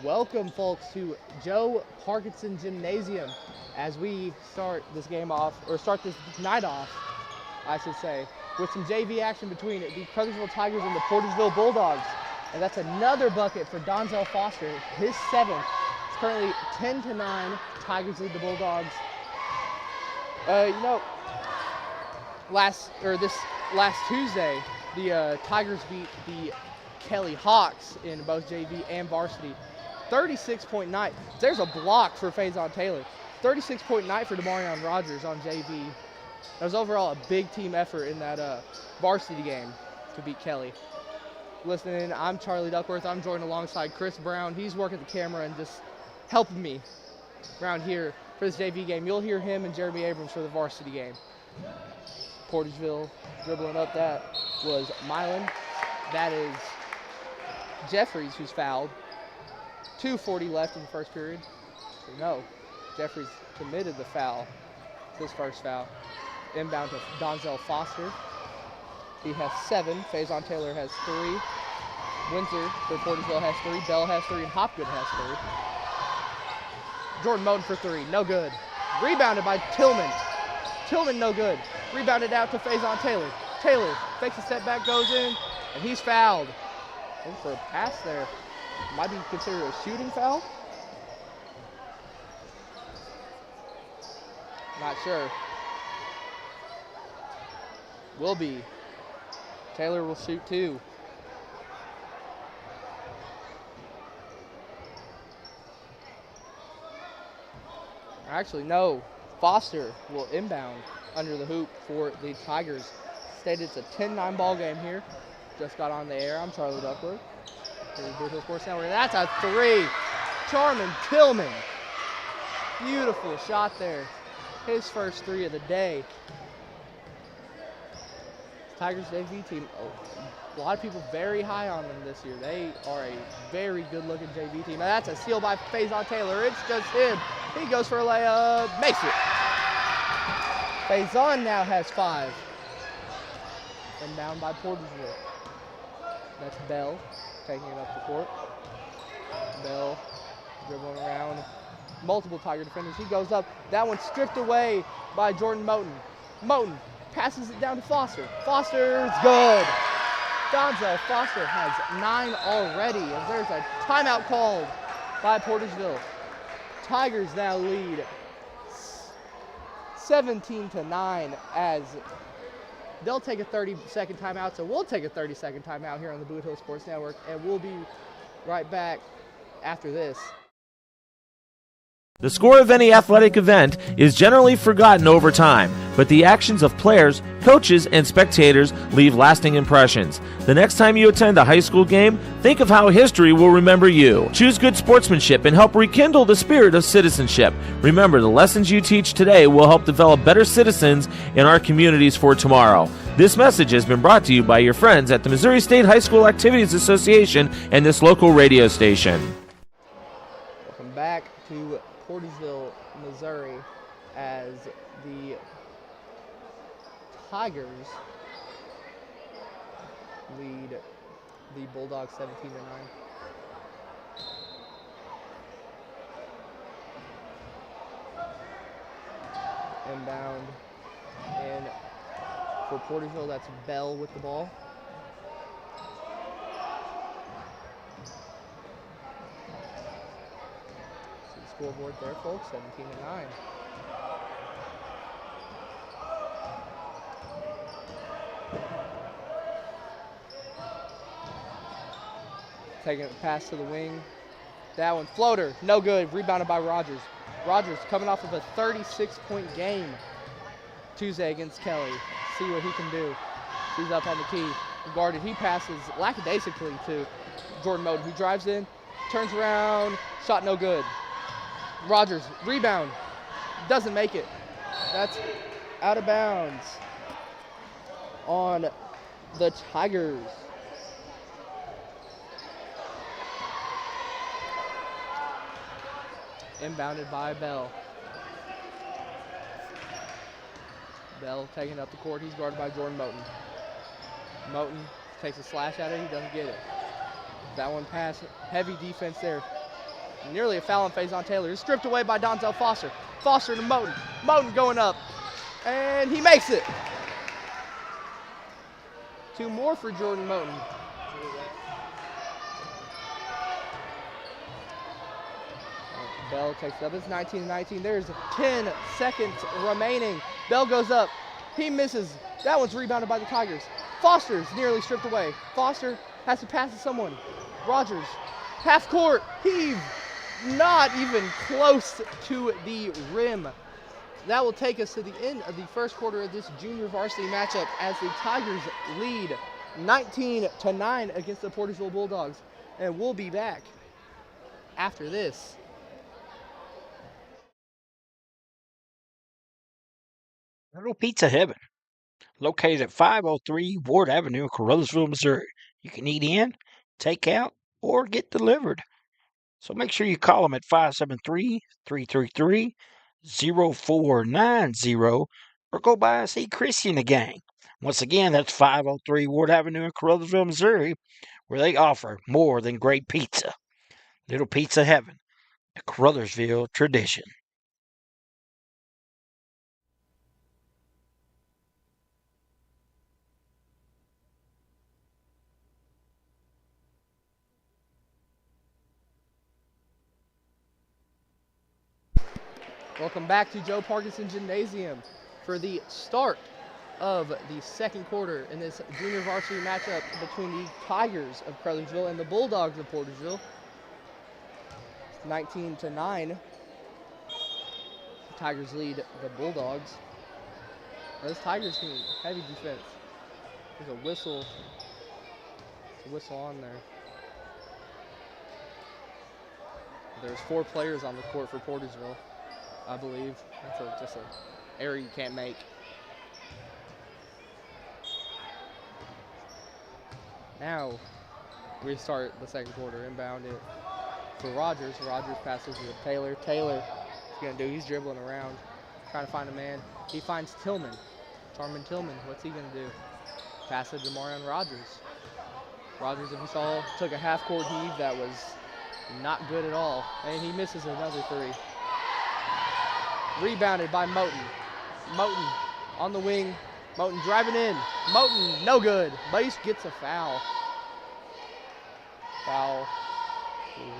Welcome, folks, to Joe Parkinson Gymnasium as we start this game off, or start this night off, I should say, with some JV action between the Caruthersville Tigers and the Portageville Bulldogs. And that's another bucket for Donzel Foster, his 7th. It's currently 10-9. Tigers lead the Bulldogs. This last Tuesday, the Tigers beat the Kelly Hawks in both JV and varsity. 36-point night. There's a block for Faison Taylor. 36-point night for Demarion Rogers on JV. That was overall a big team effort in that varsity game to beat Kelly. Listening, I'm Charlie Duckworth. I'm joined alongside Chris Brown. He's working the camera and just helping me around here for this JV game. You'll hear him and Jeremy Abrams for the varsity game. Portageville dribbling up. That was Milan. That is Jeffries, who's fouled. 2:40 left in the first period. So no, Jeffries committed the foul. It's his first foul. Inbound to Donzel Foster. He has 7. Faison Taylor has 3. Windsor for Portageville has 3. Bell has 3. And Hopgood has 3. Jordan Moten for 3. No good. Rebounded by Tillman. Tillman no good. Rebounded out to Faison Taylor. Taylor fakes a step back, goes in, and he's fouled. Looking for a pass there. Might be considered a shooting foul. Not sure. Will be. Taylor will shoot 2. Actually, no. Foster will inbound under the hoop for the Tigers. Stated it's a 10-9 ball game here. Just got on the air. I'm Charlie Duckworth. Bulldogs Sports Network. That's a 3. Charmin Tillman. Beautiful shot there. His first 3 of the day. Tigers JV team, a lot of people very high on them this year. They are a very good-looking JV team. Now that's a steal by Faison Taylor. It's just him. He goes for a layup, makes it. Faison now has 5. Inbound by Portageville. That's Bell taking it up the court. Bell dribbling around multiple Tiger defenders. He goes up. That one's stripped away by Jordan Moten. Moten passes it down to Foster. Foster's good. Donzel Foster has 9 already, as there's a timeout called by Portageville. Tigers now lead 17-9 as they'll take a 30-second timeout, so we'll take a 30-second timeout here on the Boot Hill Sports Network, and we'll be right back after this. The score of any athletic event is generally forgotten over time, but the actions of players, coaches, and spectators leave lasting impressions. The next time you attend a high school game, think of how history will remember you. Choose good sportsmanship and help rekindle the spirit of citizenship. Remember, the lessons you teach today will help develop better citizens in our communities for tomorrow. This message has been brought to you by your friends at the Missouri State High School Activities Association and this local radio station. Welcome back to Portageville, Missouri, as the Tigers lead the Bulldogs 17-9. Inbound, and for Portageville, that's Bell with the ball. Scoreboard there, folks, 17-9. Taking a pass to the wing. That one, floater, no good. Rebounded by Rogers. Rogers coming off of a 36-point game Tuesday against Kelly. See what he can do. He's up on the key. Guarded. He passes lackadaisically to Jordan Moten, who drives in, turns around, shot no good. Rogers, rebound, doesn't make it. That's out of bounds on the Tigers. Inbounded by Bell. Bell taking up the court. He's guarded by Jordan Moten. Moten takes a slash at it. He doesn't get it. That one pass. Heavy defense there Nearly a foul on Faison Taylor. It's stripped away by Donzel Foster. Foster to Moten. Moten going up. And he makes it. 2 more for Jordan Moten. Bell takes it up. It's 19-19. There's 10 seconds remaining. Bell goes up. He misses. That one's rebounded by the Tigers. Foster's nearly stripped away. Foster has to pass to someone. Rogers, half court, heave. Not even close to the rim. That will take us to the end of the first quarter of this junior varsity matchup as the Tigers lead 19-9 against the Portageville Bulldogs. And we'll be back after this. Little Pizza Heaven, located at 503 Ward Avenue in Caruthersville, Missouri. You can eat in, take out, or get delivered. So make sure you call them at 573-333-0490 or go by and see Chrissy and the gang. Once again, that's 503 Ward Avenue in Caruthersville, Missouri, where they offer more than great pizza. Little Pizza Heaven, a Caruthersville tradition. Welcome back to Joe Parkinson Gymnasium for the start of the second quarter in this junior varsity matchup between the Tigers of Caruthersville and the Bulldogs of Portageville. 19-9. The Tigers lead the Bulldogs. Those Tigers can heavy defense. There's a whistle. There's a whistle on there. There's 4 players on the court for Portageville, I believe. That's just an error you can't make. Now we start the second quarter. Inbound it for Rogers. Rogers passes to Taylor. Taylor, what's he gonna do? He's dribbling around, trying to find a man. He finds Tillman. Charmin Tillman. What's he gonna do? Pass it to Marion Rogers. Rogers, if you saw, took a half-court heave that was not good at all, and he misses another 3. Rebounded by Moten. Moten on the wing. Moten driving in. Moten, no good. Bass gets a foul. Foul,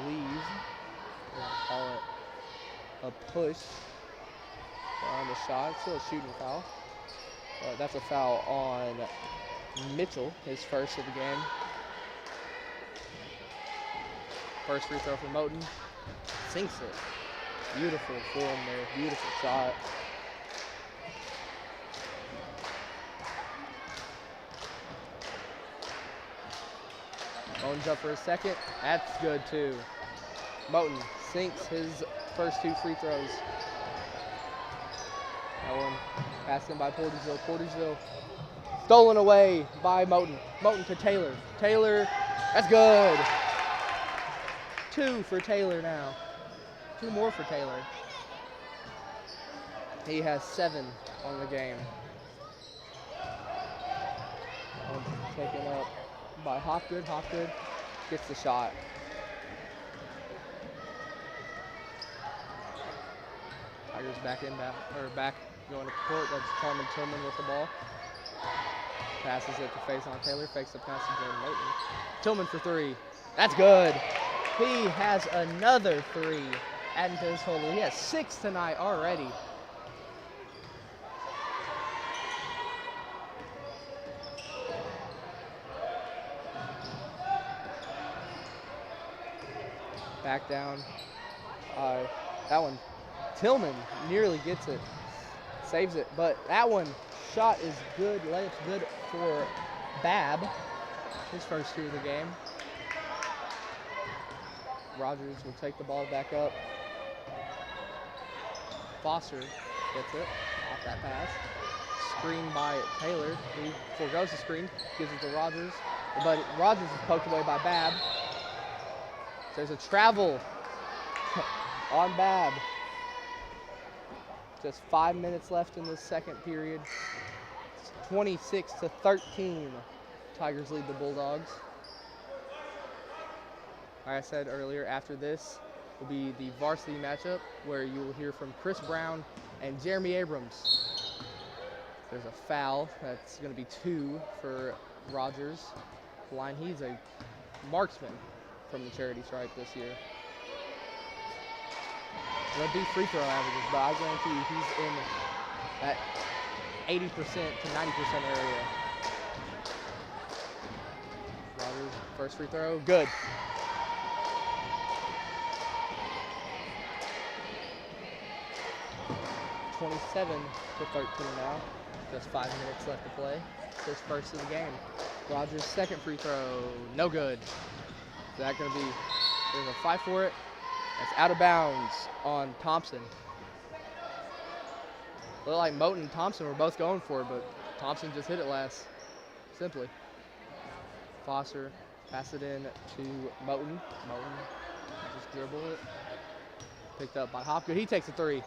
leave. We'll call it a push on the shot. Still a shooting foul. That's a foul on Mitchell, his first of the game. First free throw for Moten. Sinks it. Beautiful form there. Beautiful shot. Moten's up for a second. That's good too. Moten sinks his first 2 free throws. That one passed in by Portageville. Portageville stolen away by Moten. Moten to Taylor. Taylor, that's good. 2 for Taylor now. 2 more for Taylor. He has 7 on the game. Taken up by Hopgood. Hopgood gets the shot. Tigers back in that, or back going to court. That's Charmin Tillman with the ball. Passes it to Faison Taylor. Fakes the pass to Jordan Moten. Tillman for 3. That's good. He has another 3. Adding to his total. He has 6 tonight already. Back down. That one, Tillman nearly gets it. Saves it, but that one, shot is good. Layup's good for Babb. His first 2 of the game. Rogers will take the ball back up. Foster gets it off that pass. Screen by Taylor. He forgoes the screen, gives it to Rogers. But Rogers is poked away by Babb. There's a travel on Babb. Just 5 minutes left in the second period. It's 26-13. Tigers lead the Bulldogs. Like I said earlier, after this, will be the varsity matchup where you will hear from Chris Brown and Jeremy Abrams. There's a foul. That's going to be 2 for Rogers. Line, he's a marksman from the charity stripe this year. They'll be free throw averages, but I guarantee you he's in that 80% to 90% area. Rogers, first free throw, good. (27-13) now. Just 5 minutes left to play. First of the game. Rogers' second free throw, no good. Is that going to be, there's a fight for it. That's out of bounds on Thompson. Looked like Moten and Thompson were both going for it, but Thompson just hit it last, simply. Foster pass it in to Moten. Moten just dribble it. Picked up by Hopgood. He takes a 3.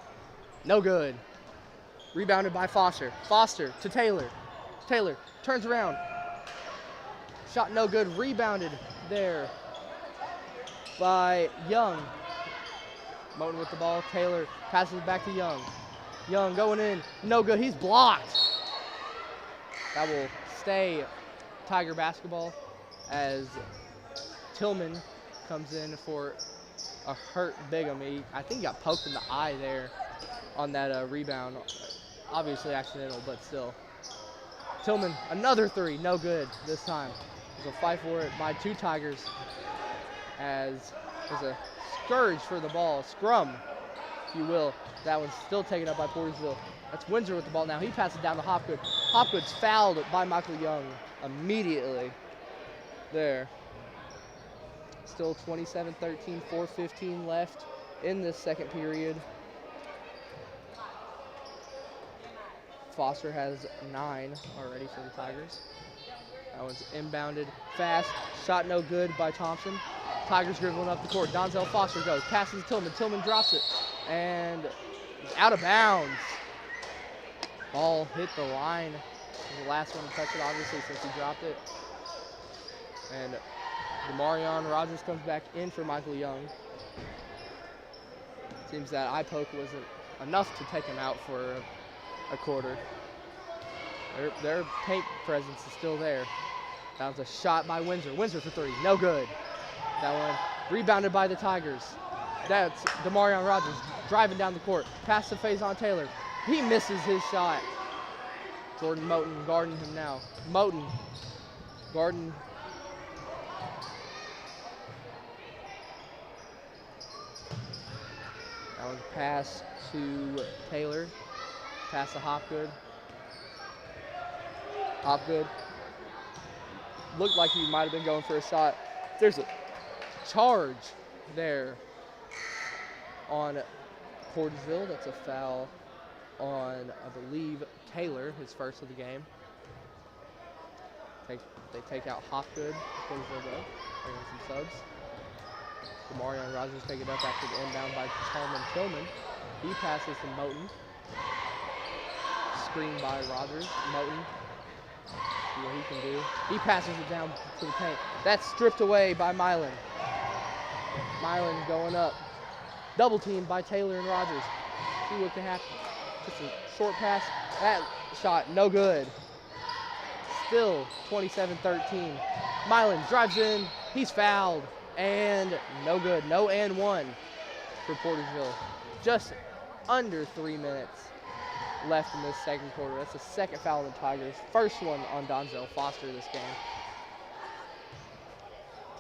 No good. Rebounded by Foster. Foster to Taylor. Taylor turns around. Shot no good. Rebounded there by Young. Moten with the ball. Taylor passes it back to Young. Young going in. No good. He's blocked. That will stay Tiger basketball as Tillman comes in for a hurt Bigham. I think he got poked in the eye there on that rebound. Obviously accidental, but still. Tillman, another 3, no good this time. There's a fight for it by 2 Tigers as there's a scourge for the ball, scrum, if you will. That one's still taken up by Portageville. That's Windsor with the ball now. He passes down to Hopgood. Hopgood's fouled by Michael Young immediately there. Still 27-13, 4:15 left in this second period. Foster has 9 already for the Tigers. That one's inbounded fast. Shot no good by Thompson. Tigers dribbling up the court. Donzel Foster goes. Passes to Tillman. Tillman drops it. And it's out of bounds. Ball hit the line. The last one to touch it, obviously, since he dropped it. And Demarion Rogers comes back in for Michael Young. Seems that eye poke wasn't enough to take him out for a quarter. Their paint presence is still there. That was a shot by Windsor. Windsor for 3, no good. That one rebounded by the Tigers. That's Demarion Rogers driving down the court. Pass to Faison Taylor. He misses his shot. Jordan Moten guarding him now. Moten guarding. That was a pass to Taylor. Pass to Hopgood. Hopgood looked like he might have been going for a shot. There's a charge there on Portageville. That's a foul on, I believe, Taylor, his first of the game. They take out Hopgood. Portageville go. Bring in some subs. Demarion Rogers take it up after the inbound by Tillman. He passes to Moten. Screen by Rogers. Moten. See what he can do. He passes it down to the paint. That's stripped away by Milan. Milan going up. Double teamed by Taylor and Rogers. See what can happen. Just a short pass. That shot, no good. Still 27-13. Milan drives in. He's fouled. And no good. No and 1 for Portageville. Just under 3 minutes left in this second quarter. That's the second foul on the Tigers. First one on Donzel Foster this game.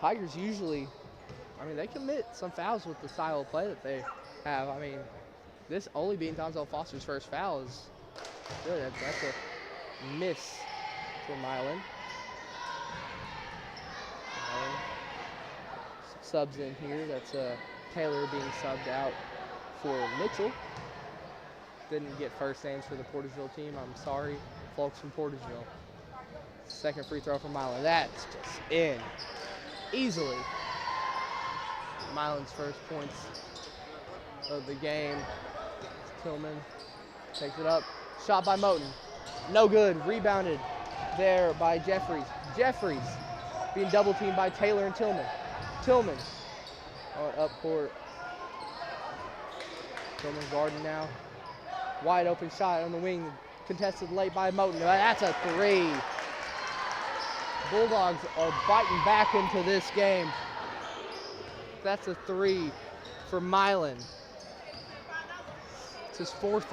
Tigers usually, they commit some fouls with the style of play that they have. This only being Donzel Foster's first foul is really, that's a miss for Milan. Subs in here. That's Taylor being subbed out for Mitchell. Didn't get first names for the Portageville team. I'm sorry, folks from Portageville. Second free throw from Milan. That's just in easily. Milan's first points of the game. Tillman takes it up. Shot by Moten. No good. Rebounded there by Jeffries. Jeffries being double teamed by Taylor and Tillman. Tillman on up court Tillman Garden now. Wide open shot on the wing. Contested late by Moten. That's a 3. Bulldogs are biting back into this game. That's a 3 for Milan. It's his fourth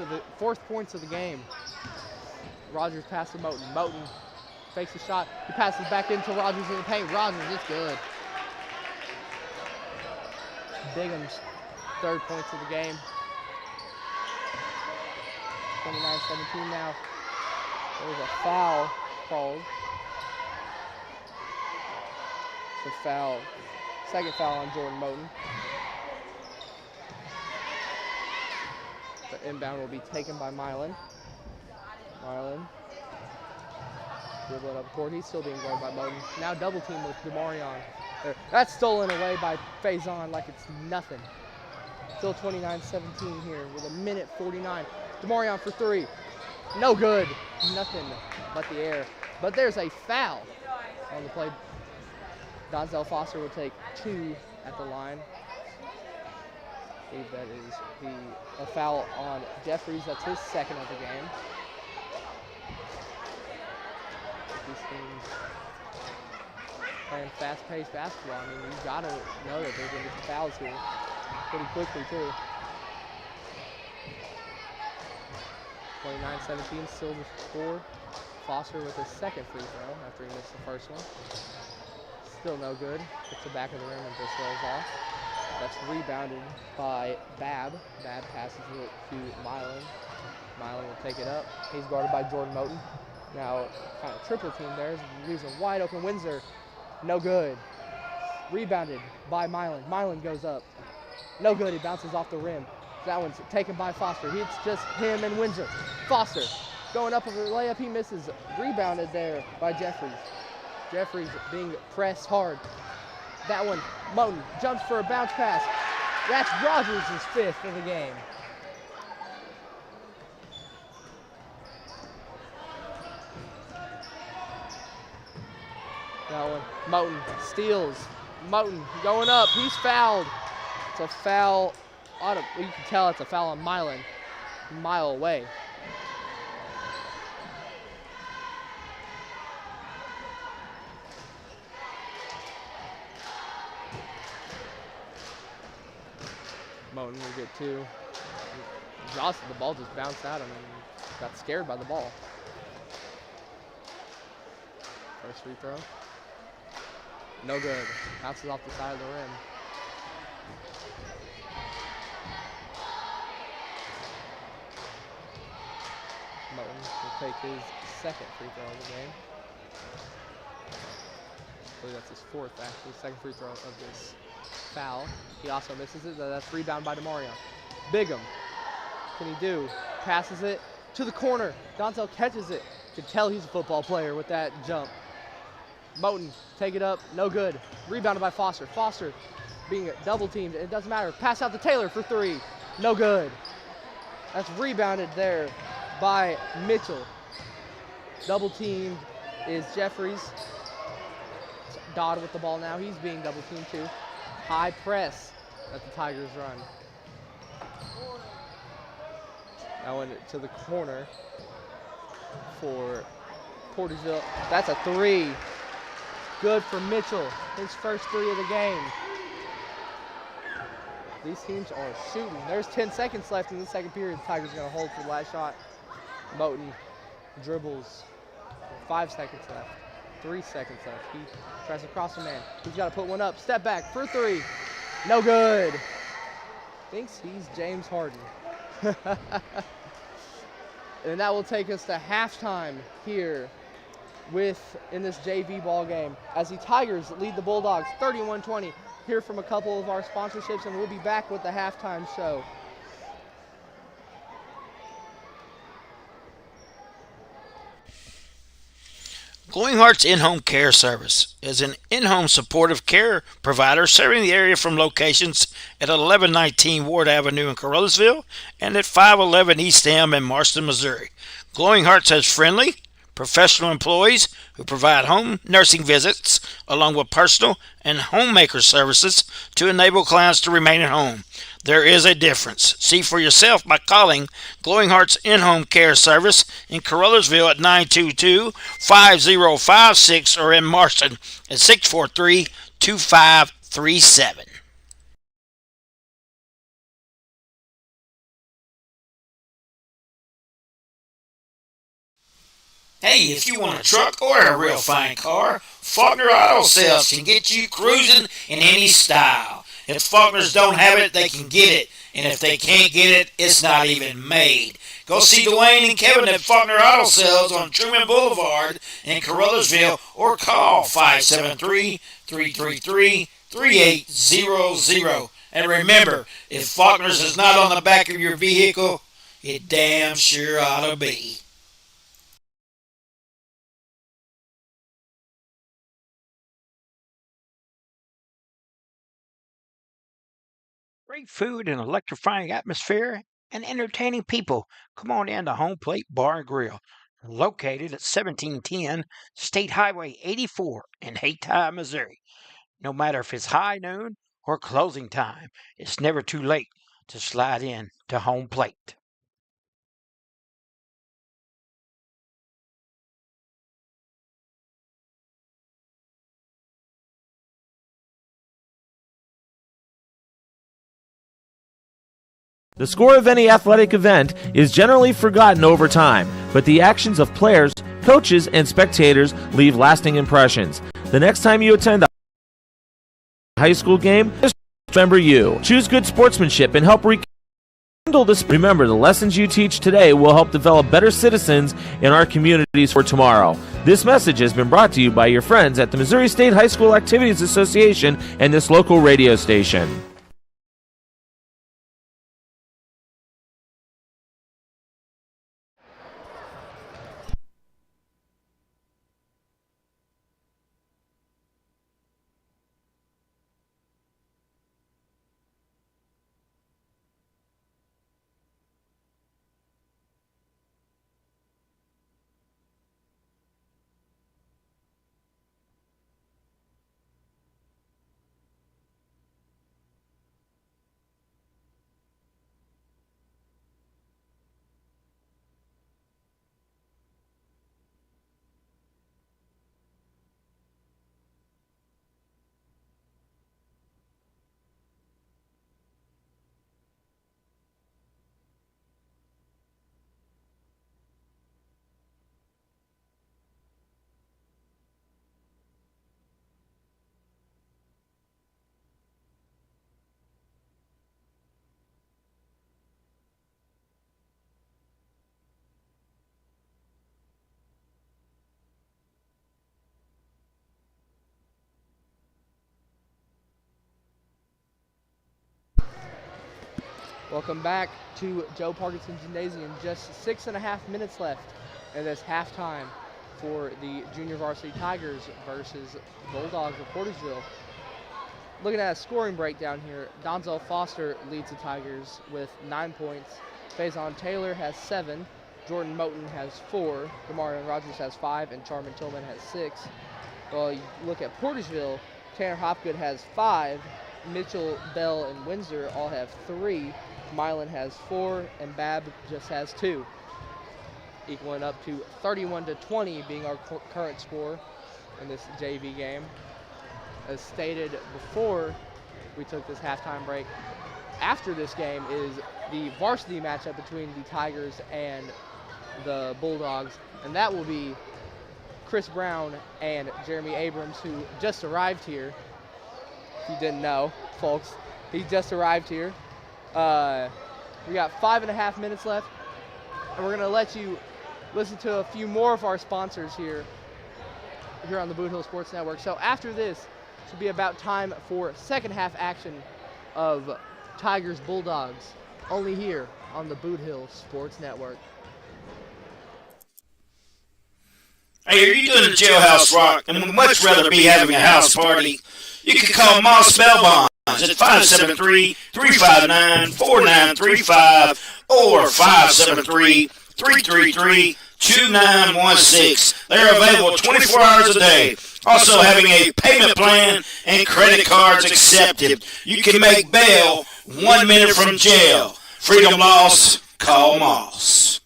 points of the game. Rogers passes to Moten. Moten fakes the shot. He passes back into Rogers in the paint. Rogers is good. Bigham's third points of the game. 29-17 now. There's a foul called. It's a foul. Second foul on Jordan Moten. The inbound will be taken by Milan. Milan dribbling up the court. He's still being guarded by Moten. Now double team with DeMarion. That's stolen away by Faison like it's nothing. Still 29-17 here with a minute 49. DeMarion for 3. No good. Nothing but the air. But there's a foul on the play. Donzel Foster will take 2 at the line. I believe that is a foul on Jeffries. That's his second of the game. These teams playing fast-paced basketball. I mean, you've got to know that there's going to be some fouls here pretty quickly, too. 29-17, still the score. Foster with his second free throw after he missed the first one. Still no good. Gets the back of the rim and just rolls off. That's rebounded by Babb. Babb passes it to Milan. Milan will take it up. He's guarded by Jordan Moten. Now, kind of triple team there. Leaves a wide open Windsor. No good. Rebounded by Milan. Milan goes up. No good. He bounces off the rim. That one's taken by Foster. It's just him and Windsor. Foster going up over the layup. He misses. Rebounded there by Jeffries. Jeffries being pressed hard. That one, Moten jumps for a bounce pass. That's Rogers' 5th of the game. That one, Moten steals. Moten going up. He's fouled. It's a foul. You can tell it's a foul on Milan, a mile away. Moten will get 2. Exhausted, the ball just bounced out of him and got scared by the ball. First free throw. No good. Bounces off the side of the rim. Moten will take his second free throw of the game. I believe that's his 4th, actually. Second free throw of this foul. He also misses it. That's rebound by DeMarion. Bigham. What can he do? Passes it to the corner. Donzel catches it. You can tell he's a football player with that jump. Moten, take it up. No good. Rebounded by Foster. Foster being double teamed. It doesn't matter. Pass out to Taylor for 3. No good. That's rebounded there by Mitchell. Double teamed is Jeffries. Dodd with the ball now. He's being double teamed too. High press that the Tigers run. That one to the corner for Portageville. That's a 3. Good for Mitchell. His first 3 of the game. These teams are shooting. There's 10 seconds left in the second period. The Tigers are going to hold for the last shot. Moten dribbles. 5 seconds left. 3 seconds left. He tries to cross a man. He's got to put one up. Step back for 3. No good. Thinks he's James Harden. And that will take us to halftime here in this JV ball game as the Tigers lead the Bulldogs 31-20. Hear from a couple of our sponsorships and we'll be back with the halftime show. Glowing Hearts In-Home Care Service is an in-home supportive care provider serving the area from locations at 1119 Ward Avenue in Caruthersville and at 511 East M in Marston, Missouri. Glowing Hearts has friendly, professional employees who provide home nursing visits along with personal and homemaker services to enable clients to remain at home. There is a difference. See for yourself by calling Glowing Hearts In-Home Care Service in Caruthersville at 922-5056 or in Marston at 643-2537. Hey, if you want a truck or a real fine car, Faulkner Auto Sales can get you cruising in any style. If Faulkners don't have it, they can get it. And if they can't get it, it's not even made. Go see Dwayne and Kevin at Faulkner Auto Sales on Truman Boulevard in Caruthersville or call 573-333-3800. And remember, if Faulkner's is not on the back of your vehicle, it damn sure ought to be. Great food and electrifying atmosphere and entertaining people. Come on in to Home Plate Bar and Grill, located at 1710 State Highway 84 in Hayti, Missouri. No matter if it's high noon or closing time, it's never too late to slide in to Home Plate. The score of any athletic event is generally forgotten over time, but the actions of players, coaches, and spectators leave lasting impressions. The next time you attend a high school game, just remember you. Choose good sportsmanship and help rekindle this. Remember, the lessons you teach today will help develop better citizens in our communities for tomorrow. This message has been brought to you by your friends at the Missouri State High School Activities Association and this local radio station. Welcome back to Joe Parkinson Gymnasium. Just 6.5 minutes left in this halftime for the Junior Varsity Tigers versus Bulldogs of Portageville. Looking at a scoring breakdown here, Donzel Foster leads the Tigers with 9 points. Faison Taylor has 7. Jordan Moten has 4. Demarion Rogers has 5. And Charmin Tillman has 6. Well, you look at Portageville, Tanner Hopgood has 5. Mitchell, Bell, and Windsor all have 3. Milan has 4, and Babb just has 2, equaling up to 31-20 being our current score in this JV game. As stated before we took this halftime break, after this game is the varsity matchup between the Tigers and the Bulldogs, and that will be Chris Brown and Jeremy Abrams, who just arrived here. If you didn't know, folks, he just arrived here. We got 5.5 minutes left, and we're going to let you listen to a few more of our sponsors here on the Boot Hill Sports Network. So after this, it should be about time for second half action of Tigers Bulldogs, only here on the Boot Hill Sports Network. Hey, are you doing a jailhouse rock and would much rather be having a house party? You can call Moss Bellbond at 573-359-4935 or 573-333-3800. 2916. They're available 24 hours a day. Also having a payment plan and credit cards accepted. You can make bail 1 minute from jail. Freedom lost, call Moss.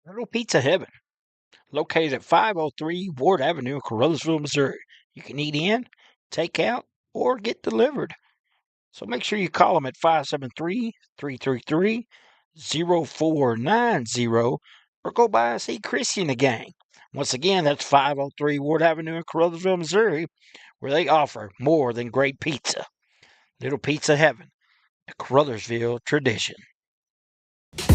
Little Pizza Heaven, located at 503 Ward Avenue in Caruthersville, Missouri. You can eat in, take out, or get delivered. So make sure you call them at 573-333-0490 or go by and see Chrissy and the gang. Once again, that's 503 Ward Avenue in Caruthersville, Missouri, where they offer more than great pizza. Little Pizza Heaven, a Caruthersville tradition.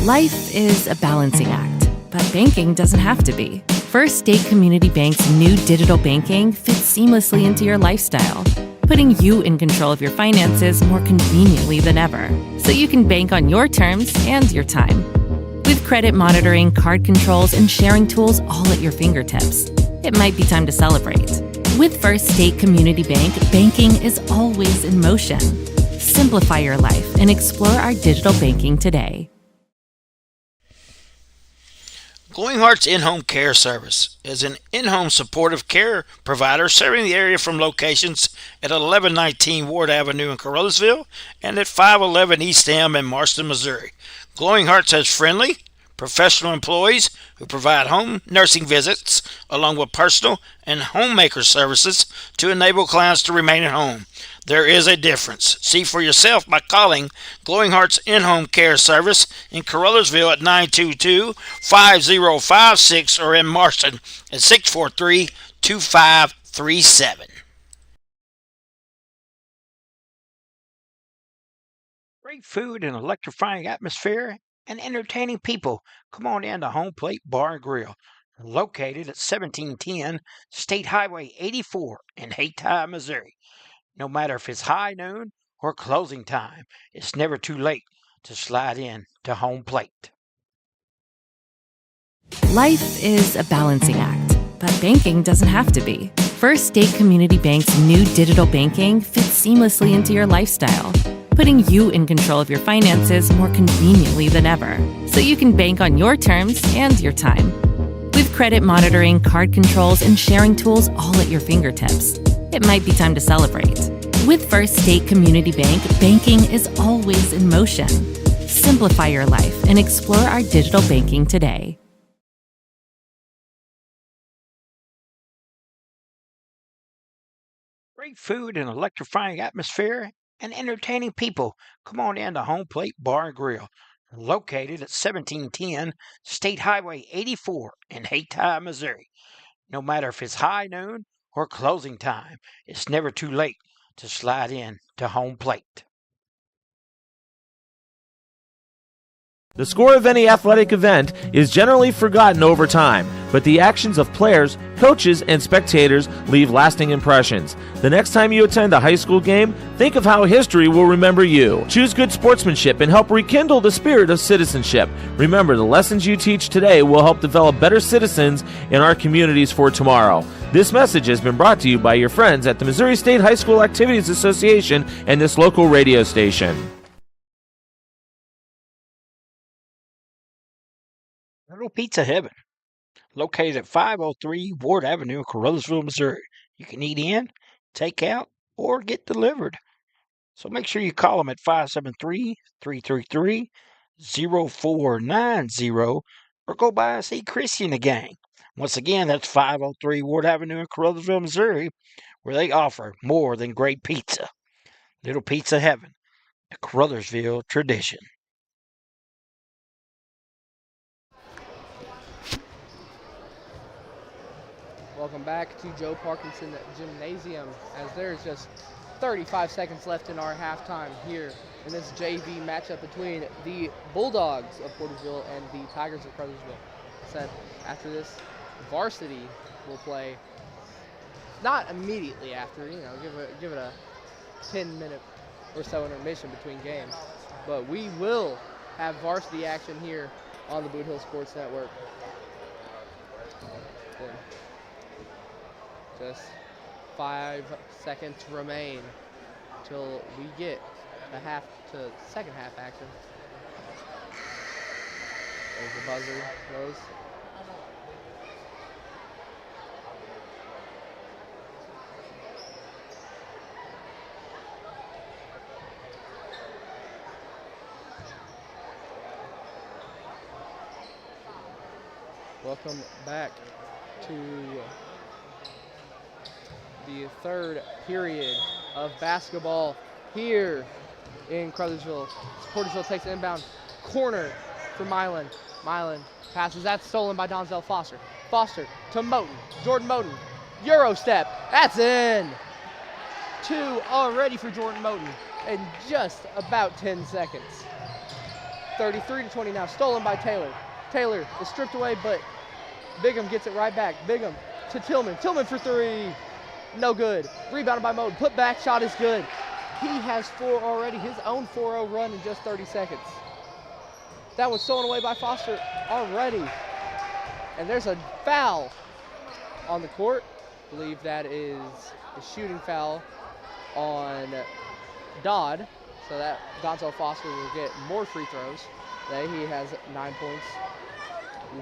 Life is a balancing act, but banking doesn't have to be. First State Community Bank's new digital banking fits seamlessly into your lifestyle, putting you in control of your finances more conveniently than ever, so you can bank on your terms and your time. With credit monitoring, card controls, and sharing tools all at your fingertips, it might be time to celebrate. With First State Community Bank, banking is always in motion. Simplify your life and explore our digital banking today. Glowing Hearts In-Home Care Service is an in-home supportive care provider serving the area from locations at 1119 Ward Avenue in Caruthersville and at 511 East M in Marston, Missouri. Glowing Hearts has friendly, professional employees who provide home nursing visits along with personal and homemaker services to enable clients to remain at home. There is a difference. See for yourself by calling Glowing Hearts In-Home Care Service in Caruthersville at 922-5056 or in Marston at 643-2537. Great food and electrifying atmosphere and entertaining people. Come on in to Home Plate Bar and Grill, located at 1710 State Highway 84 in Hayti, Missouri. No matter if it's high noon or closing time, it's never too late to slide in to Home Plate. Life is a balancing act, but banking doesn't have to be. First State Community Bank's new digital banking fits seamlessly into your lifestyle, putting you in control of your finances more conveniently than ever, so you can bank on your terms and your time. With credit monitoring, card controls, and sharing tools all at your fingertips, it might be time to celebrate. With First State Community Bank, banking is always in motion. Simplify your life and explore our digital banking today. Great food and electrifying atmosphere and entertaining people. Come on in to Home Plate Bar and Grill, located at 1710 State Highway 84 in Hayti, Missouri. No matter if it's high noon or closing time, it's never too late to slide in to Home Plate. The score of any athletic event is generally forgotten over time, but the actions of players, coaches, and spectators leave lasting impressions. The next time you attend a high school game, think of how history will remember you. Choose good sportsmanship and help rekindle the spirit of citizenship. Remember, the lessons you teach today will help develop better citizens in our communities for tomorrow. This message has been brought to you by your friends at the Missouri State High School Activities Association and this local radio station. Little Pizza Heaven, located at 503 Ward Avenue in Caruthersville, Missouri. You can eat in, take out, or get delivered. So make sure you call them at 573-333-0490 or go by and see Chrissy and the gang. Once again, that's 503 Ward Avenue in Caruthersville, Missouri, where they offer more than great pizza. Little Pizza Heaven, a Caruthersville tradition. Welcome back to Joe Parkinson Gymnasium, as there's just 35 seconds left in our halftime here in this JV matchup between the Bulldogs of Portageville and the Tigers of Caruthersville. Said after this, Varsity will play, not immediately after, give it a 10-minute or so intermission between games, but we will have Varsity action here on the Boot Hill Sports Network. Just 5 seconds remain till we get the second half action. There's the buzzer goes. Welcome back to the third period of basketball here in Caruthersville. Portageville takes the inbound corner for Milan. Milan passes. That's stolen by Donzel Foster. Foster to Moten. Jordan Moten. Euro step. That's in. 2 already for Jordan Moten in just about 10 seconds. 33-20 now. Stolen by Taylor. Taylor is stripped away, but Bigham gets it right back. Bigham to Tillman. Tillman for 3. No good. Rebounded by Moten. Put back shot is good. He has 4 already. His own 4-0 run in just 30 seconds. That was stolen away by Foster already. And there's a foul on the court. I believe that is a shooting foul on Dodd. So that Donzel Foster will get more free throws. He has 9 points.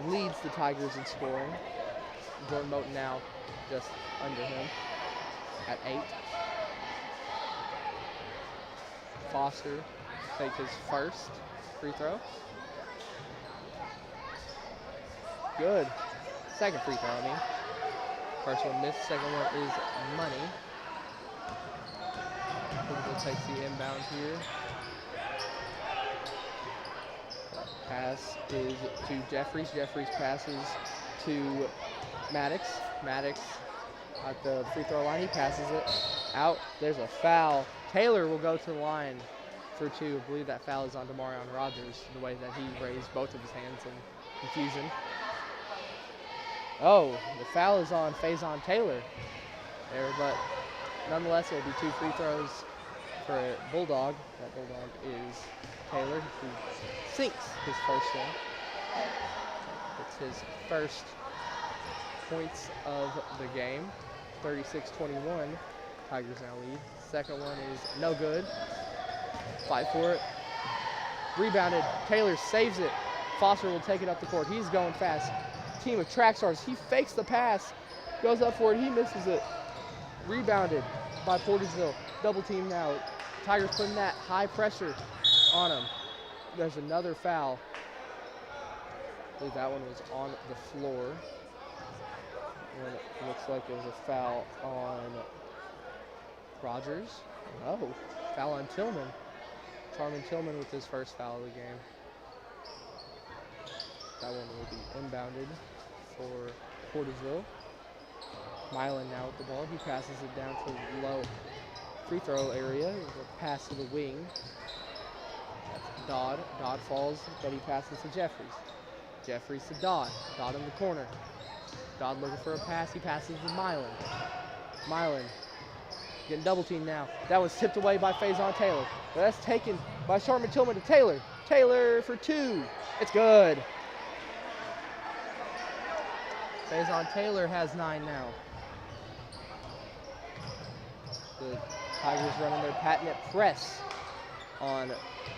Leads the Tigers in scoring. Jordan Moten now just under him at 8. Foster takes his first free throw. Good. Second free throw, I mean. First one missed, second one is money. Portageville takes the inbound here. Pass is to Jeffries. Jeffries passes to Maddox. Maddox at the free throw line. He passes it out. There's a foul. Taylor will go to the line for 2. I believe that foul is on Demarion Rogers, the way that he raised both of his hands in confusion. Oh, the foul is on Faison Taylor there, but nonetheless, it will be 2 free throws for a Bulldog. That Bulldog is Taylor, who sinks his first one. It's his first points of the game. 36-21. Tigers now lead. Second one is no good. Fight for it. Rebounded. Taylor saves it. Foster will take it up the court. He's going fast. Team of track stars. He fakes the pass. Goes up for it. He misses it. Rebounded by Portageville. Double team now. Tigers putting that high pressure on him. There's another foul. I believe that one was on the floor. And it looks like it was a foul on Rogers. Oh, foul on Tillman. Charmin Tillman with his first foul of the game. That one will be inbounded for Portageville. Milan now with the ball. He passes it down to the low free throw area. A pass to the wing. That's Dodd. Dodd falls, but he passes to Jeffries. Jeffries to Dodd. Dodd in the corner. Dodd looking for a pass. He passes to Milan. Milan getting double teamed now. That was tipped away by Faison Taylor. But that's taken by Sharman Tillman to Taylor. Taylor for 2. It's good. Faison Taylor has 9 now. The Tigers running their patented press on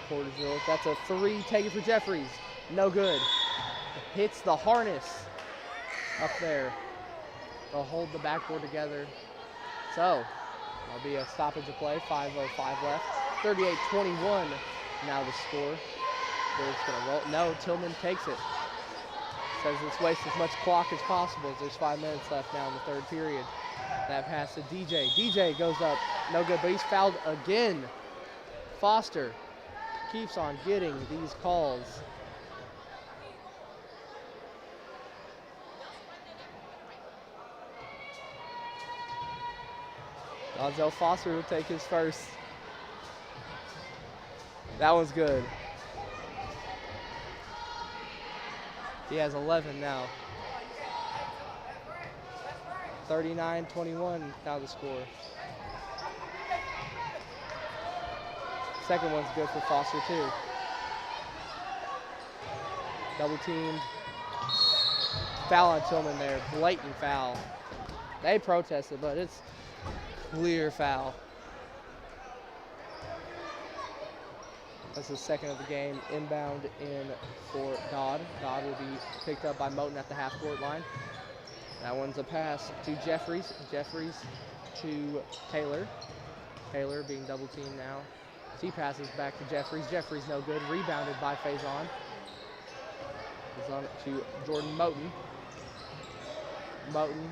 Portageville. That's a 3 taken for Jeffries. No good. Hits the harness up there. They'll hold the backboard together. So, that'll be a stoppage of play. 5:05 left. 38-21 now the score. They're just going to roll. No, Tillman takes it. Says let's waste as much clock as possible as there's 5 minutes left now in the third period. That pass to DJ. DJ goes up. No good, but he's fouled again. Foster keeps on getting these calls. Donzel Foster will take his first. That one's good. He has 11 now. 39-21 now the score. Second one's good for Foster too. Double teamed. Foul on Tillman there, blatant foul. They protested, but it's clear foul. That's the second of the game. Inbound in for Dodd. Dodd will be picked up by Moten at the half-court line. That one's a pass to Jeffries. Jeffries to Taylor. Taylor being double-teamed now. He passes back to Jeffries. Jeffries no good. Rebounded by Faison. He's on it to Jordan Moten. Moten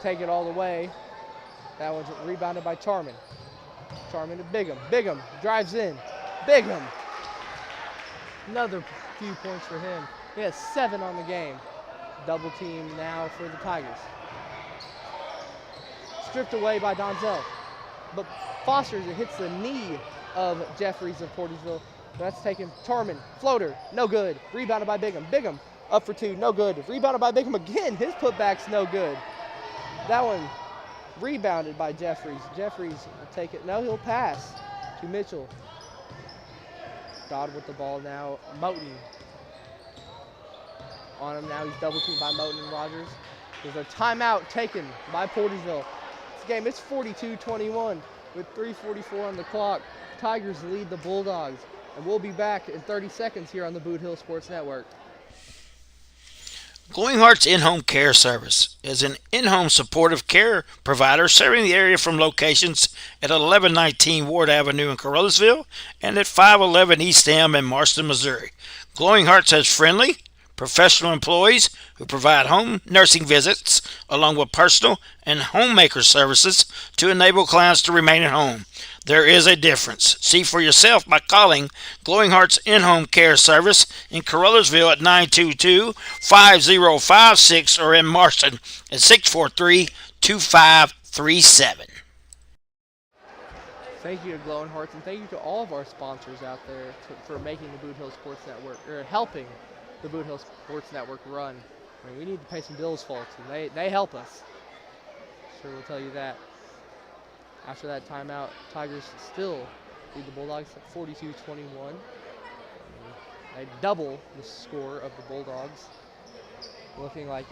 take it all the way. That one's rebounded by Charman. Charman to Bigham. Bigham drives in. Bigham. Another few points for him. He has 7 on the game. Double team now for the Tigers. Stripped away by Donzel. But Foster hits the knee of Jeffries of Portageville. That's taken. Charman, floater, no good. Rebounded by Bigham. Bigham up for 2, no good. Rebounded by Bigham again. His putback's no good. That one rebounded by Jeffries. Jeffries will take it. No, he'll pass to Mitchell. Dodd with the ball now. Moten on him now. He's double teamed by Moten and Rogers. There's a timeout taken by Portageville. This game, it's 42-21 with 3:44 on the clock. Tigers lead the Bulldogs. And we'll be back in 30 seconds here on the Boot Hill Sports Network. Glowing Hearts In-Home Care Service is an in-home supportive care provider serving the area from locations at 1119 Ward Avenue in Caruthersville and at 511 East M in Marston, Missouri. Glowing Hearts has friendly, professional employees who provide home nursing visits along with personal and homemaker services to enable clients to remain at home. There is a difference. See for yourself by calling Glowing Hearts In-Home Care Service in Caruthersville at 922-5056 or in Marston at 643-2537. Thank you to Glowing Hearts, and thank you to all of our sponsors out there for making the Boot Hill Sports Network, or helping the Boot Hill Sports Network run. I mean, we need to pay some bills, folks, and they help us. Sure will tell you that. After that timeout, Tigers still lead the Bulldogs at 42-21. They double the score of the Bulldogs. Looking like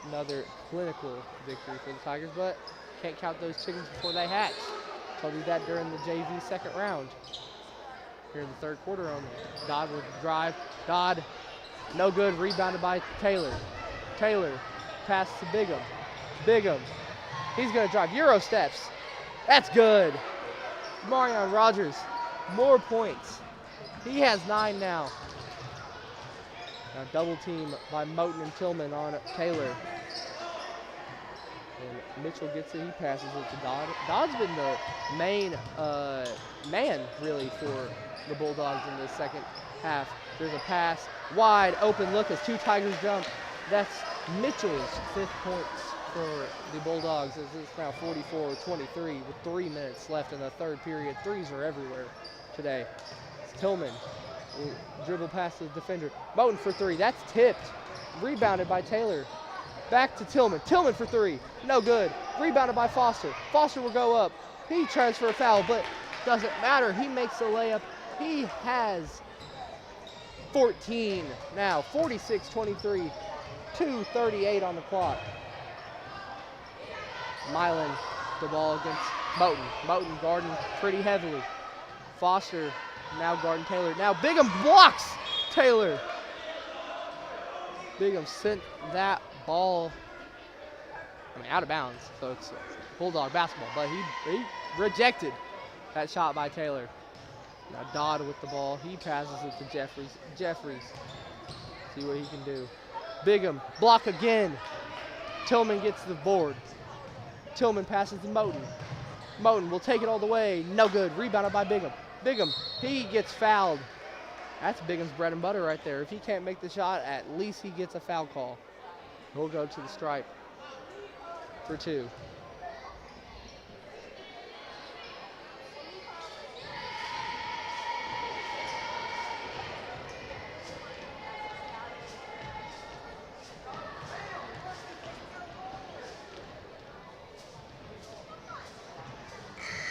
another clinical victory for the Tigers, but can't count those chickens before they hatch. Told you that during the JV second round. Here in the third quarter only. Dodd with the drive. Dodd, no good, rebounded by Taylor. Taylor, pass to Bigham. Bigham, he's gonna drive, Euro steps. That's good. Marion Rogers, more points. He has 9 now. Now double team by Moten and Tillman on Taylor. And Mitchell gets it, he passes it to Dodd. Dodd's been the main man, really, for the Bulldogs in the second half. There's a pass, wide open look as 2 Tigers jump. That's Mitchell's 5th points for the Bulldogs, as it's now 44-23 with 3 minutes left in the third period. Threes are everywhere today. It's Tillman, dribble past the defender. Moten for 3, that's tipped. Rebounded by Taylor. Back to Tillman. Tillman for 3, no good. Rebounded by Foster. Foster will go up. He tries for a foul, but doesn't matter. He makes the layup. He has 14 now, 46-23, 2:38 on the clock. Milan, the ball against Moten. Moten guarding pretty heavily. Foster now guarding Taylor. Now Bigham blocks Taylor. Bigham sent that ball, out of bounds, so it's Bulldog basketball, but he rejected that shot by Taylor. Now Dodd with the ball. He passes it to Jeffries. Jeffries, see what he can do. Bigham, block again. Tillman gets the board. Tillman passes to Moten. Moten will take it all the way. No good. Rebounded by Bigham. Bigham, he gets fouled. That's Bigham's bread and butter right there. If he can't make the shot, at least he gets a foul call. He'll go to the stripe for 2.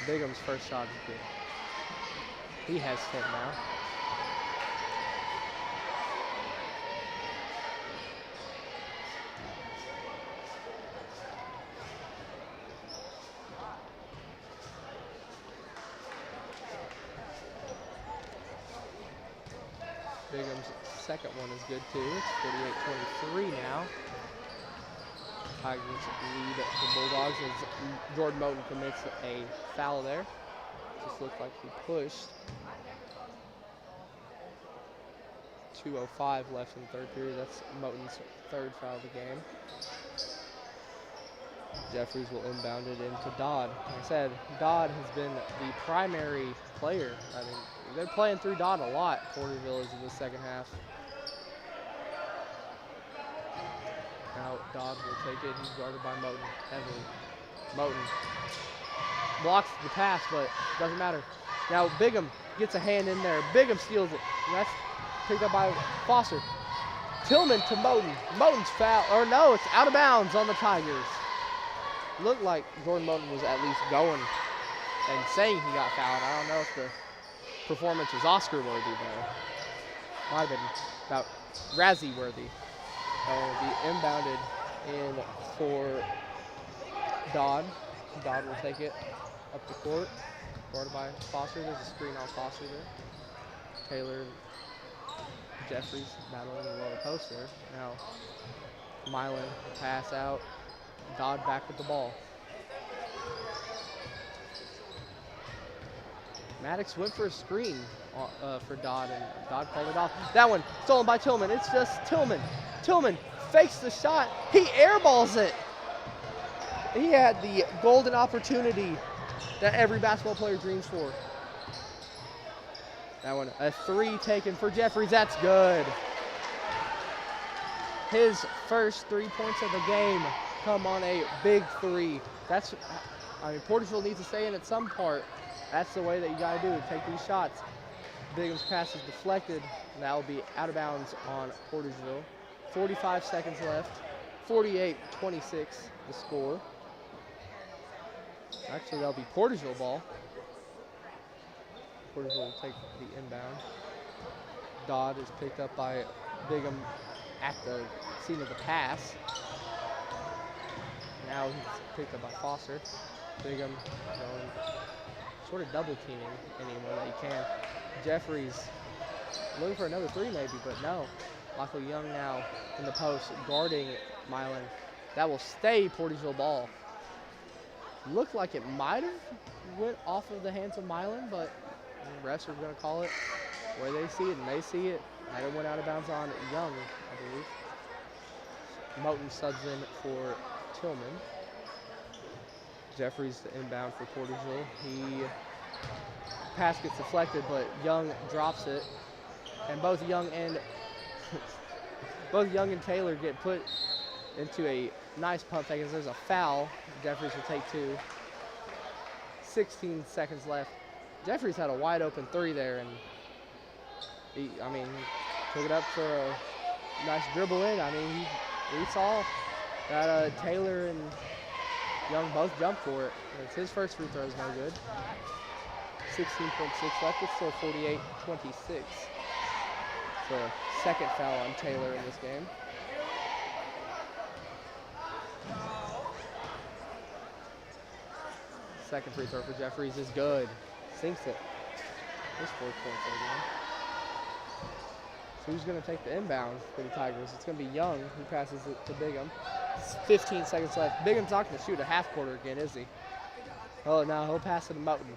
Bigham's first shot is good. He has 10 now. Bingham's second one is good too. It's 48-23 now. Tigers lead the Bulldogs as Jordan Moten commits a foul there. Just looked like he pushed. 2:05 left in the third period. That's Moten's third foul of the game. Jeffries will inbound it into Dodd. Like I said, Dodd has been the primary player. I mean, they're playing through Dodd a lot. Portageville is in the second half. Now Dodd will take it. He's guarded by Moten heavily. Moten blocks the pass, but doesn't matter. Now Bigham gets a hand in there. Bigham steals it. And that's picked up by Foster. Tillman to Moten. Moten's foul, or no, it's out of bounds on the Tigers. Looked like Jordan Moten was at least going and saying he got fouled. I don't know if the performance was Oscar-worthy, though. Might have been about Razzie-worthy. Will be inbounded in for Dodd. Dodd will take it up the court. Guarded by Foster. There's a screen on Foster there. Taylor, Jeffries battling the lower post there. Now Milan pass out. Dodd back with the ball. Maddox went for a screen for Dodd, and Dodd called it off. That one stolen by Tillman. It's just Tillman. Tillman fakes the shot. He airballs it. He had the golden opportunity that every basketball player dreams for. That one, a three taken for Jeffries. That's good. His first 3 points of the game come on a big three. I mean, Portageville needs to stay in at some part. That's the way that you got to do it, take these shots. Bingham's pass is deflected, and that will be out of bounds on Portageville. 45 seconds left. 48-26 the score. Actually, that'll be Portageville ball. Portageville will take the inbound. Dodd is picked up by Bigham at the scene of the pass. Now he's picked up by Foster. Bigham going sort of double teaming anywhere that he can. Jeffries looking for another three maybe, but no. Michael Young now in the post guarding Milan. That will stay Portageville ball. Looked like it might have went off of the hands of Milan, but the refs are going to call it where they see it, and they see it. And it went out of bounds on Young, I believe. Moten subs in for Tillman. Jeffries the inbound for Portageville. Pass gets deflected, but Young drops it. And both Young and Taylor get put into a nice pump fake as there's a foul. Jeffries will take two. 16 seconds left. Jeffries had a wide open three there, and he took it up for a nice dribble in. I mean, we saw that Taylor and Young both jumped for it. It's his first free throw is no good. 16.6 left. It's still 48-26. The second foul on Taylor in this game. Second free throw for Jeffries is good. Sinks it. His 4 points of the game. So who's going to take the inbound for the Tigers? It's going to be Young who passes it to Bigham. 15 seconds left. Bingham's not going to shoot a half quarter again, is he? Oh, no, he'll pass it to Moten.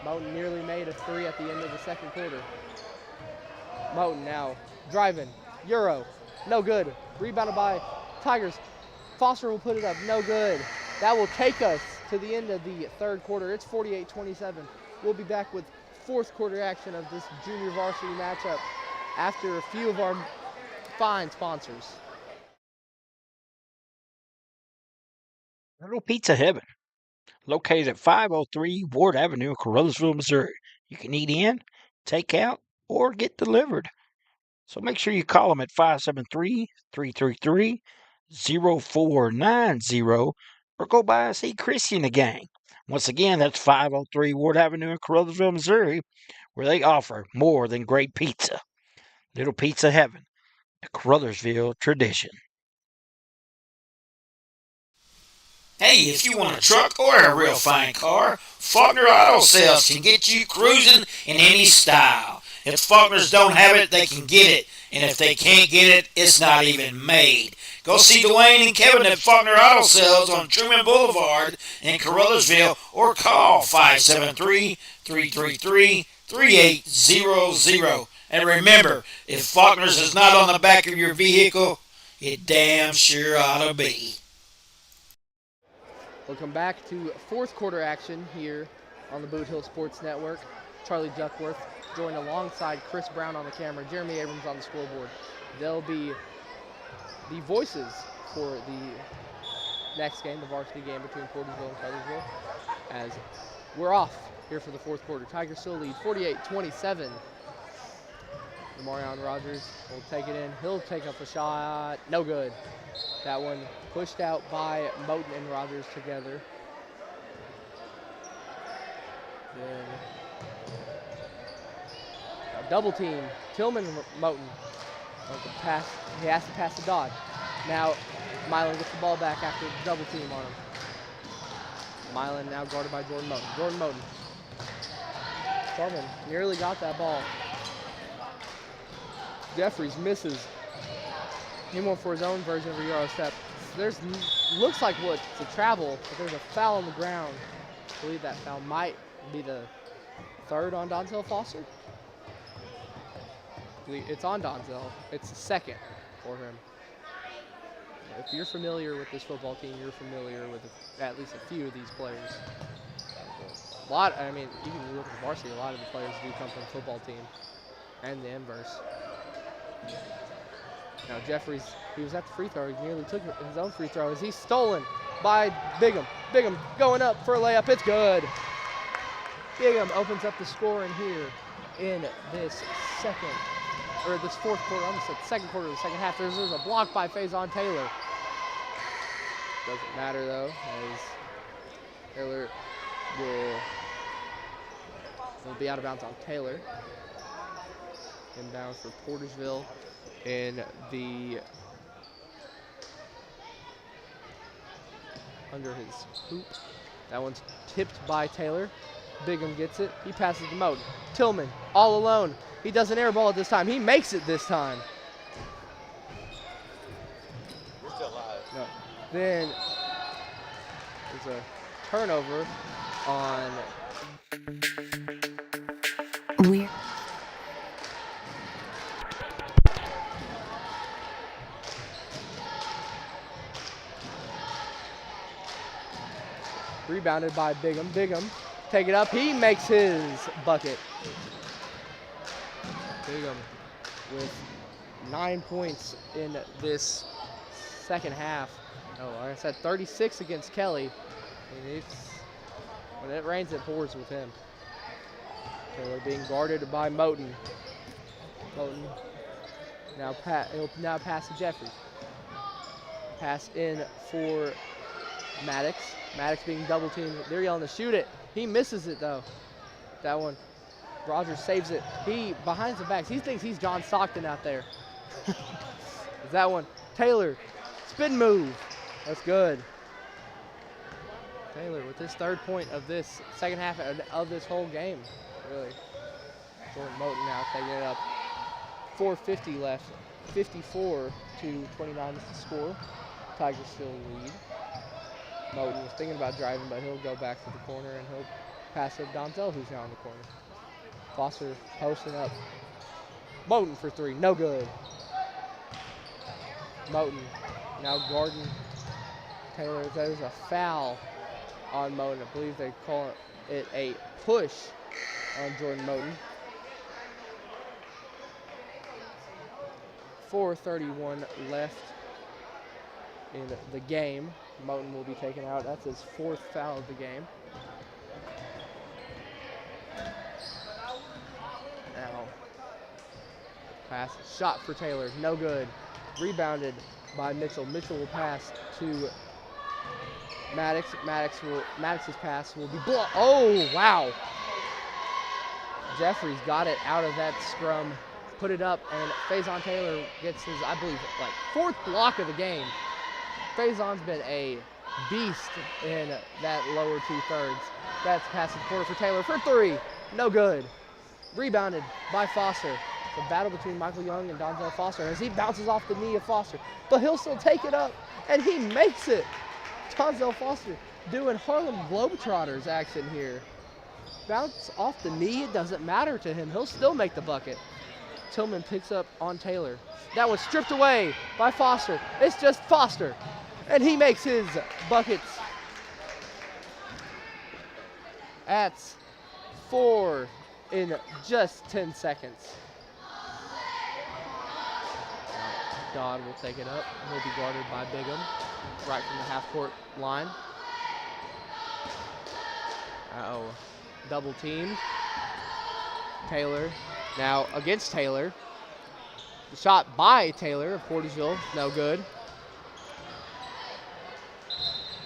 Moten nearly made a three at the end of the second quarter. Moten now driving. Euro. No good. Rebounded by Tigers. Foster will put it up. No good. That will take us to the end of the third quarter. It's 48-27. We'll be back with fourth quarter action of this junior varsity matchup after a few of our fine sponsors. Little Pizza Heaven, located at 503 Ward Avenue in Caruthersville, Missouri. You can eat in, take out, or get delivered. So make sure you call them at 573-333-0490 or go by and see Chrissy and the gang. Once again, that's 503 Ward Avenue in Caruthersville, Missouri, where they offer more than great pizza. Little Pizza Heaven, a Caruthersville tradition. Hey, if you want a truck or a real fine car, Faulkner Auto Sales can get you cruising in any style. If Faulkners don't have it, they can get it. And if they can't get it, it's not even made. Go see Dwayne and Kevin at Faulkner Auto Sales on Truman Boulevard in Caruthersville or call 573-333-3800. And remember, if Faulkner's is not on the back of your vehicle, it damn sure ought to be. Welcome back to fourth quarter action here on the Boot Hill Sports Network. Charlie Duckworth joined alongside Chris Brown on the camera, Jeremy Abrams on the scoreboard. They'll be the voices for the next game, the varsity game between Portageville and Caruthersville, as we're off here for the fourth quarter. Tigers still lead 48-27. Marion Rogers will take it in. He'll take up a shot. No good. That one pushed out by Moten and Rogers together. Then a double team. Tillman and Moten. Pass. He has to pass to Dodd. Now Milan gets the ball back after the double team on him. Milan now guarded by Jordan Moten. Jordan Moten. Tillman nearly got that ball. Jeffries misses. He went for his own version of a Euro step. Looks like it's a travel, but there's a foul on the ground. I believe that foul might be the third on Donzel Foster. It's on Donzel. It's the second for him. If you're familiar with this football team, you're familiar with at least a few of these players. A lot, I mean, you can look at the varsity, a lot of the players do come from the football team and the inverse. Now Jeffries, he was at the free throw. He nearly took his own free throw as he's stolen by Bigham. Bigham going up for a layup. It's good. Bigham opens up the scoring here in this fourth quarter. I almost said second quarter of the second half. There's a block by Faison Taylor. Doesn't matter though, as Taylor will be out of bounds on Taylor. Inbound for Portageville in the under his hoop. That one's tipped by Taylor. Bigham gets it. He passes to Moten. Tillman all alone. He doesn't air ball this time. He makes it this time. We're still live. No. Then there's a turnover on rebounded by Bigham. Bigham, take it up. He makes his bucket. Bigham with 9 points in this second half. Oh, like I said, 36 against Kelly. And when it rains, it pours with him. Taylor being guarded by Moten. Moten he'll now pass to Jeffries. Pass in for Maddox. Maddox being double teamed. They're yelling to shoot it. He misses it though. That one. Rogers saves it. He behind the backs. He thinks he's John Stockton out there. That one. Taylor. Spin move. That's good. Taylor with his third point of this second half of this whole game. Really. Jordan Moten now taking it up. 4:50 left. 54-29 is the score. Tigers still lead. Moten was thinking about driving, but he'll go back to the corner and he'll pass it to Donzel, who's now in the corner. Foster posting up. Moten for three, no good. Moten now guarding Taylor. There's a foul on Moten. I believe they call it a push on Jordan Moten. 4:31 left in the game. Moten will be taken out. That's his fourth foul of the game. Now, pass, shot for Taylor, no good. Rebounded by Mitchell. Mitchell will pass to Maddox. Maddox's pass will be blocked. Oh, wow. Jeffries got it out of that scrum, put it up, and Faison Taylor gets his, I believe, like fourth block of the game. Faison's been a beast in that lower two-thirds. That's pass to the corner for Taylor for three. No good. Rebounded by Foster. The battle between Michael Young and Donzel Foster as he bounces off the knee of Foster. But he'll still take it up, and he makes it. Donzel Foster doing Harlem Globetrotters action here. Bounce off the knee, it doesn't matter to him. He'll still make the bucket. Tillman picks up on Taylor. That was stripped away by Foster. It's just Foster, and he makes his buckets. That's 4 in just 10 seconds. Dodd will take it up. He'll be guarded by Bigham right from the half-court line. Uh-oh. Double teamed. Taylor now against Taylor. The shot by Taylor of Portageville, no good.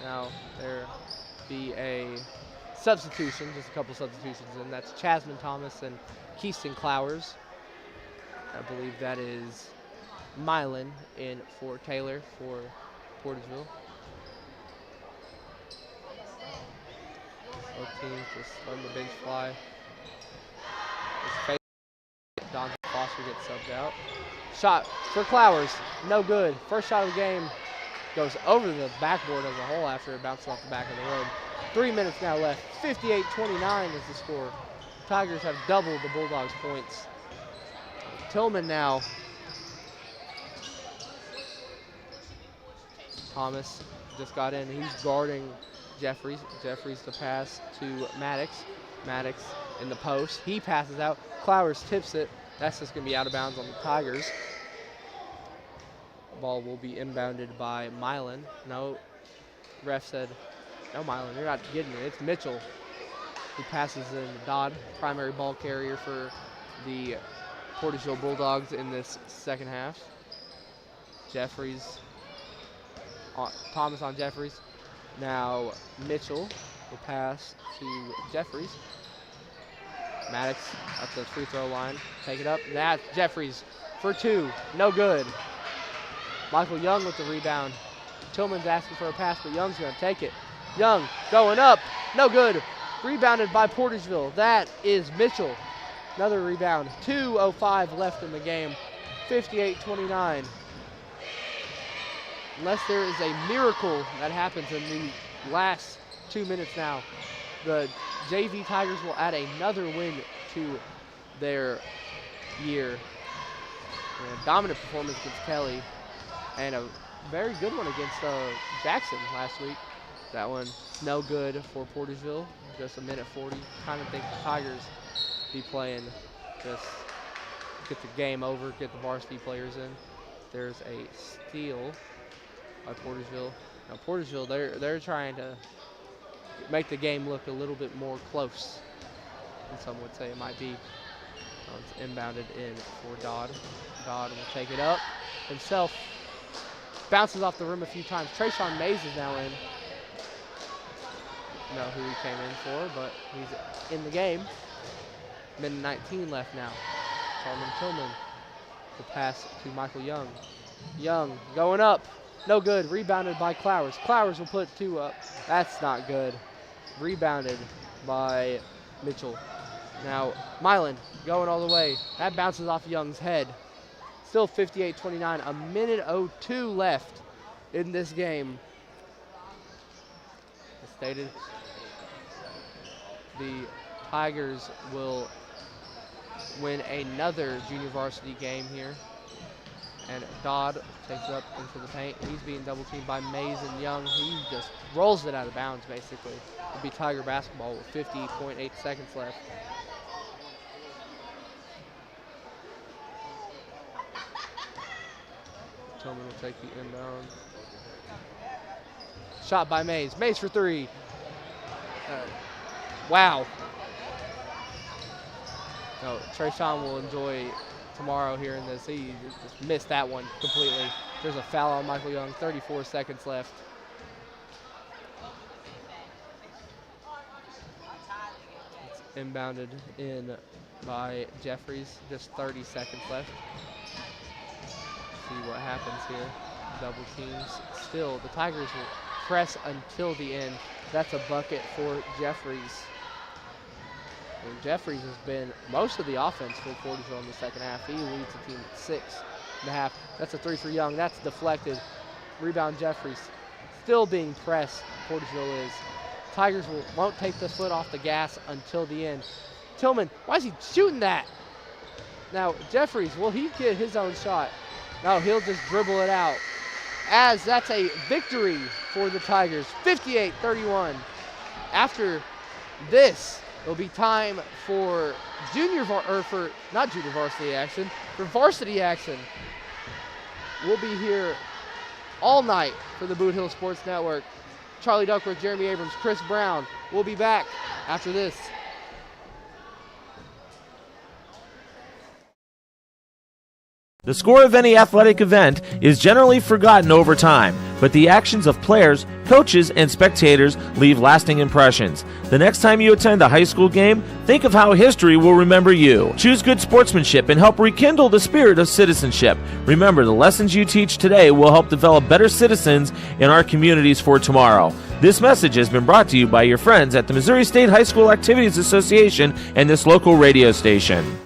Now there be a substitution, just a couple substitutions, and that's Chasman Thomas and Keyston Clowers. I believe that is Milan in for Taylor for Portageville. Both teams just letting the bench fly. Donzel Foster gets subbed out. Shot for Clowers, no good. First shot of the game goes over the backboard as a whole after it bounces off the back of the rim. 3 minutes now left. 58-29 is the score. Tigers have doubled the Bulldogs' points. Tillman now. Thomas just got in. He's guarding Jeffries. Jeffries to pass to Maddox. Maddox in the post. He passes out. Clowers tips it. That's just going to be out of bounds on the Tigers. Ball will be inbounded by Milan. No, ref said, no, Milan, you're not getting it. It's Mitchell who passes in Dodd, primary ball carrier for the Portageville Bulldogs in this second half. Jeffries, Thomas on Jeffries. Now Mitchell will pass to Jeffries. Maddox at the free throw line. Take it up. That's Jeffries for 2. No good. Michael Young with the rebound. Tillman's asking for a pass, but Young's going to take it. Young going up. No good. Rebounded by Portageville. That is Mitchell. Another rebound. 2:05 left in the game. 58-29. Unless there is a miracle that happens in the last 2 minutes now, the JV Tigers will add another win to their year. A dominant performance against Kelly and a very good one against Jackson last week. That one no good for Portageville. Just a minute 40. Kind of think the Tigers be playing, just get the game over, get the varsity players in. There's a steal by Portageville. Now Portageville, they're trying to make the game look a little bit more close, and some would say it might be. It's inbounded in for Dodd. Dodd will take it up himself. Bounces off the rim a few times. Trayshawn Mays is now in. Know who he came in for, but he's in the game. Minute 19 left now. Coleman Tillman. The pass to Michael Young. Young going up. No good. Rebounded by Clowers. Clowers will put 2 up. That's not good. Rebounded by Mitchell. Now Milan going all the way. That bounces off Young's head. Still 58-29. A minute 02 left in this game. As stated, the Tigers will win another junior varsity game here. And Dodd takes it up into the paint. He's being double teamed by Mays and Young. He just rolls it out of bounds, basically. It'll be Tiger basketball with 50.8 seconds left. Tillman will take the inbound. Shot by Mays. Mays for 3. Wow. No, Trayshawn will enjoy tomorrow here in this. He just missed that one completely. There's a foul on Michael Young. 34 seconds left. It's inbounded in by Jeffries. Just 30 seconds left. See what happens here. Double teams. Still, the Tigers will press until the end. That's a bucket for Jeffries. And Jeffries has been most of the offense for Portageville in the second half. He leads the team at 6.5. That's a three for Young. That's deflected. Rebound Jeffries. Still being pressed, Portageville is. Tigers won't take the foot off the gas until the end. Tillman, why is he shooting that? Now, Jeffries, will he get his own shot? No, he'll just dribble it out. As that's a victory for the Tigers, 58-31. After this, it'll be time for varsity action, for varsity action. We'll be here all night for the Boot Hill Sports Network. Charlie Duckworth, Jeremy Abrams, Chris Brown. We'll be back after this. The score of any athletic event is generally forgotten over time, but the actions of players, coaches, and spectators leave lasting impressions. The next time you attend a high school game, think of how history will remember you. Choose good sportsmanship and help rekindle the spirit of citizenship. Remember, the lessons you teach today will help develop better citizens in our communities for tomorrow. This message has been brought to you by your friends at the Missouri State High School Activities Association and this local radio station.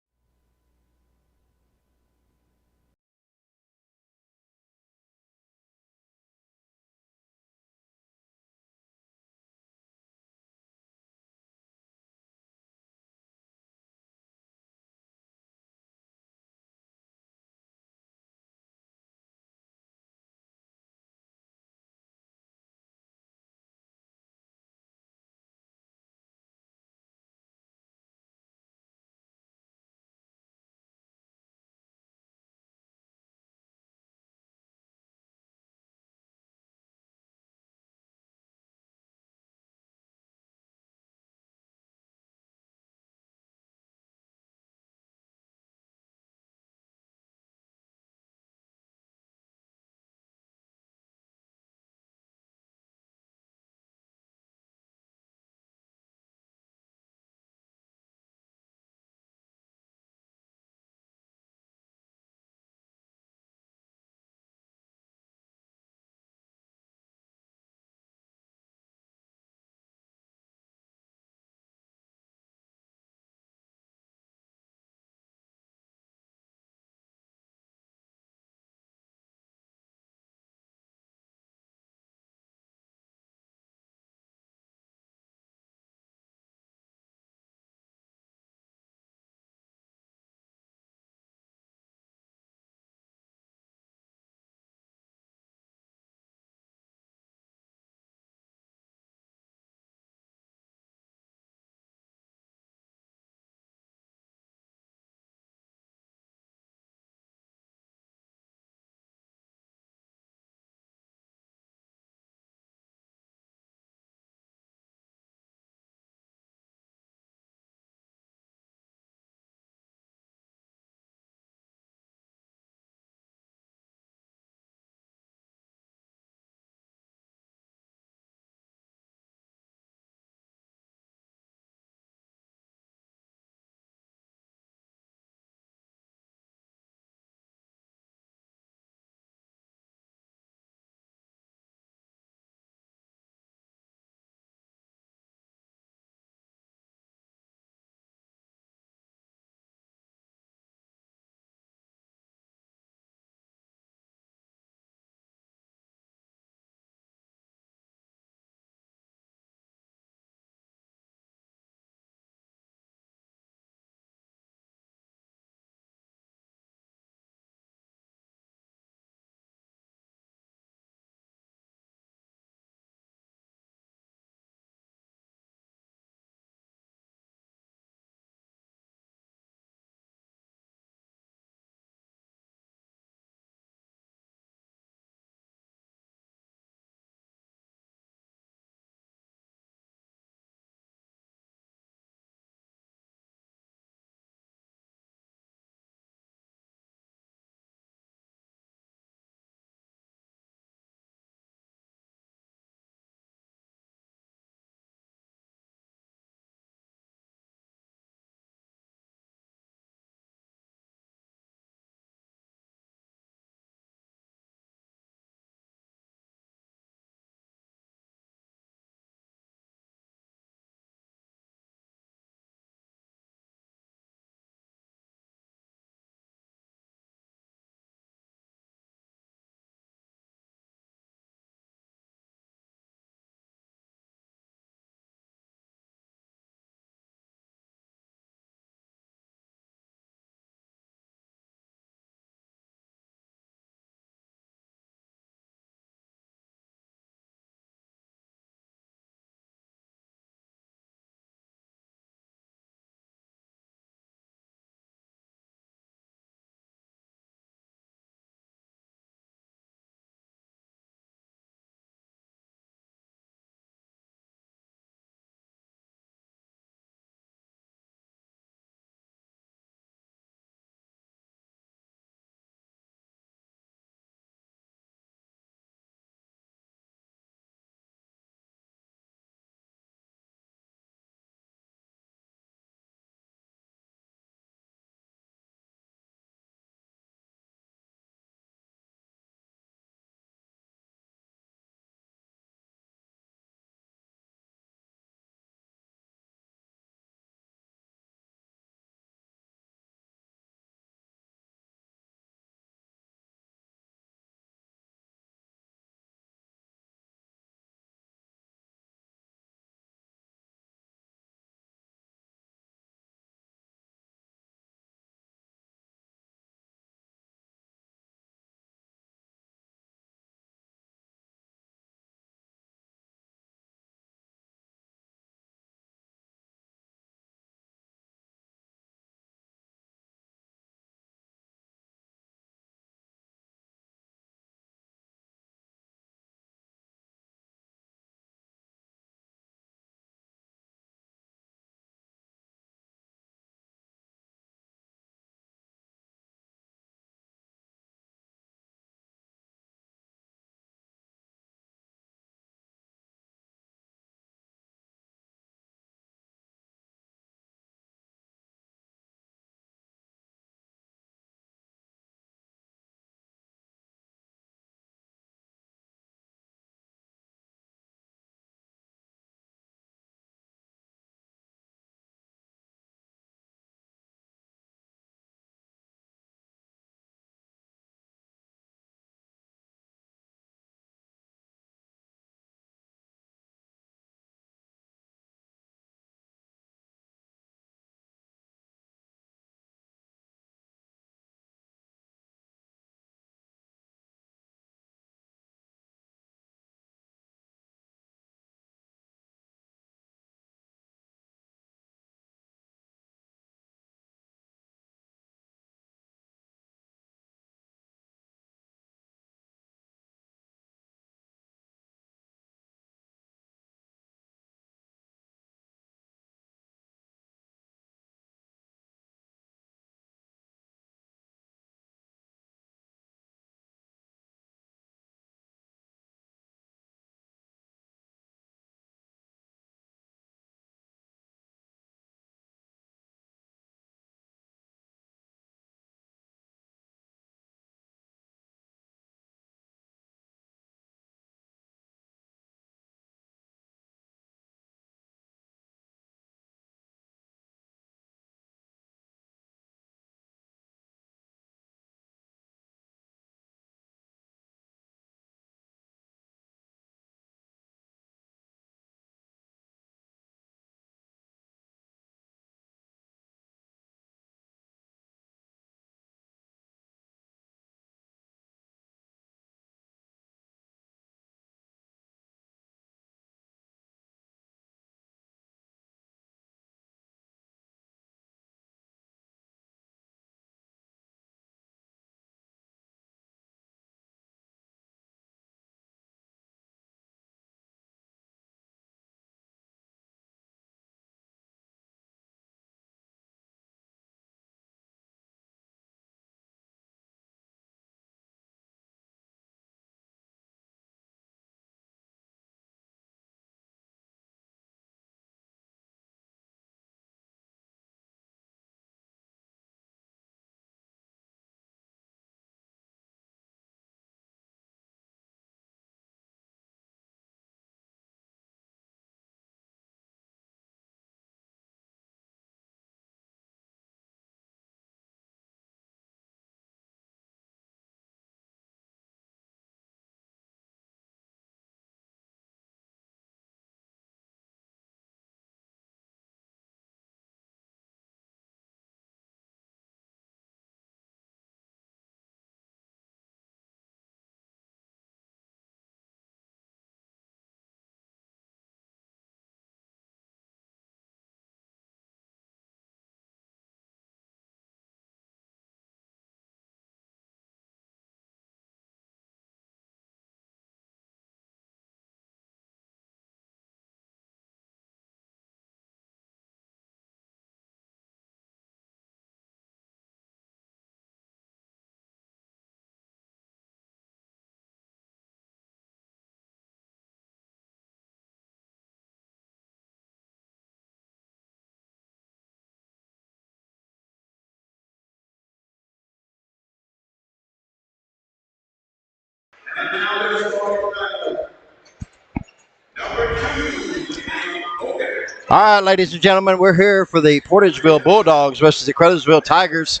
All right, ladies and gentlemen, we're here for the Portageville Bulldogs versus the Caruthersville Tigers.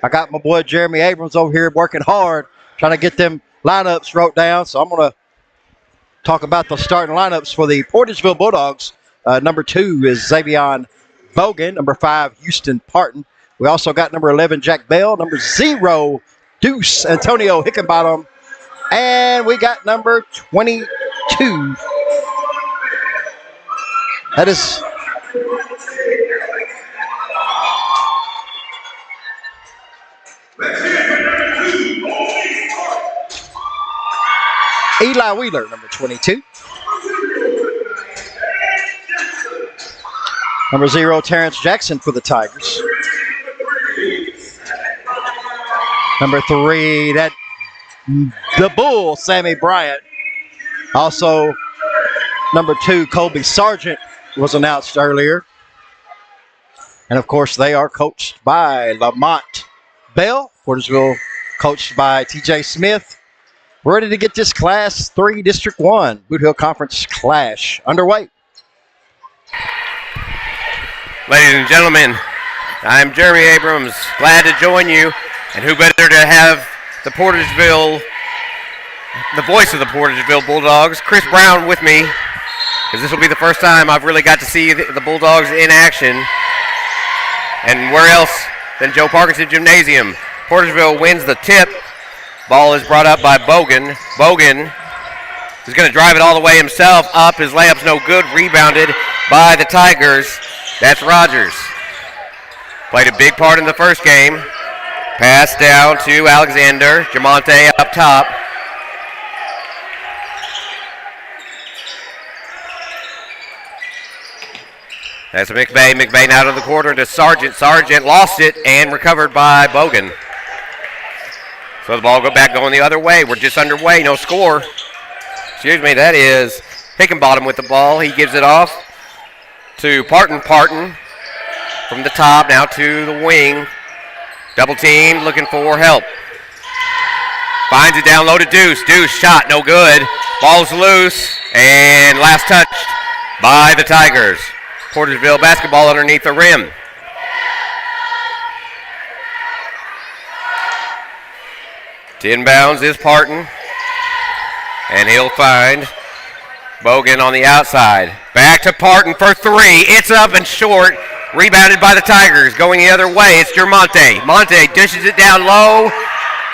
I got my boy Jeremy Abrams over here working hard, trying to get them lineups wrote down. So I'm going to talk about the starting lineups for the Portageville Bulldogs. Number 2 is Xavion Bogan. Number 5, Houston Parton. We also got number 11, Jack Bell. Number 0, Deuce Antonio Hickenbottom. And we got number 22. That is Eli Wheeler, number 22. Number 0, Terrence Jackson for the Tigers. Number 3, the Bull, Sammy Bryant. Also, number 2, Colby Sargent was announced earlier. And, of course, they are coached by Lamont Bell. Portageville coached by T.J. Smith. We're ready to get this Class 3 District 1 Boot Hill Conference clash underway. Ladies and gentlemen, I'm Jeremy Abrams. Glad to join you. And who better to have the Portageville, the voice of the Portageville Bulldogs, Chris Brown, with me. Because this will be the first time I've really got to see the Bulldogs in action. And where else than Joe Parkinson Gymnasium. Portageville wins the tip. Ball is brought up by Bogan. Bogan is going to drive it all the way himself up. His layup's no good. Rebounded by the Tigers. That's Rogers. Played a big part in the first game. Pass down to Alexander. Jamonte up top. That's McVay. McVay now to the corner to Sargent. Sargent lost it and recovered by Bogan. So the ball going the other way. We're just underway. No score. Excuse me. That is Hickenbottom with the ball. He gives it off to Parton. Parton from the top now to the wing. Double team looking for help. Finds it down low to Deuce. Deuce shot no good. Ball's loose and last touched by the Tigers. Portageville basketball underneath the rim. To inbounds is Parton. And he'll find Bogan on the outside. Back to Parton for 3. It's up and short. Rebounded by the Tigers. Going the other way, it's Jermonte. Monte dishes it down low.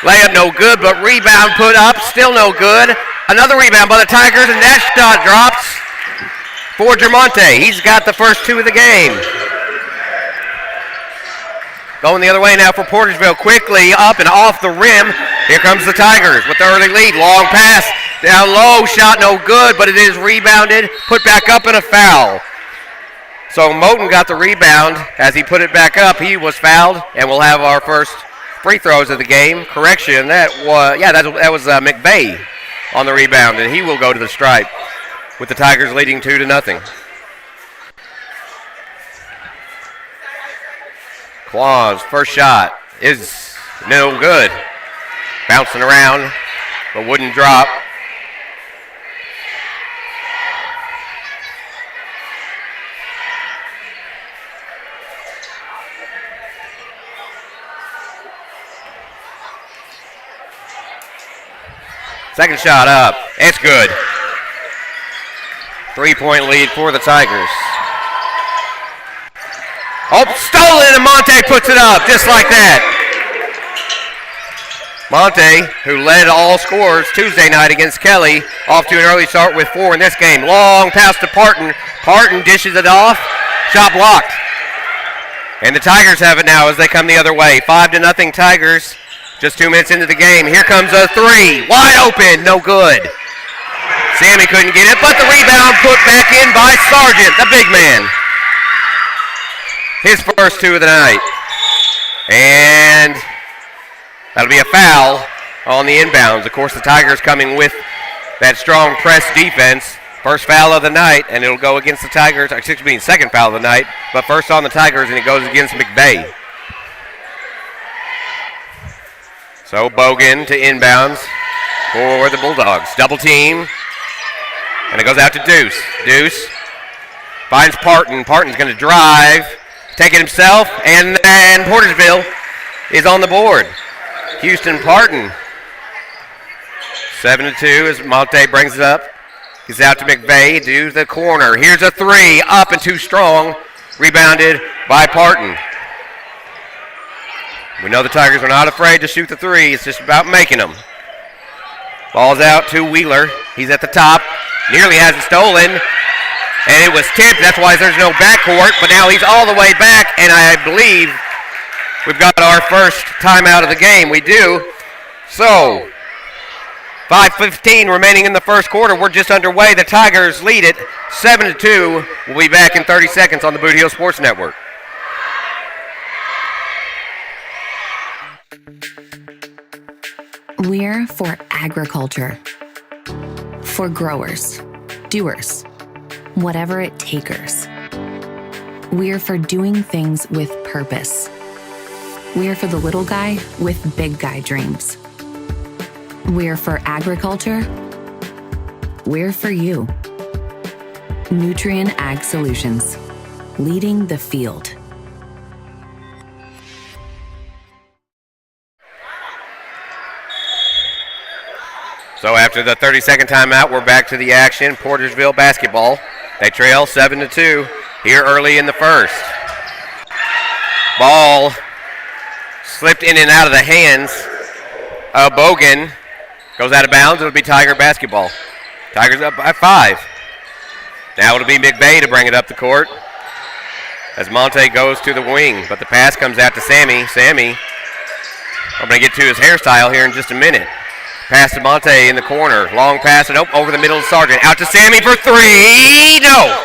Layup no good, but rebound put up. Still no good. Another rebound by the Tigers, and that shot drops for Jermonte. He's got the first 2 of the game. Going the other way now for Portageville. Quickly up and off the rim. Here comes the Tigers with the early lead. Long pass down low. Shot no good, but it is rebounded. Put back up and a foul. So Moten got the rebound. As he put it back up, he was fouled, and we'll have our first free throws of the game. Correction, that was McVay on the rebound, and he will go to the stripe with the Tigers leading 2-0. Claus, first shot is no good. Bouncing around, but wouldn't drop. Second shot up. It's good. 3-point lead for the Tigers. Oh, stolen, and Monte puts it up just like that. Monte, who led all scorers Tuesday night against Kelly, off to an early start with 4 in this game. Long pass to Parton. Parton dishes it off. Shot blocked. And the Tigers have it now as they come the other way. 5-0 Tigers. Just 2 minutes into the game. Here comes a 3. Wide open. No good. Sammy couldn't get it, but the rebound put back in by Sargent, the big man. His first 2 of the night. And that'll be a foul on the inbounds. Of course, the Tigers coming with that strong press defense. First foul of the night, and it'll go against the Tigers. Excuse me, second foul of the night, but first on the Tigers, and it goes against McVay. So Bogan to inbounds. for the Bulldogs. Double team. And it goes out to Deuce. Deuce finds Parton. Parton's going to drive, take it himself, and then Portageville is on the board. Houston Parton. 7-2 as Monte brings it up. Gets out to McVeigh to the corner. Here's a three, up and too strong. Rebounded by Parton. We know the Tigers are not afraid to shoot the three. It's just about making them. Ball's out to Wheeler. He's at the top. Nearly has it stolen. And it was tipped. That's why there's no backcourt. But now he's all the way back. And I believe we've got our first timeout of the game. We do. So, 5:15 remaining in the first quarter. We're just underway. The Tigers lead it 7-2. We'll be back in 30 seconds on the Boot Heel Sports Network. We're for agriculture. For growers, doers, whatever it takers. We're for doing things with purpose. We're for the little guy with big guy dreams. We're for agriculture. We're for you. Nutrien Ag Solutions, leading the field. So after the 30-second timeout, we're back to the action. Portageville basketball. They trail 7-2 here early in the first. Ball slipped in and out of the hands of Bogan. Goes out of bounds. It'll be Tiger basketball. Tigers up by 5. Now it'll be McVeigh to bring it up the court as Monte goes to the wing. But the pass comes out to Sammy. Sammy, I'm going to get to his hairstyle here in just a minute. Pass to Monte in the corner. Long pass and over the middle of Sargent. Out to Sammy for three. No.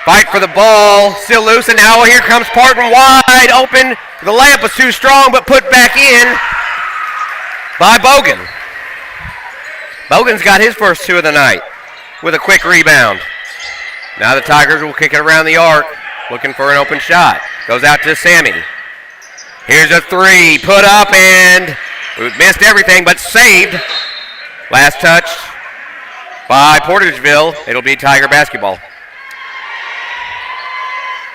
Fight for the ball. Still loose. And now here comes Parton wide open. The layup was too strong but put back in by Bogan. Bogan's got his first 2 of the night with a quick rebound. Now the Tigers will kick it around the arc. Looking for an open shot. Goes out to Sammy. Here's a three. Put up and missed everything, but saved. Last touch by Portageville. It'll be Tiger basketball.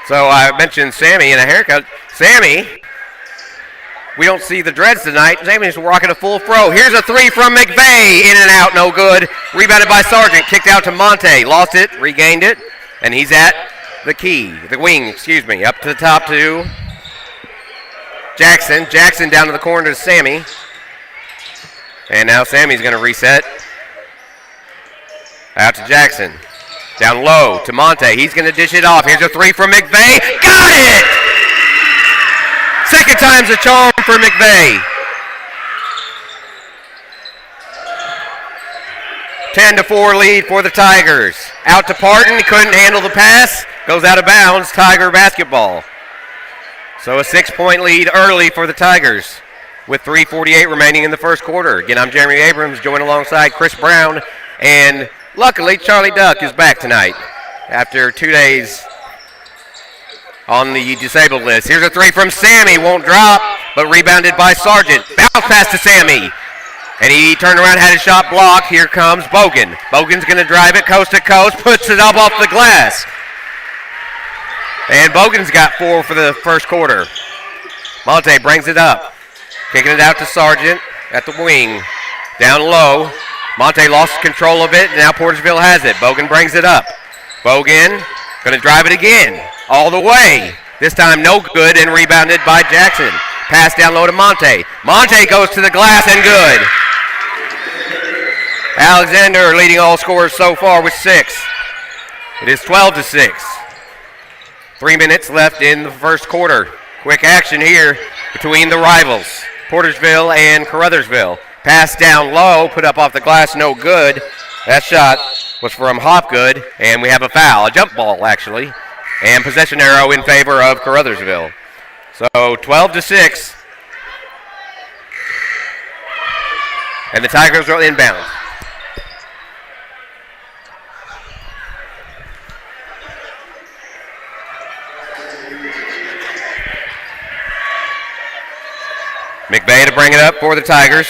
So I mentioned Sammy and a haircut. Sammy, we don't see the dreads tonight. Sammy's rocking a full fro. Here's a three from McVeigh. In and out, no good. Rebounded by Sargent. Kicked out to Monte. Lost it, regained it, and he's at the wing, up to the top to Jackson. Jackson down to the corner to Sammy. And now Sammy's going to reset. Out to Jackson. Down low to Monte. He's going to dish it off. Here's a three from McVeigh. Got it! Second time's a charm for McVeigh. 10-4 lead for the Tigers. Out to Parton. He couldn't handle the pass. Goes out of bounds. Tiger basketball. So a 6-point lead early for the Tigers with 3:48 remaining in the first quarter. Again, I'm Jeremy Abrams, joined alongside Chris Brown, and luckily Charlie Duck is back tonight after 2 days on the disabled list. Here's a three from Sammy, won't drop, but rebounded by Sargent. Bounce pass to Sammy, and he turned around, had his shot blocked. Here comes Bogan. Bogan's going to drive it coast to coast, puts it up off the glass. And Bogan's got 4 for the first quarter. Monte brings it up. Kicking it out to Sargent at the wing. Down low. Monte lost control of it. Now Portageville has it. Bogan brings it up. Bogan going to drive it again. All the way. This time no good and rebounded by Jackson. Pass down low to Monte. Monte goes to the glass and good. Alexander leading all scorers so far with 6. It is 12-6. 3 minutes left in the first quarter. Quick action here between the rivals, Portageville and Caruthersville. Pass down low, put up off the glass, no good. That shot was from Hopgood, and we have a foul, a jump ball actually, and possession arrow in favor of Caruthersville. So 12-6, and the Tigers are inbound. McVeigh to bring it up for the Tigers.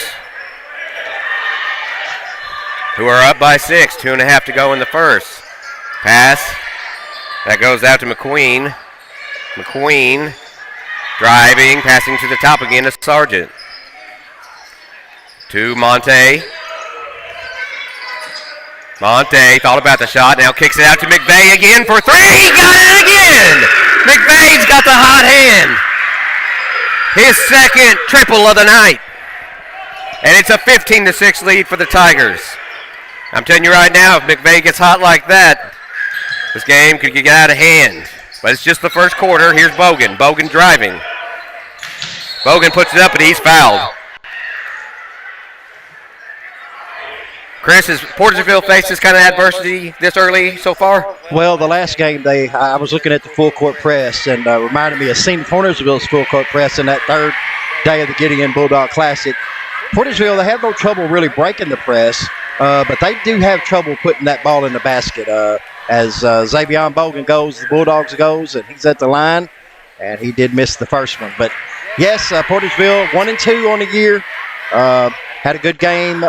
who are up by 6. 2.5 to go in the first. Pass. That goes out to McQueen. McQueen driving, passing to the top again to Sargent. To Monte. Monte thought about the shot, now kicks it out to McVeigh again for 3. He got it again! McVeigh's got the hot hand. His second triple of the night. And it's a 15-6 lead for the Tigers. I'm telling you right now, if McVeigh gets hot like that, this game could get out of hand. But it's just the first quarter. Here's Bogan. Bogan driving. Bogan puts it up, and he's fouled. Chris, has Portageville faced this kind of adversity this early so far? Well, the last game, I was looking at the full court press and reminded me of seeing Portageville's full court press in that third day of the Gideon Bulldog Classic. Portageville, they have no trouble really breaking the press, but they do have trouble putting that ball in the basket. As Xavier Bogan goes, the Bulldogs goes, and he's at the line, and he did miss the first one. But, yes, Portageville 1-2 on the year. Had a good game.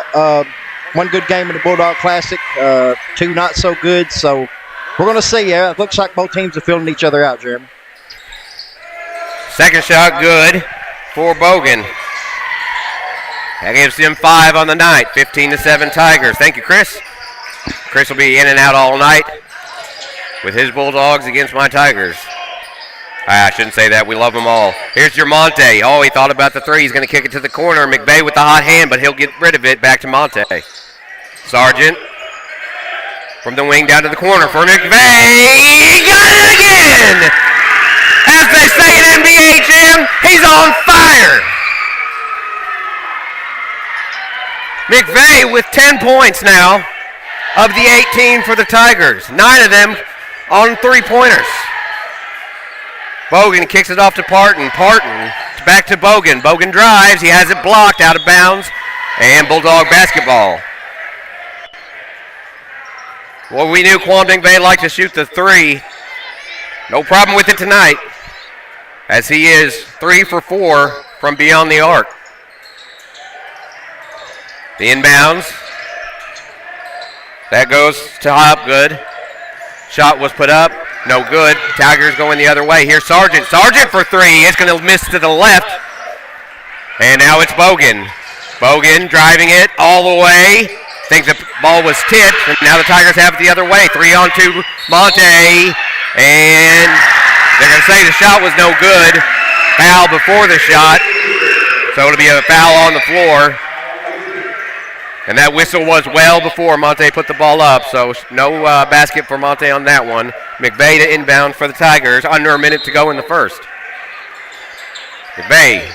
One good game in the Bulldog Classic, 2 not so good. So we're going to see. It looks like both teams are filling each other out, Jeremy. Second shot good for Bogan. That gives him 5 on the night. 15-7 Tigers. Thank you, Chris. Chris will be in and out all night with his Bulldogs against my Tigers. I shouldn't say that. We love them all. Here's Monte. Oh, he thought about the 3. He's going to kick it to the corner. McVeigh with the hot hand, but he'll get rid of it. Back to Monte. Sargent from the wing down to the corner for McVeigh. He got it again! As they say in NBA Jam, he's on fire! McVeigh with 10 points now of the 18 for the Tigers. 9 of them on 3-pointers. Bogan kicks it off to Parton. Parton back to Bogan. Bogan drives. He has it blocked out of bounds. And Bulldog basketball. Well, we knew Quandong Bay liked to shoot the 3. No problem with it tonight, as he is 3 for 4 from beyond the arc. The inbounds. That goes to Hopgood. Shot was put up. No good. Tigers going the other way. Here's Sargent. Sargent for 3. It's going to miss to the left. And now it's Bogan. Bogan driving it all the way. Thinks the ball was tipped. And now the Tigers have it the other way. 3-on-2 Monte. And they're going to say the shot was no good. Foul before the shot. So it'll be a foul on the floor. And that whistle was well before Monte put the ball up, so no basket for Monte on that one. McVeigh to inbound for the Tigers, under a minute to go in the first. McVeigh.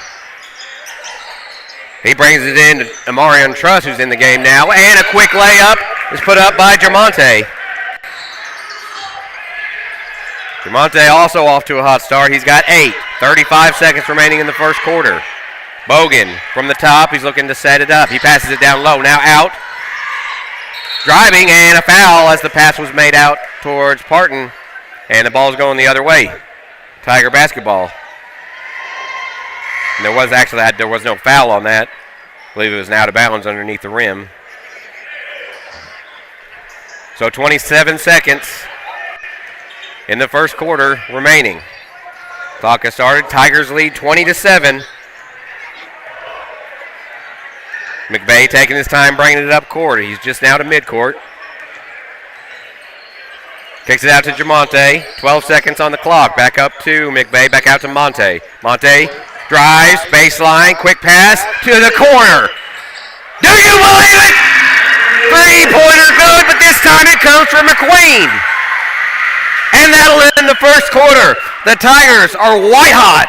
He brings it in to Amarion Truss, who's in the game now, and a quick layup is put up by Jermonte. Jermonte also off to a hot start. He's got 8, 35 seconds remaining in the first quarter. Bogan from the top. He's looking to set it up. He passes it down low. Now out. Driving and a foul as the pass was made out towards Parton. And the ball's going the other way. Tiger basketball. And there was no foul on that. I believe it was an out of bounds underneath the rim. So 27 seconds in the first quarter remaining. Clock has started. Tigers lead 20-7. McVeigh taking his time bringing it up court. He's just now to midcourt. Kicks it out to Jermonte. 12 seconds on the clock. Back up to McVeigh. Back out to Monte. Monte drives, baseline, quick pass to the corner. Do you believe it? 3-pointer good, but this time it comes from McQueen. And that'll end the first quarter. The Tigers are white hot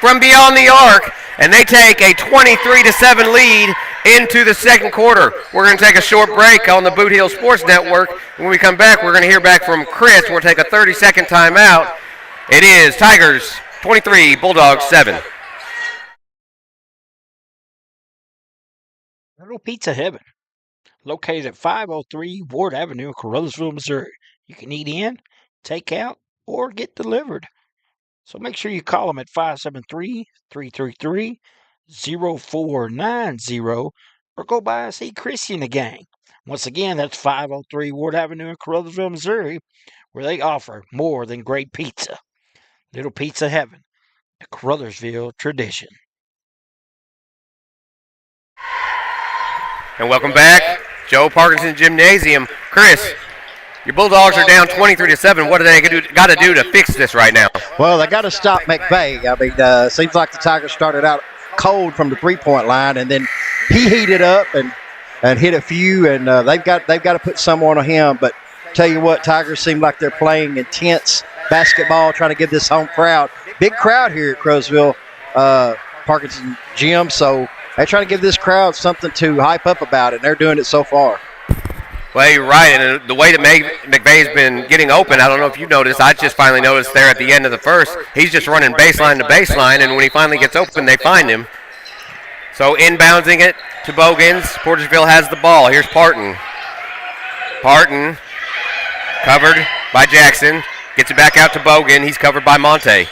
from beyond the arc, and they take a 23-7 lead into the second quarter. We're going to take a short break on the Boot Hill Sports Network. When we come back, we're going to hear back from Chris. We're going to take a 30-second timeout. It is Tigers 23, Bulldogs 7. Little Pizza Heaven, located at 503 Ward Avenue in Caruthersville, Missouri. You can eat in, take out, or get delivered. So make sure you call them at 573-333-0490 or go by and see Chrissy and the gang. Once again, that's 503 Ward Avenue in Caruthersville, Missouri, where they offer more than great pizza. Little Pizza Heaven, a Caruthersville tradition. And welcome back, Joe Parkinson Gymnasium. Chris, your Bulldogs are down 23-7. What do they got to do to fix this right now? Well, they got to stop McVeigh. I mean, seems like the Tigers started out cold from the three-point line, and then he heated up and hit a few, and they've got to put someone on him. But tell you what, Tigers seem like they're playing intense basketball, trying to give this home crowd, big crowd here at Caruthersville Parkinson Gym. So they're trying to give this crowd something to hype up about it, and they're doing it so far. Well, you're right, and the way that McVeigh's been getting open, I don't know if you noticed, I just finally noticed there at the end of the first, he's just running baseline to baseline, and when he finally gets open, they find him. So inbounding it to Bogans. Portageville has the ball. Here's Parton. Parton, covered by Jackson, gets it back out to Bogan. He's covered by Monte.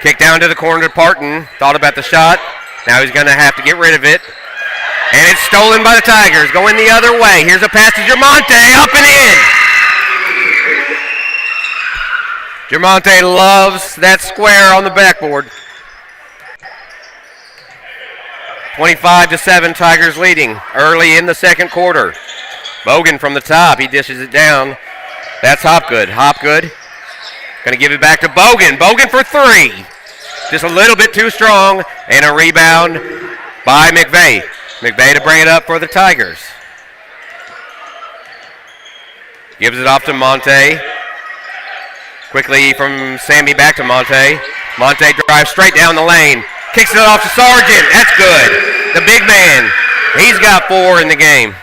Kick down to the corner to Parton. Thought about the shot. Now he's going to have to get rid of it. And it's stolen by the Tigers, going the other way. Here's a pass to Jermonte, up and in. Jermonte loves that square on the backboard. 25-7, Tigers leading early in the second quarter. Bogan from the top, he dishes it down. That's Hopgood. Hopgood going to give it back to Bogan. Bogan for three. Just a little bit too strong, and a rebound by McVeigh. McVeigh to bring it up for the Tigers. Gives it off to Monte. Quickly from Sammy back to Monte. Monte drives straight down the lane. Kicks it off to Sargent. That's good. The big man. He's got 4 in the game.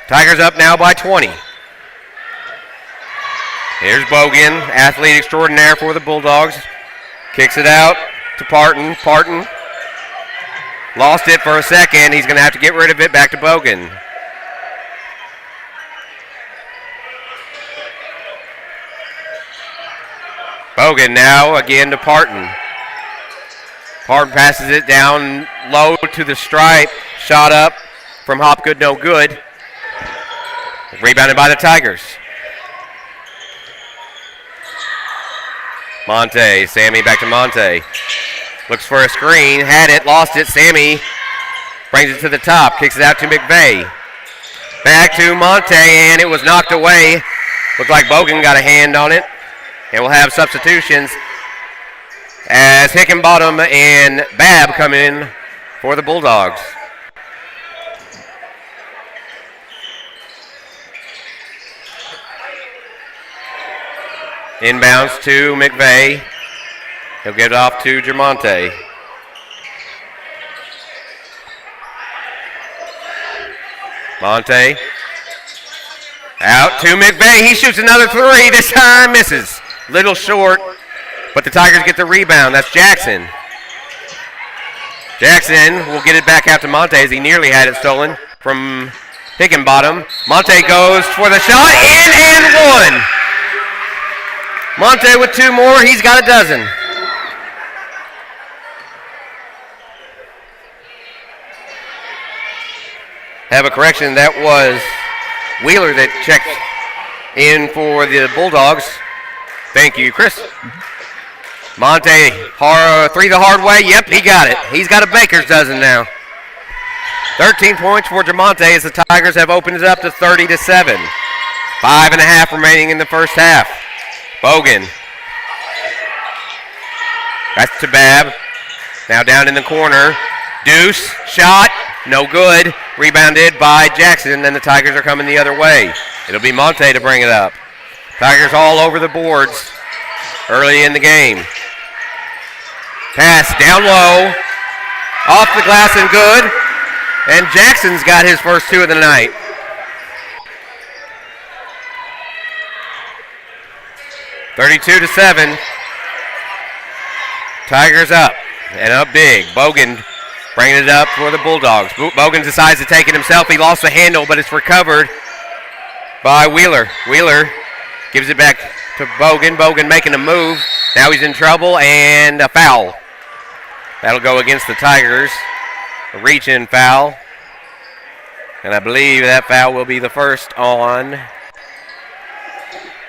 Tigers up now by 20. Here's Bogan, athlete extraordinaire for the Bulldogs. Kicks it out to Parton. Parton lost it for a second. He's going to have to get rid of it. Back to Bogan. Bogan now again to Parton. Parton passes it down low to the stripe. Shot up from Hopgood, no good. Rebounded by the Tigers. Monte, Sammy back to Monte. Looks for a screen, had it, lost it. Sammy brings it to the top, kicks it out to McVeigh. Back to Monte, and it was knocked away. Looked like Bogan got a hand on it. And we'll have substitutions as Hickenbottom and Babb come in for the Bulldogs. Inbounds to McVeigh. He'll get it off to Jermonte. Monte. Out to McVeigh. He shoots another three. This time misses. Little short, but the Tigers get the rebound. That's Jackson. Jackson will get it back out to Monte as he nearly had it stolen from Hickenbottom. Monte goes for the shot. In and one. Monte with 2 more. He's got a dozen. Have a correction. That was Wheeler that checked in for the Bulldogs. Thank you, Chris. Monte, 3 the hard way. Yep, he got it. He's got a baker's dozen now. 13 points for Jermonte as the Tigers have opened it up to 30-7. 5.5 remaining in the first half. Bogan. That's to Babb. Now down in the corner. Deuce, shot, no good. Rebounded by Jackson, and the Tigers are coming the other way. It'll be Monte to bring it up. Tigers all over the boards early in the game. Pass down low, off the glass and good. And Jackson's got his first 2 of the night. (32-7). Tigers up and up big. Bogan bringing it up for the Bulldogs. Bogan decides to take it himself. He lost the handle, but it's recovered by Wheeler. Wheeler gives it back to Bogan. Bogan making a move. Now he's in trouble, and a foul. That'll go against the Tigers. A reach-in foul. And I believe that foul will be the first on,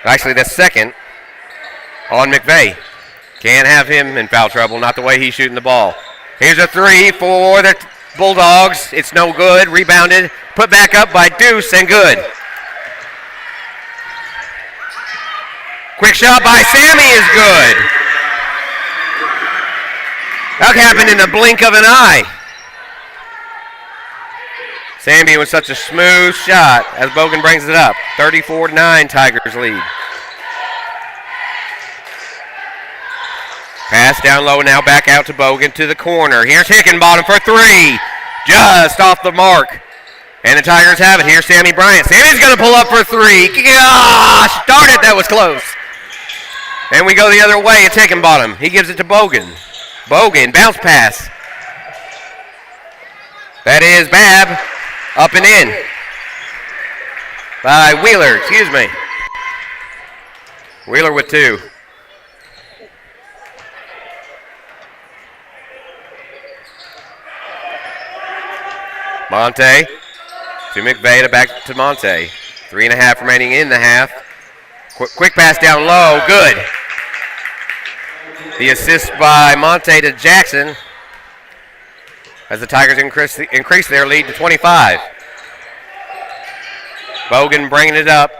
actually the second on McVeigh. Can't have him in foul trouble, not the way he's shooting the ball. Here's a three for the Bulldogs. It's no good. Rebounded. Put back up by Deuce and good. Quick shot by Sammy is good. That happened in the blink of an eye. Sammy with such a smooth shot as Bogan brings it up. 34-9 Tigers lead. Pass down low, now back out to Bogan to the corner. Here's Hickenbottom for three. Just off the mark. And the Tigers have it. Here's Sammy Bryant. Sammy's going to pull up for three. Gosh, darn it, that was close. And we go the other way. It's Hickenbottom. He gives it to Bogan. Bogan, bounce pass. That is Babb. Up and in. By Wheeler, excuse me. Wheeler with two. Monte to McVeigh, to back to Monte. 3.5 remaining in the half. Quick pass down low, good. The assist by Monte to Jackson as the Tigers increase their lead to 25. Bogan bringing it up.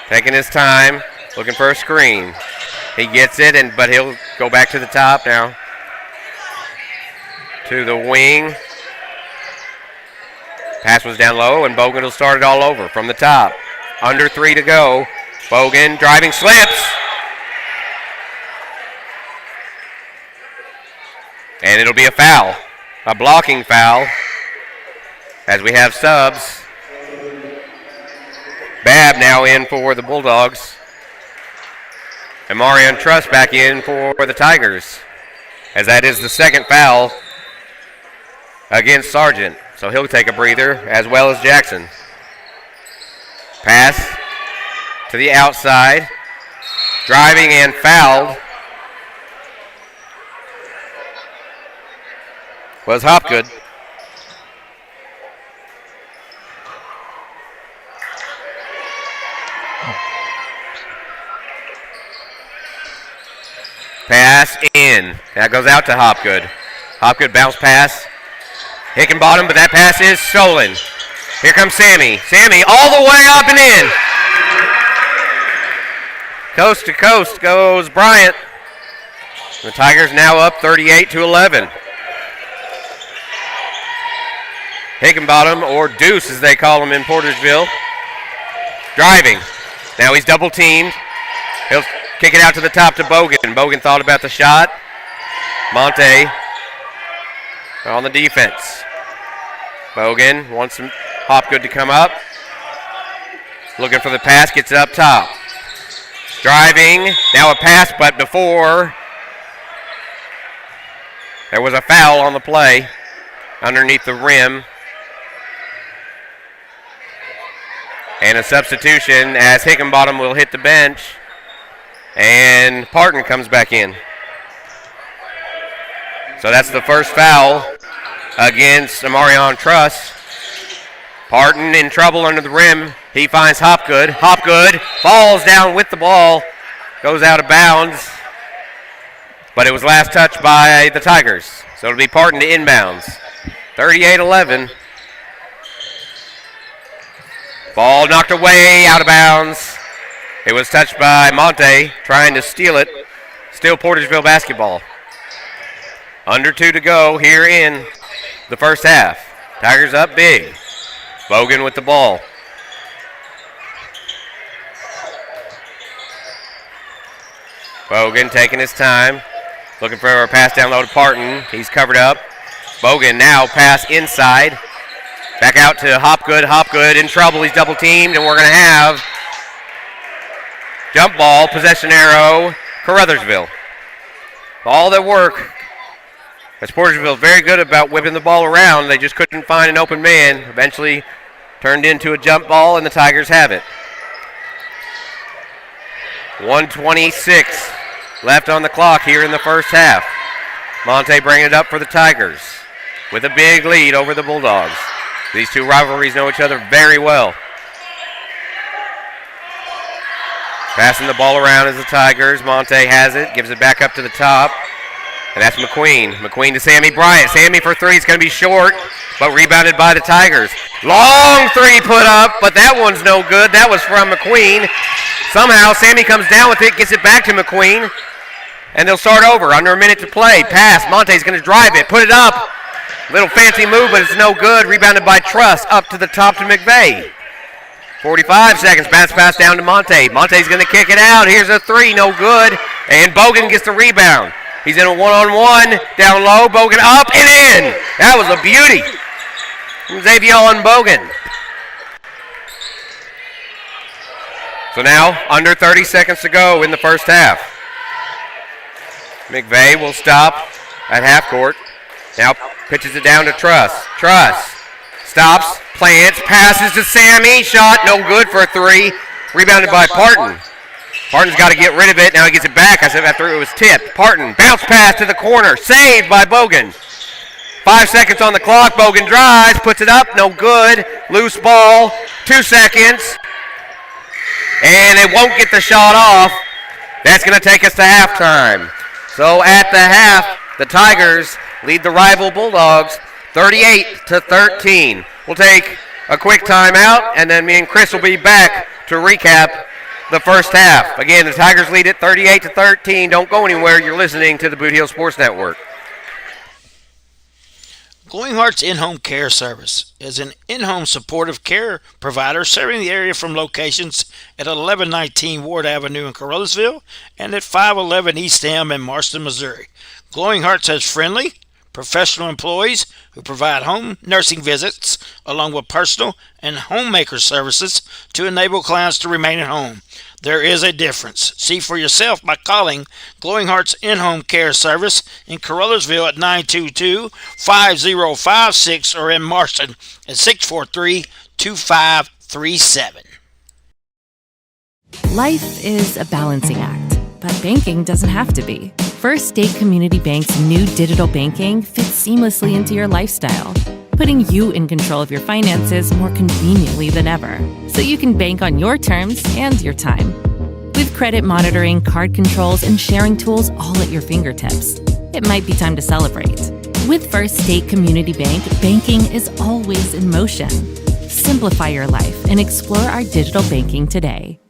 Taking his time, looking for a screen. He gets it, but he'll go back to the top now. To the wing. Pass was down low, and Bogan will start it all over from the top. Under 3 to go. Bogan driving slips. And it'll be a foul. A blocking foul. As we have subs. Babb now in for the Bulldogs. And Marion Truss back in for the Tigers. As that is the second foul against Sargent. So he'll take a breather, as well as Jackson. Pass to the outside. Driving and fouled was Hopgood. Pass in. That goes out to Hopgood. Hopgood bounce pass. Hickenbottom, but that pass is stolen. Here comes Sammy. Sammy all the way up and in. Coast to coast goes Bryant. The Tigers now up 38-11. Hickenbottom, or Deuce as they call him in Portageville. Driving. Now he's double teamed. He'll kick it out to the top to Bogan. Bogan thought about the shot. Monte on the defense. Bogan wants some Hopgood to come up. Looking for the pass, gets it up top. Driving, now a pass, but before there was a foul on the play underneath the rim. And a substitution as Hickenbottom will hit the bench. And Parton comes back in. So that's the first foul against Amarion Truss. Parton in trouble under the rim. He finds Hopgood. Hopgood falls down with the ball. Goes out of bounds. But it was last touched by the Tigers. So it'll be Parton to inbounds. 38-11. Ball knocked away, out of bounds. It was touched by Monte, trying to steal it. Still Portageville basketball. Under 2 to go here in the first half. Tigers up big. Bogan with the ball. Bogan taking his time. Looking for a pass down low to Parton. He's covered up. Bogan now pass inside. Back out to Hopgood. Hopgood in trouble. He's double teamed, and we're going to have jump ball, possession arrow, Caruthersville. All that work. As Portageville very good about whipping the ball around. They just couldn't find an open man. Eventually turned into a jump ball, and the Tigers have it. 1:26 left on the clock here in the first half. Monte bringing it up for the Tigers. with a big lead over the Bulldogs. These two rivalries know each other very well. Passing the ball around is the Tigers. Monte has it, gives it back up to the top. And that's McQueen. McQueen to Sammy Bryant. Sammy for three. It's going to be short, but rebounded by the Tigers. Long three put up, but that one's no good. That was from McQueen. Somehow Sammy comes down with it, gets it back to McQueen, and they'll start over. Under a minute to play. Pass. Monte's going to drive it. Put it up. Little fancy move, but it's no good. Rebounded by Truss. Up to the top to McVeigh. 45 seconds. Bounce pass down to Monte. Monte's going to kick it out. Here's a three. No good. And Bogan gets the rebound. He's in a one-on-one, down low, Bogan up and in. That was a beauty from Xavier and Bogan. So now, under 30 seconds to go in the first half. McVeigh will stop at half court. Now pitches it down to Truss. Truss stops, plants, passes to Sammy. Shot, no good for a three. Rebounded by Parton. Parton's got to get rid of it. Now he gets it back. I said after it was tipped. Parton, bounce pass to the corner. Saved by Bogan. 5 seconds on the clock. Bogan drives, puts it up. No good. Loose ball. 2 seconds. And it won't get the shot off. That's going to take us to halftime. So at the half, the Tigers lead the rival Bulldogs 38-13. We'll take a quick timeout, and then me and Chris will be back to recap the first half. Again, the Tigers lead it 38-13. Don't go anywhere. You're listening to the Boot Hill Sports Network. Glowing Hearts In-Home Care Service is an in-home supportive care provider serving the area from locations at 1119 Ward Avenue in Caruthersville and at 511 East M in Marston, Missouri. Glowing Hearts has friendly, professional employees who provide home nursing visits along with personal and homemaker services to enable clients to remain at home. There is a difference. See for yourself by calling Glowing Hearts In-Home Care Service in Caruthersville at 922-5056 or in Marston at 643-2537. Life is a balancing act, but banking doesn't have to be. First State Community Bank's new digital banking fits seamlessly into your lifestyle, putting you in control of your finances more conveniently than ever, so you can bank on your terms and your time. With credit monitoring, card controls, and sharing tools all at your fingertips, it might be time to celebrate. With First State Community Bank, banking is always in motion. Simplify your life and explore our digital banking today.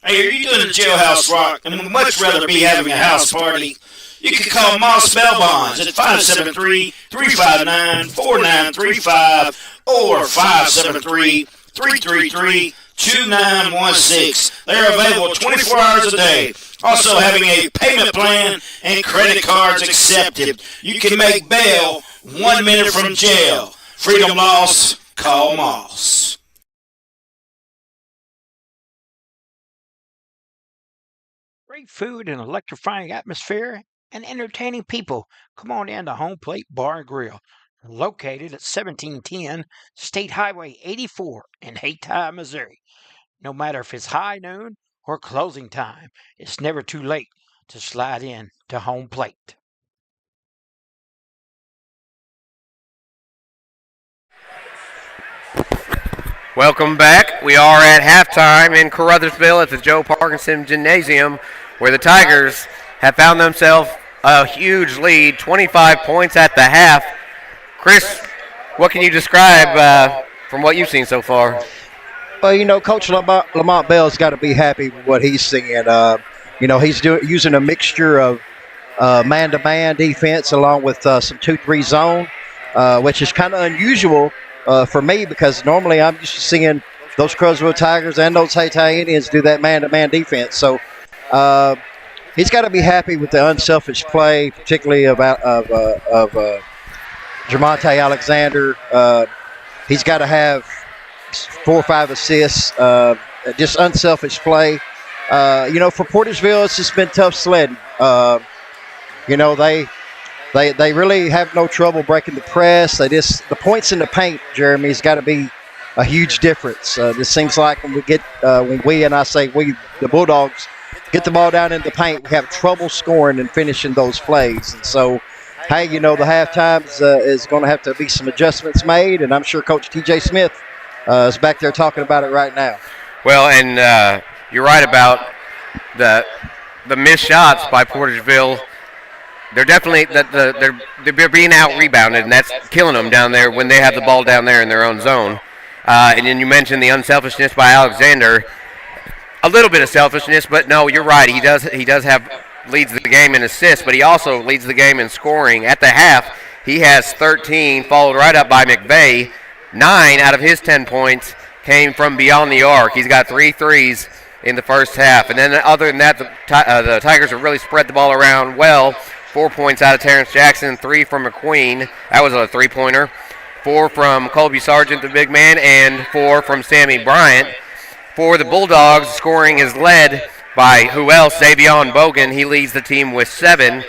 Hey, are you doing a jailhouse rock and would much rather be having a house party? You can call Moss Bell Bonds at 573-359-4935 or 573-333-2916. They're available 24 hours a day. Also having a payment plan and credit cards accepted. You can make bail 1 minute from jail. Freedom loss, call Moss. Great food and electrifying atmosphere and entertaining people. Come on in to Home Plate Bar and Grill, located at 1710 State Highway 84 in Hayti, Missouri. No matter if it's high noon or closing time, it's never too late to slide in to Home Plate. Welcome back. We are at halftime in Caruthersville at the Joe Parkinson Gymnasium, where the Tigers have found themselves a huge lead, 25 points at the half. Chris, what can you describe from what you've seen so far? Well, you know, Coach Lamont Bell's got to be happy with what he's seeing. You know, he's using a mixture of man-to-man defense along with some 2-3 zone, which is kind of unusual for me because normally I'm used to seeing those Caruthersville Tigers and those Hayti Indians do that man-to-man defense. So he's got to be happy with the unselfish play, particularly of Jermonte Alexander. He's got to have 4 or 5 assists, just unselfish play. You know, for Portageville, it's just been tough sledding. You know, they really have no trouble breaking the press. The points in the paint, Jeremy, has got to be a huge difference. This seems like when we, the Bulldogs, get the ball down in the paint, we have trouble scoring and finishing those plays. And so, hey, the halftime is going to have to be some adjustments made, and I'm sure Coach T.J. Smith is back there talking about it right now. Well, and you're right about the missed shots by Portageville. They're definitely they're being out rebounded, and that's killing them down there when they have the ball down there in their own zone. And then you mentioned the unselfishness by Alexander. A little bit of selfishness, but no, you're right. He does have leads the game in assists, but he also leads the game in scoring. At the half, he has 13, followed right up by McVeigh. 9 out of his 10 points came from beyond the arc. He's got 3 threes in the first half. And then other than that, the Tigers have really spread the ball around well. 4 points out of Terrence Jackson, 3 from McQueen. That was a three-pointer. 4 from Colby Sargent, the big man, and 4 from Sammy Bryant. For the Bulldogs, scoring is led by who else? Savion Bogan. He leads the team with 7.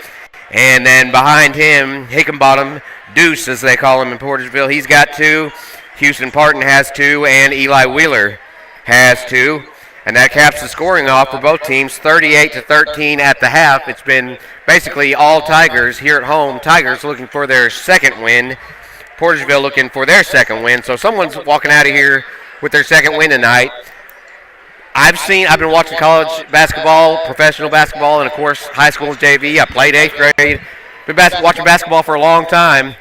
And then behind him, Hickenbottom, Deuce as they call him in Portageville, he's got 2. Houston Parton has 2, and Eli Wheeler has 2. And that caps the scoring off for both teams, 38-13 at the half. It's been basically all Tigers here at home. Tigers looking for their second win. Portageville looking for their second win. So someone's walking out of here with their second win tonight. I've been watching college basketball, professional basketball, and of course high school JV. I played 8th grade. Been watching basketball for a long time.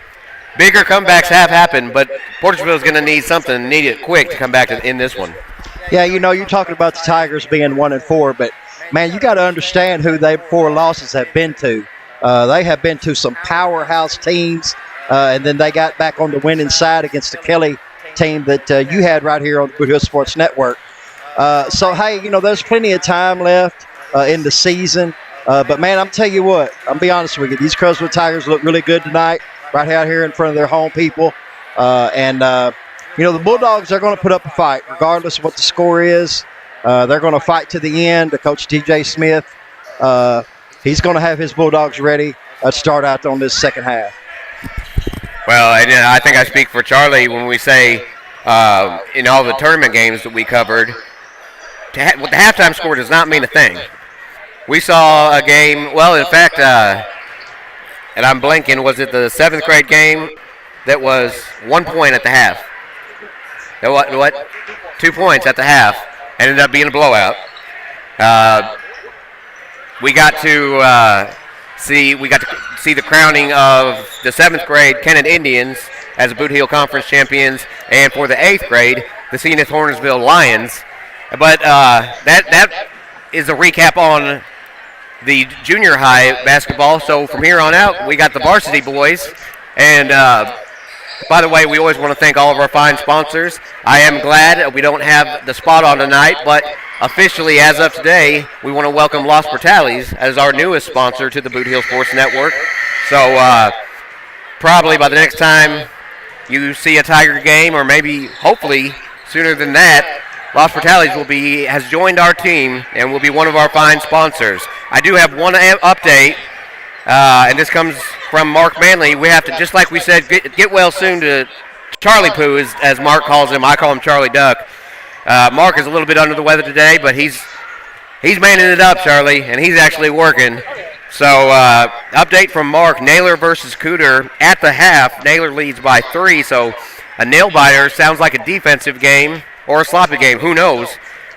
Bigger comebacks have happened, but Portageville is going to need something, need it quick to come back in this one. Yeah, you're talking about the Tigers being 1-4, but man, you got to understand who their 4 losses have been to. They have been to some powerhouse teams, and then they got back on the winning side against the Kelly team that you had right here on the Boot Hill Sports Network. So, hey, there's plenty of time left in the season. But, man, I'm telling you what, I'm be honest with you, these Caruthersville Tigers look really good tonight right out here in front of their home people. The Bulldogs are going to put up a fight regardless of what the score is. They're going to fight to the end. The Coach T.J. Smith, he's going to have his Bulldogs ready to start out on this second half. Well, I think I speak for Charlie when we say in all the tournament games that we covered, the halftime score does not mean a thing. We saw a game, well, in fact, and I'm blanking, was it the 7th grade game that was 1 point at the half? What? 2 points at the half. Ended up being a blowout. We got to see the crowning of the 7th grade Kennett Indians as Boot Hill Conference champions, and for the 8th grade, the Zenith Hornersville Lions. But that is a recap on the junior high basketball. So from here on out, we got the varsity boys. And by the way, we always want to thank all of our fine sponsors. I am glad we don't have the spot on tonight, but officially as of today, we want to welcome Los Portales as our newest sponsor to the Boot Hill Sports Network. So probably by the next time you see a Tiger game, or maybe hopefully sooner than that, Los Portales has joined our team and will be one of our fine sponsors. I do have one update, and this comes from Mark Manley. We have to, just like we said, get well soon to Charlie Poo, as Mark calls him. I call him Charlie Duck. Mark is a little bit under the weather today, but he's manning it up, Charlie, and he's actually working. So update from Mark, Naylor versus Cooter at the half. Naylor leads by 3, so a nail-biter. Sounds like a defensive game or a sloppy game, who knows.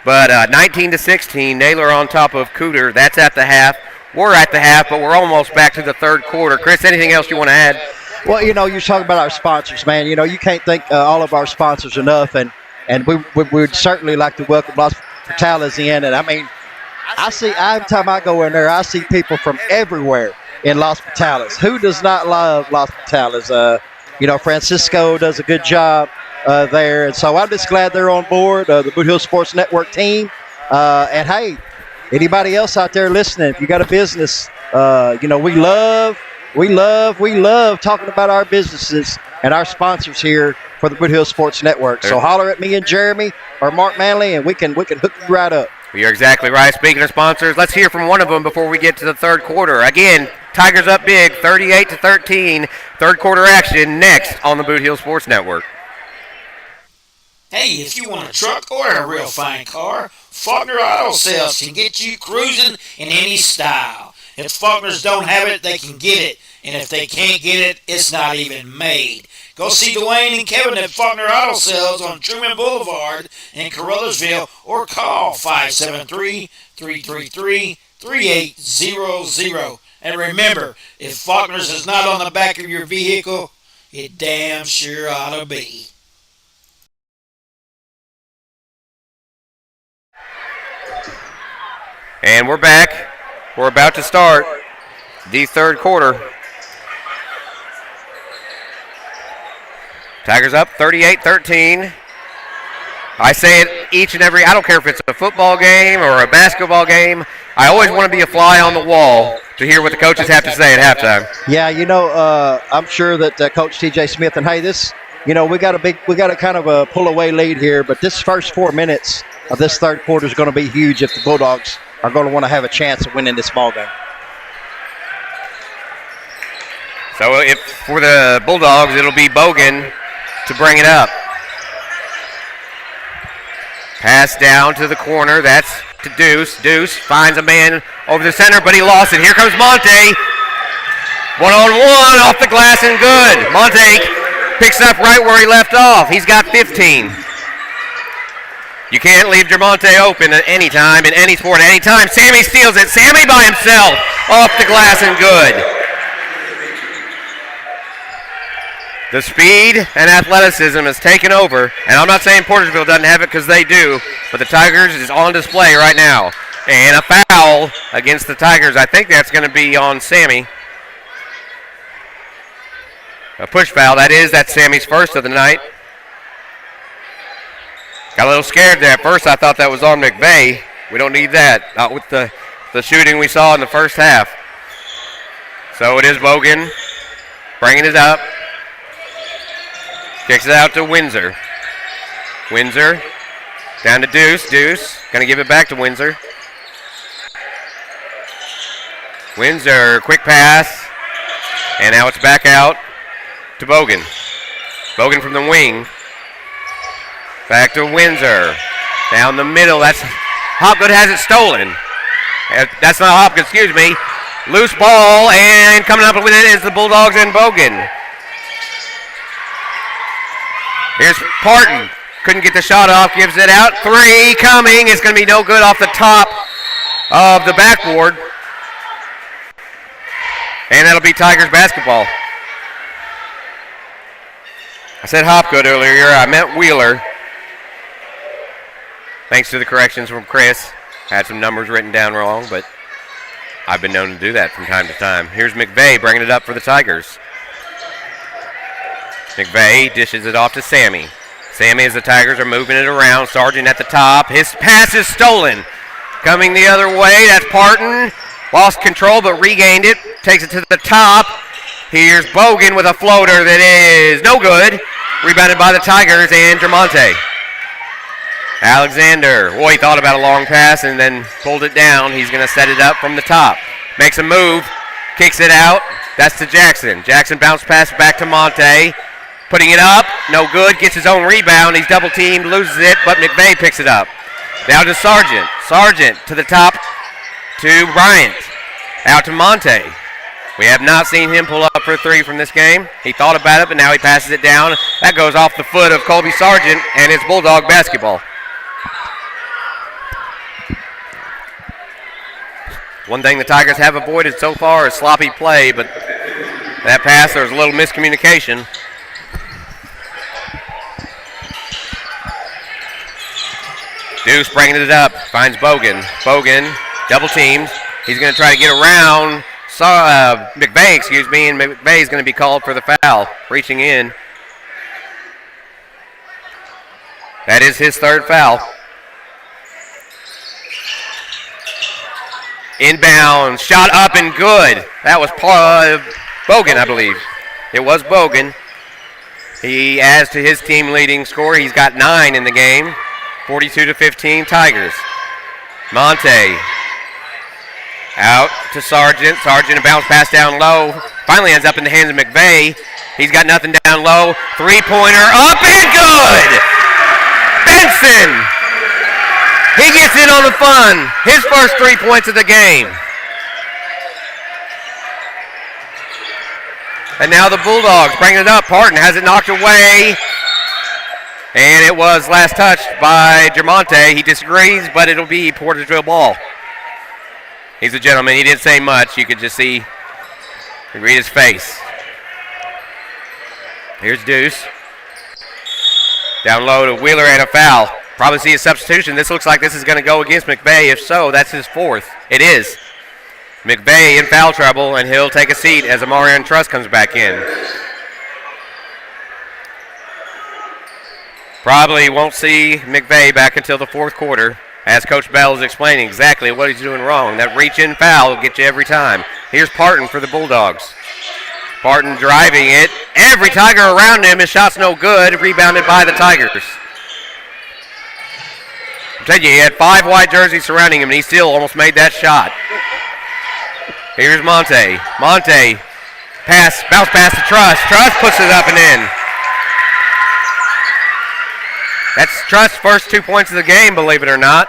But 19-16, Naylor on top of Cooter. That's at the half. We're at the half, but we're almost back to the third quarter. Chris, anything else you want to add? Well, you're talking about our sponsors, man. You can't thank all of our sponsors enough, and we would certainly like to welcome Los Portales in. And, I mean, I see every time I go in there, I see people from everywhere in Los Portales. Who does not love Los Portales? Francisco does a good job there. And so I'm just glad they're on board, the Boot Hill Sports Network team. And, hey, anybody else out there listening, if you got a business, we love talking about our businesses and our sponsors here for the Boot Hill Sports Network. So holler at me and Jeremy or Mark Manley, and we can hook you right up. You're exactly right. Speaking of sponsors, let's hear from one of them before we get to the third quarter. Again, Tigers up big, 38-13. Third quarter action next on the Boot Hill Sports Network. Hey, if you want a truck or a real fine car, Faulkner Auto Sales can get you cruising in any style. If Faulkners don't have it, they can get it. And if they can't get it, it's not even made. Go see Dwayne and Kevin at Faulkner Auto Sales on Truman Boulevard in Caruthersville or call 573-333-3800. And remember, if Faulkner's is not on the back of your vehicle, it damn sure ought to be. And we're back. We're about to start the third quarter. Tigers up 38-13. I say it each and every, I don't care if it's a football game or a basketball game, I always want to be a fly on the wall to hear what the coaches have to say at halftime. Yeah, I'm sure that Coach T.J. Smith and hey, this, we got a kind of a pull away lead here, but this first 4 minutes of this third quarter is going to be huge if the Bulldogs are going to want to have a chance of winning this ball game. So if for the Bulldogs, it'll be Bogan to bring it up. Pass down to the corner. That's to Deuce. Deuce finds a man over the center, but he lost it. Here comes Monte. One-on-one off the glass and good. Monte picks up right where he left off. He's got 15. You can't leave Jermonte open at any time, in any sport, at any time. Sammy steals it. Sammy by himself off the glass and good. The speed and athleticism has taken over, and I'm not saying Portageville doesn't have it because they do, but the Tigers is on display right now. And a foul against the Tigers. I think that's going to be on Sammy. A push foul, that's Sammy's first of the night. Got a little scared there. At first I thought that was on McVeigh. We don't need that, not with the shooting we saw in the first half. So it is Bogan bringing it up. Kicks it out to Windsor. Windsor down to Deuce. Deuce going to give it back to Windsor. Windsor, quick pass. And now it's back out to Bogan. Bogan from the wing. Back to Windsor. Down the middle. That's Hopgood has it stolen. That's not Hopgood, excuse me. Loose ball, and coming up with it is the Bulldogs and Bogan. Here's Parton. Couldn't get the shot off, gives it out. Three coming. It's going to be no good off the top of the backboard. And that'll be Tigers basketball. I said Hopgood earlier. I meant Wheeler. Thanks to the corrections from Chris. Had some numbers written down wrong, but I've been known to do that from time to time. Here's McVeigh bringing it up for the Tigers. McVeigh dishes it off to Sammy. Sammy, as the Tigers are moving it around. Sargent at the top. His pass is stolen. Coming the other way, that's Parton. Lost control but regained it. Takes it to the top. Here's Bogan with a floater that is no good. Rebounded by the Tigers and Jermonte. Alexander. Boy, he thought about a long pass and then pulled it down. He's going to set it up from the top. Makes a move. Kicks it out. That's to Jackson. Jackson bounce pass back to Monte. Putting it up. No good. Gets his own rebound. He's double teamed. Loses it, but McVeigh picks it up. Now to Sargent. Sargent to the top to Bryant. Out to Monte. We have not seen him pull up for a three from this game. He thought about it, but now he passes it down. That goes off the foot of Colby Sargent, and it's Bulldog basketball. One thing the Tigers have avoided so far is sloppy play, but that pass, there was a little miscommunication. Deuce bringing it up, finds Bogan. Bogan, double teamed. He's going to try to get around McVeigh, and McVeigh is going to be called for the foul, reaching in. That is his third foul. Inbound, shot up and good. That was Bogan, I believe. It was Bogan. He adds to his team leading score. He's got 9 in the game. 42-15 Tigers. Monte out to Sargent. Sargent, a bounce pass down low. Finally ends up in the hands of McVeigh. He's got nothing down low. Three-pointer up and good! Benson He gets in on the fun. His first 3 points of the game. And now the Bulldogs bringing it up. Parton has it knocked away. And it was last touched by Jamonte. He disagrees, but it'll be Portageville ball. He's a gentleman. He didn't say much. You could just see, read his face. Here's Deuce. Down low to Wheeler and a foul. Probably see a substitution. This looks like this is going to go against McVeigh. If so, that's his fourth. It is. McVeigh in foul trouble, and he'll take a seat as Amarian Truss comes back in. Probably won't see McVeigh back until the fourth quarter, as Coach Bell is explaining exactly what he's doing wrong. That reach-in foul will get you every time. Here's Parton for the Bulldogs. Parton driving it. Every Tiger around him. His shot's no good. Rebounded by the Tigers. I'm telling you, he had 5 white jerseys surrounding him, and he still almost made that shot. Here's Monte. Monte, bounce pass to Truss. Truss puts it up and in. That's Truss' first 2 points of the game, believe it or not.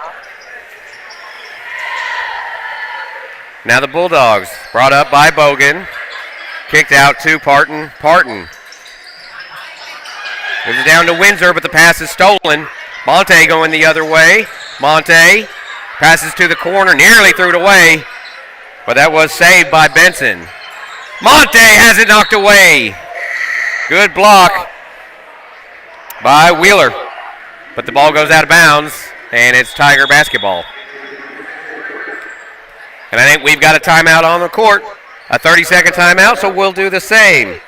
Now the Bulldogs, brought up by Bogan. Kicked out to Parton. Parton. Gives it down to Windsor, but the pass is stolen. Monte going the other way. Monte passes to the corner, nearly threw it away. But that was saved by Benson. Monte has it knocked away. Good block by Wheeler. But the ball goes out of bounds, and it's Tiger basketball. And I think we've got a timeout on the court, a 30-second timeout, so we'll do the same.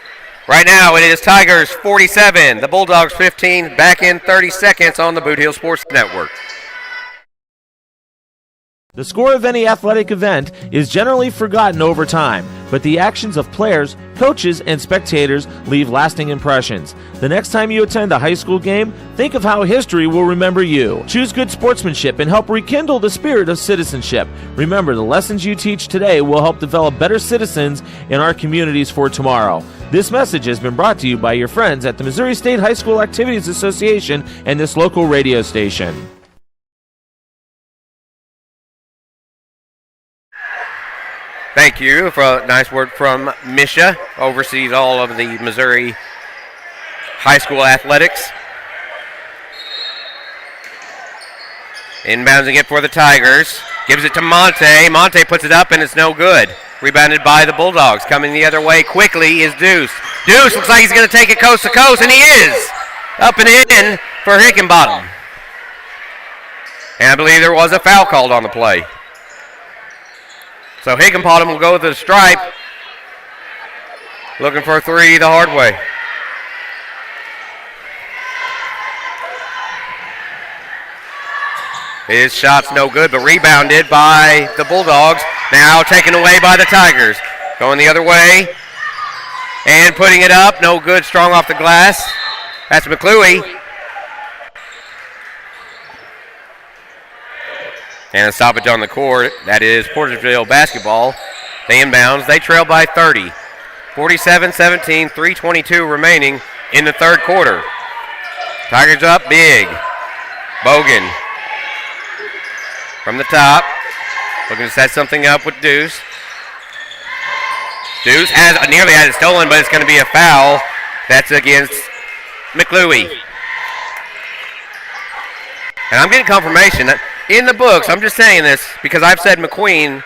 Right now it is Tigers 47, the Bulldogs 15, back in 30 seconds on the Boot Hill Sports Network. The score of any athletic event is generally forgotten over time, but the actions of players, coaches, and spectators leave lasting impressions. The next time you attend a high school game, think of how history will remember you. Choose good sportsmanship and help rekindle the spirit of citizenship. Remember, the lessons you teach today will help develop better citizens in our communities for tomorrow. This message has been brought to you by your friends at the Missouri State High School Activities Association and this local radio station. Thank you for a nice word from Misha, oversees all of the Missouri high school athletics. Inbounding it for the Tigers. Gives it to Monte. Monte puts it up and it's no good. Rebounded by the Bulldogs. Coming the other way quickly is Deuce. Deuce looks like he's going to take it coast to coast, and he is. Up and in for Hickenbottom. And I believe there was a foul called on the play. So Higginbottom will go to the stripe. Looking for a three the hard way. His shot's no good, but rebounded by the Bulldogs. Now taken away by the Tigers. Going the other way. And putting it up. No good. Strong off the glass. That's McClewey. And a stoppage on the court. That is Portageville basketball. They inbounds. They trail by 30. 47-17, 3:22 remaining in the third quarter. Tigers up big. Bogan from the top. Looking to set something up with Deuce. Deuce nearly had it stolen, but it's going to be a foul. That's against McClewey. And I'm getting confirmation that in the books, I'm just saying this because I've said McQueen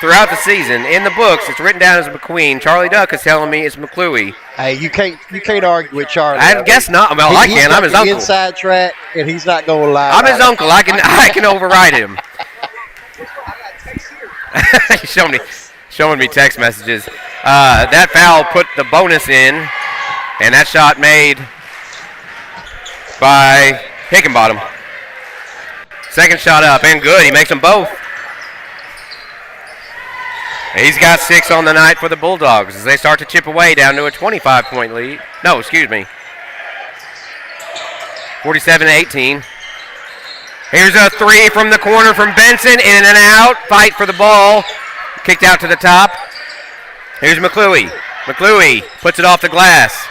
throughout the season. In the books, it's written down as McQueen. Charlie Duck is telling me it's McClewey. Hey, you can't argue with Charlie. I guess not. Well, I can. I'm his uncle. Inside track, and he's not going to lie. I'm his uncle. I can override him. He's showing me text messages. That foul put the bonus in, and that shot made by Hickenbottom. Second shot up and good. He makes them both. He's got 6 on the night for the Bulldogs as they start to chip away down to a 25-point lead. No, excuse me. 47-18. Here's a three from the corner from Benson. In and out. Fight for the ball. Kicked out to the top. Here's McClewey. McClewey puts it off the glass.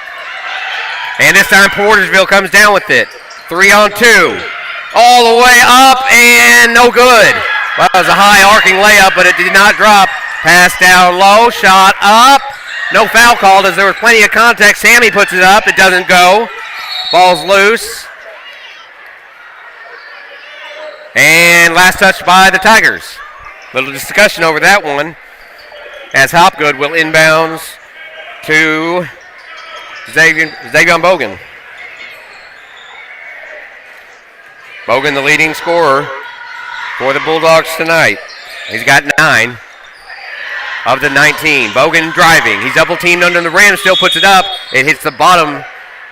And this time Portageville comes down with it. 3-on-2. all the way up and no good. Well, it was a high arcing layup, but it did not drop. Pass down low, shot up. No foul called as there was plenty of contact. Sammy puts it up. It doesn't go. Ball's loose. And last touch by the Tigers. Little discussion over that one as Hopgood will inbounds to Xavier Bogan. Bogan, the leading scorer for the Bulldogs tonight. He's got 9 of the 19. Bogan driving. He's double teamed under the rim, still puts it up. It hits the bottom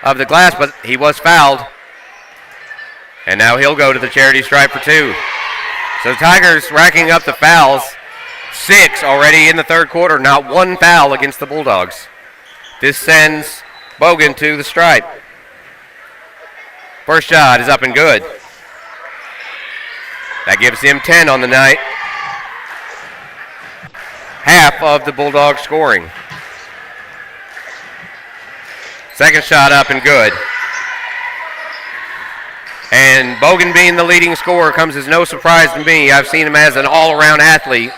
of the glass, but he was fouled. And now he'll go to the charity stripe for 2. So the Tigers racking up the fouls. 6 already in the third quarter. Not one foul against the Bulldogs. This sends Bogan to the stripe. First shot is up and good. That gives him 10 on the night. Half of the Bulldogs scoring. Second shot up and good. And Bogan being the leading scorer comes as no surprise to me. I've seen him as an all-around athlete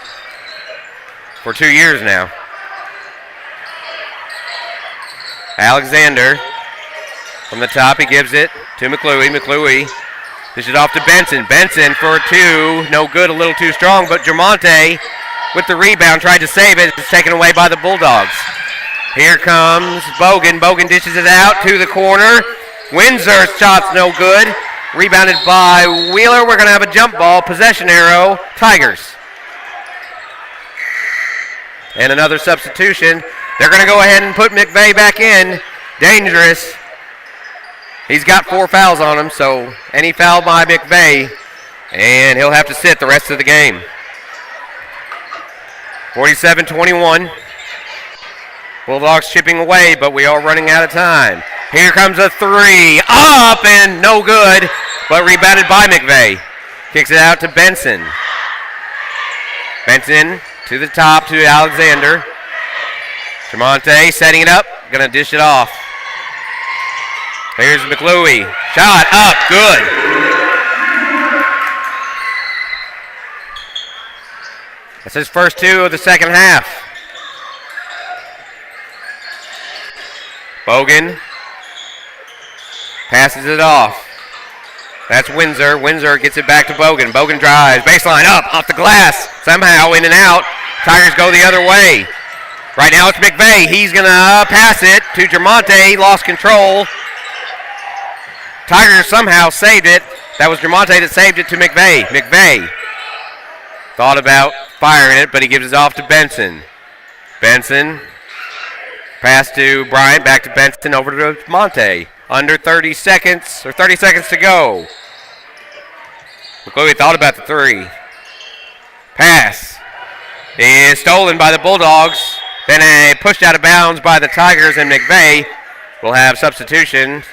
for 2 years now. Alexander from the top, he gives it to McClooey. McClooey dishes it off to Benson. Benson for 2, no good, a little too strong, but Jermonte with the rebound tried to save it. It's taken away by the Bulldogs. Here comes Bogan. Bogan dishes it out to the corner. Windsor's shot's no good. Rebounded by Wheeler. We're going to have a jump ball. Possession arrow. Tigers. And another substitution. They're going to go ahead and put McVeigh back in. Dangerous. He's got 4 fouls on him, so any foul by McVeigh, and he'll have to sit the rest of the game. 47-21. Bulldogs chipping away, but we are running out of time. Here comes a 3. Up and no good, but rebounded by McVeigh. Kicks it out to Benson. Benson to the top to Alexander. Tremonte setting it up, gonna dish it off. Here's McClooey. Shot up, good. That's his first 2 of the second half. Bogan passes it off. That's Windsor. Windsor gets it back to Bogan. Bogan drives. Baseline up, off the glass. Somehow in and out. Tigers go the other way. Right now it's McVeigh. He's going to pass it to Jermonte. Lost control. Tigers somehow saved it. That was Jermonte that saved it to McVeigh. McVeigh thought about firing it, but he gives it off to Benson. Benson. Pass to Bryant, back to Benson, over to Monte. Under 30 seconds, or 30 seconds to go. McClooey thought about the 3. Pass is stolen by the Bulldogs. Then pushed out of bounds by the Tigers, and McVeigh will have substitutions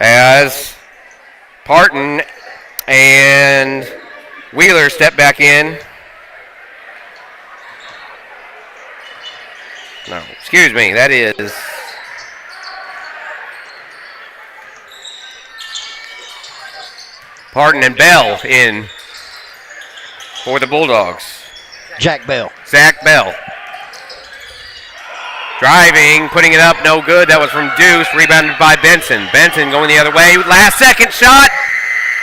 as Parton and Wheeler step back in. No, excuse me, that is Parton and Bell in for the Bulldogs. Jack Bell. Zach Bell. Driving, putting it up, no good. That was from Deuce, rebounded by Benson. Benson going the other way. Last second shot.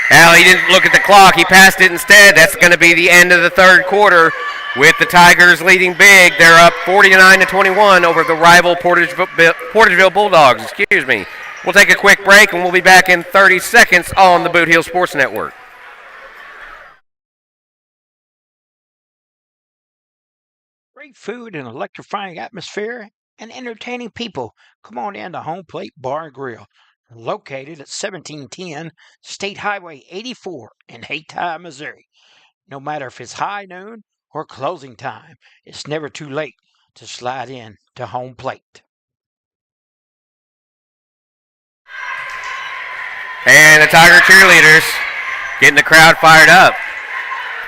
Well, he didn't look at the clock. He passed it instead. That's going to be the end of the third quarter with the Tigers leading big. They're up 49-21 over the rival Portageville Bulldogs. Excuse me. We'll take a quick break, and we'll be back in 30 seconds on the Boot Hill Sports Network. Great food and electrifying atmosphere and entertaining people. Come on in to Home Plate Bar and Grill, located at 1710 State Highway 84 in Hayti, Missouri. No matter if it's high noon or closing time, it's never too late to slide in to Home Plate. And the Tiger cheerleaders getting the crowd fired up.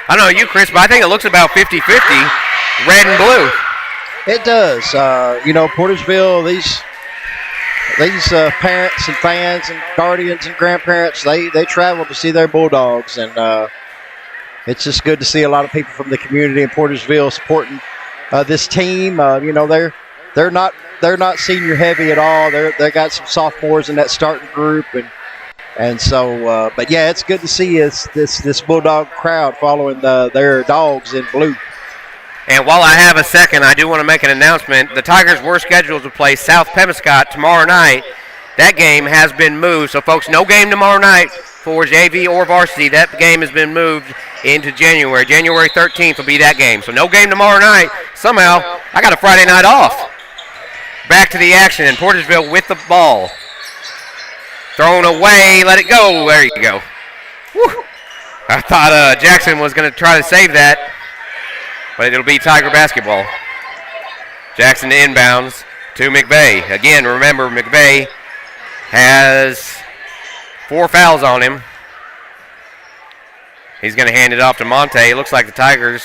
I don't know you, Chris, but I think it looks about 50-50, red and blue. It does. Portageville, these parents and fans and guardians and grandparents, they travel to see their Bulldogs, and it's just good to see a lot of people from the community in Portageville supporting this team. You know, they're not senior heavy at all. They got some sophomores in that starting group, and so but yeah, it's good to see this Bulldog crowd following their dogs in blue. And while I have a second, I do want to make an announcement. The Tigers were scheduled to play South Pemiscot tomorrow night. That game has been moved. So, folks, no game tomorrow night for JV or varsity. That game has been moved into January. January 13th will be that game. So no game tomorrow night. Somehow, I got a Friday night off. Back to the action, and Portageville with the ball. Thrown away, let it go. There you go. Whew. I thought Jackson was going to try to save that. But it'll be Tiger basketball. Jackson inbounds to McVeigh. Again, remember, McVeigh has 4 fouls on him. He's going to hand it off to Monte. It looks like the Tigers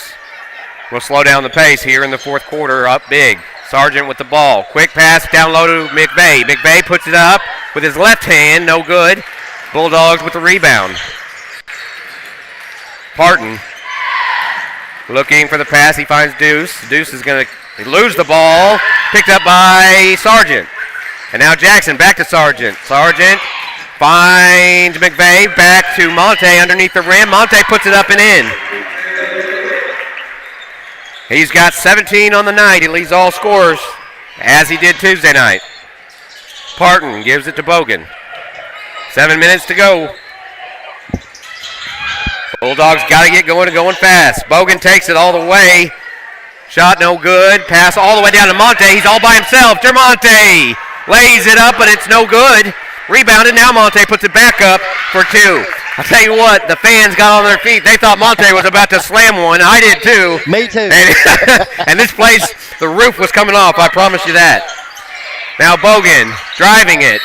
will slow down the pace here in the fourth quarter, up big. Sargent with the ball. Quick pass down low to McVeigh. McVeigh puts it up with his left hand. No good. Bulldogs with the rebound. Parton looking for the pass. He finds Deuce. Deuce is going to lose the ball. Picked up by Sargent. And now Jackson back to Sargent. Sargent finds McVeigh. Back to Monte underneath the rim. Monte puts it up and in. He's got 17 on the night. He leads all scorers as he did Tuesday night. Parton gives it to Bogan. 7 minutes to go. Bulldogs got to get going and going fast. Bogan takes it all the way. Shot no good. Pass all the way down to Monte. He's all by himself. Jermonte lays it up, but it's no good. Rebounded. Now Monte puts it back up for 2. I'll tell you what, the fans got on their feet. They thought Monte was about to slam one. I did too. Me too. And this place, the roof was coming off. I promise you that. Now Bogan driving it.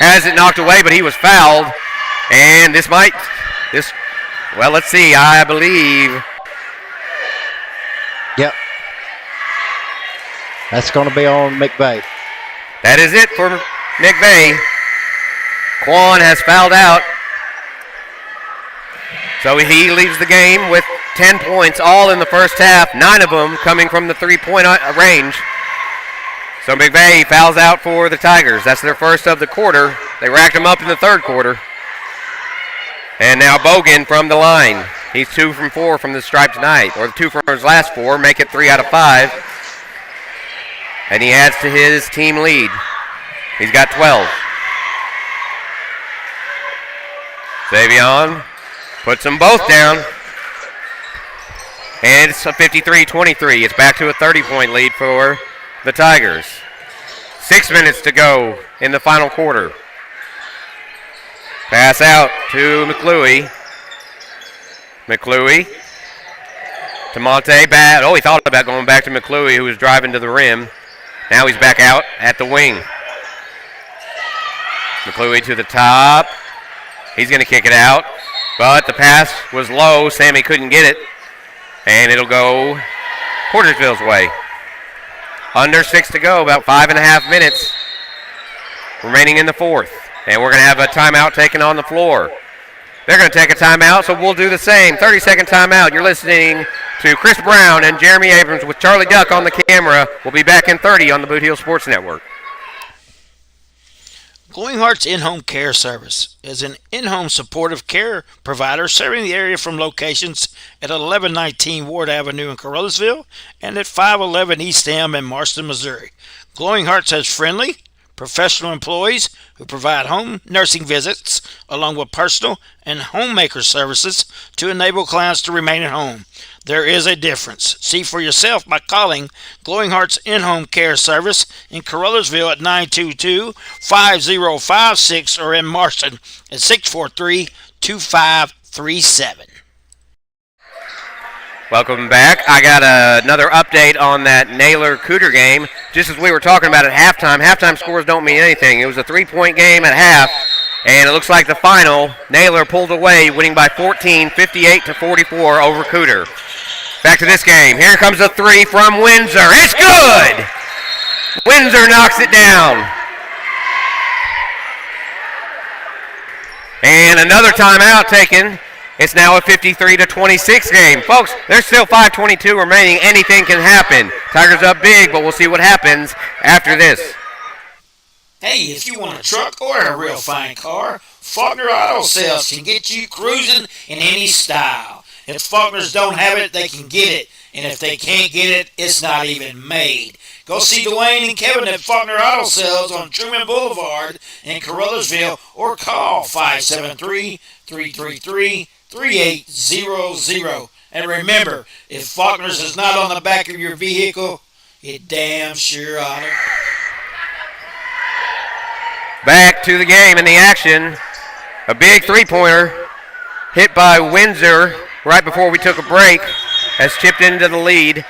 Has it knocked away, but he was fouled. And well, let's see. I believe. Yep. That's going to be on McVeigh. That is it for McVeigh. Quan has fouled out. So he leaves the game with 10 points, all in the first half, 9 of them coming from the three-point range. So McVeigh fouls out for the Tigers. That's their first of the quarter. They racked them up in the third quarter. And now Bogan from the line. He's 2 from 4 from the stripe tonight, or 2 from his last 4, make it 3 out of 5. And he adds to his team lead. He's got 12. Savion puts them both down. And it's a 53-23. It's back to a 30-point lead for the Tigers. 6 minutes to go in the final quarter. Pass out to McClooey. McClooey to Monte. Bad. Oh, he thought about going back to McClooey, who was driving to the rim. Now he's back out at the wing. McClooey to the top. He's going to kick it out. But the pass was low. Sammy couldn't get it. And it'll go Portageville's way. Under 6 to go. About 5.5 minutes remaining in the fourth. And we're going to have a timeout taken on the floor. They're going to take a timeout, so we'll do the same. 30-second timeout. You're listening to Chris Brown and Jeremy Abrams with Charlie Duck on the camera. We'll be back in 30 on the Boot Hill Sports Network. Glowing Hearts In-Home Care Service is an in-home supportive care provider serving the area from locations at 1119 Ward Avenue in Caruthersville and at 511 East Elm in Marston, Missouri. Glowing Hearts has friendly, professional employees who provide home nursing visits along with personal and homemaker services to enable clients to remain at home. There is a difference. See for yourself by calling Glowing Hearts In-Home Care Service in Caruthersville at 922-5056 or in Marston at 643-2537. Welcome back. I got another update on that Naylor-Cooter game. Just as we were talking about at halftime, halftime scores don't mean anything. It was a 3-point game at half, and it looks like the final, Naylor pulled away, winning by 14, 58-44 over Cooter. Back to this game. Here comes a 3 from Windsor. It's good! Windsor knocks it down. And another timeout taken. It's now a 53-26 game. Folks, there's still 5:22 remaining. Anything can happen. Tigers up big, but we'll see what happens after this. Hey, if you want a truck or a real fine car, Faulkner Auto Sales can get you cruising in any style. If Faulkners don't have it, they can get it. And if they can't get it, it's not even made. Go see Dwayne and Kevin at Faulkner Auto Sales on Truman Boulevard in Caruthersville or call 573-333-3800. And remember, if Faulkner's is not on the back of your vehicle, it damn sure ought to. Back to the game in the action. A big three-pointer hit by Windsor right before we took a break has chipped into the lead.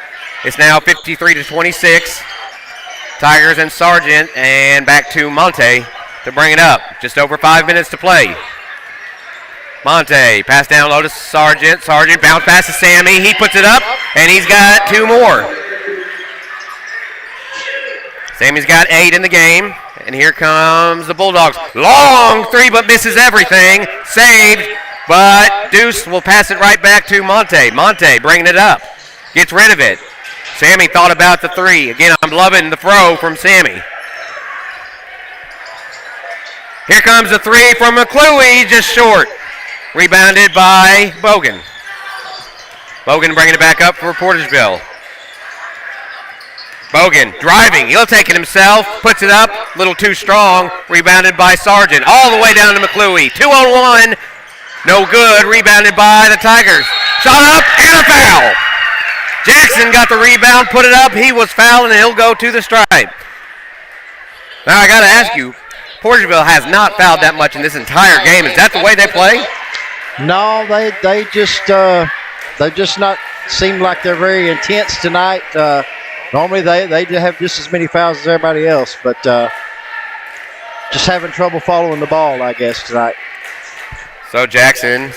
It's now 53-26. Tigers and Sargent, and back to Monte to bring it up. Just over 5 minutes to play. Monte, pass down low to Sargent. Sargent bounce pass to Sammy. He puts it up, and he's got 2 more. Sammy's got 8 in the game. And here comes the Bulldogs. Long three, but misses everything. Saved, but Deuce will pass it right back to Monte. Monte bringing it up. Gets rid of it. Sammy thought about the three. Again, I'm loving the throw from Sammy. Here comes the three from McClue, just short. Rebounded by Bogan. Bogan bringing it back up for Portageville. Bogan driving, he'll take it himself, puts it up, a little too strong, rebounded by Sargent, all the way down to McClue. 2-on-1, no good, rebounded by the Tigers. Shot up, and a foul. Jackson got the rebound, put it up, he was fouled, and he'll go to the stripe. Now I gotta ask you, Portageville has not fouled that much in this entire game. Is that the way they play? No, they just not seem like they're very intense tonight. Normally they have just as many fouls as everybody else, but just having trouble following the ball, I guess, tonight. So Jackson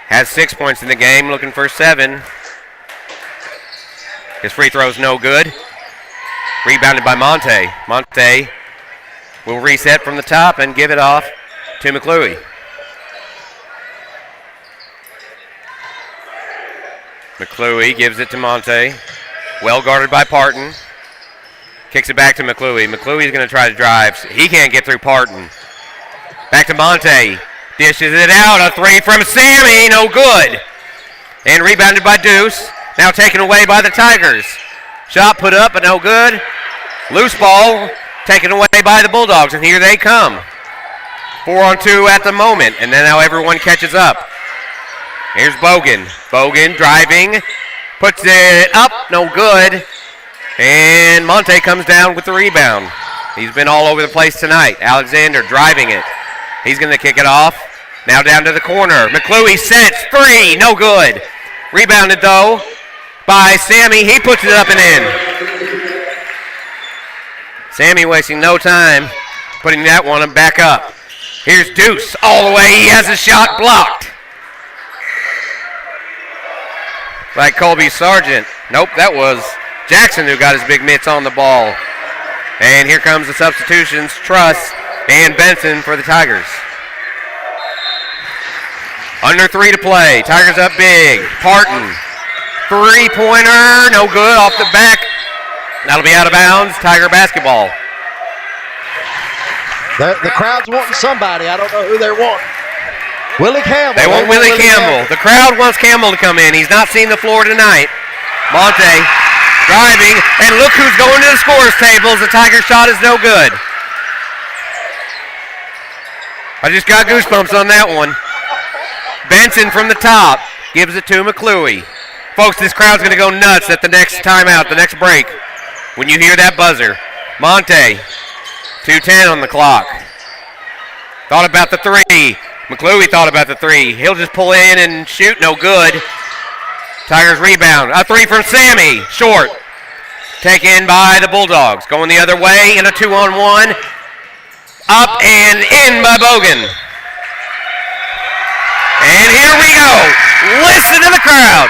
has 6 points in the game, looking for 7. His free throw's no good. Rebounded by Monte. Monte will reset from the top and give it off to McClue. McClue gives it to Monte. Well guarded by Parton. Kicks it back to McClue. McClue's going to try to drive. He can't get through Parton. Back to Monte. Dishes it out. A three from Sammy. No good. And rebounded by Deuce. Now taken away by the Tigers. Shot put up, but no good. Loose ball taken away by the Bulldogs, and here they come. 4-on-2 at the moment, and then now everyone catches up. Here's Bogan. Bogan driving. Puts it up, no good. And Monte comes down with the rebound. He's been all over the place tonight. Alexander driving it. He's going to kick it off. Now down to the corner. McClue sets, 3, no good. Rebounded, though, by Sammy. He puts it up and in. Sammy wasting no time putting that one back up. Here's Deuce all the way. He has a shot blocked by Colby Sargent. Nope, that was Jackson who got his big mitts on the ball. And here comes the substitutions, Truss and Benson for the Tigers. Under 3 to play. Tigers up big. Parton. Three-pointer, no good, off the back. That'll be out of bounds. Tiger basketball. The crowd's wanting somebody. I don't know who they're wanting. Willie Campbell. They want Willie Campbell. The crowd wants Campbell to come in. He's not seen the floor tonight. Monte driving, and look who's going to the scorer's tables. The Tiger shot is no good. I just got goosebumps on that one. Benson from the top gives it to McClue. Folks, this crowd's going to go nuts at the next timeout, the next break, when you hear that buzzer. Monte, 2:10 on the clock. Thought about the three. McClue thought about the three. He'll just pull in and shoot, no good. Tigers rebound. A three from Sammy, short. Taken by the Bulldogs. Going the other way in a 2-on-1. Up and in by Bogan. And here we go. Listen to the crowd.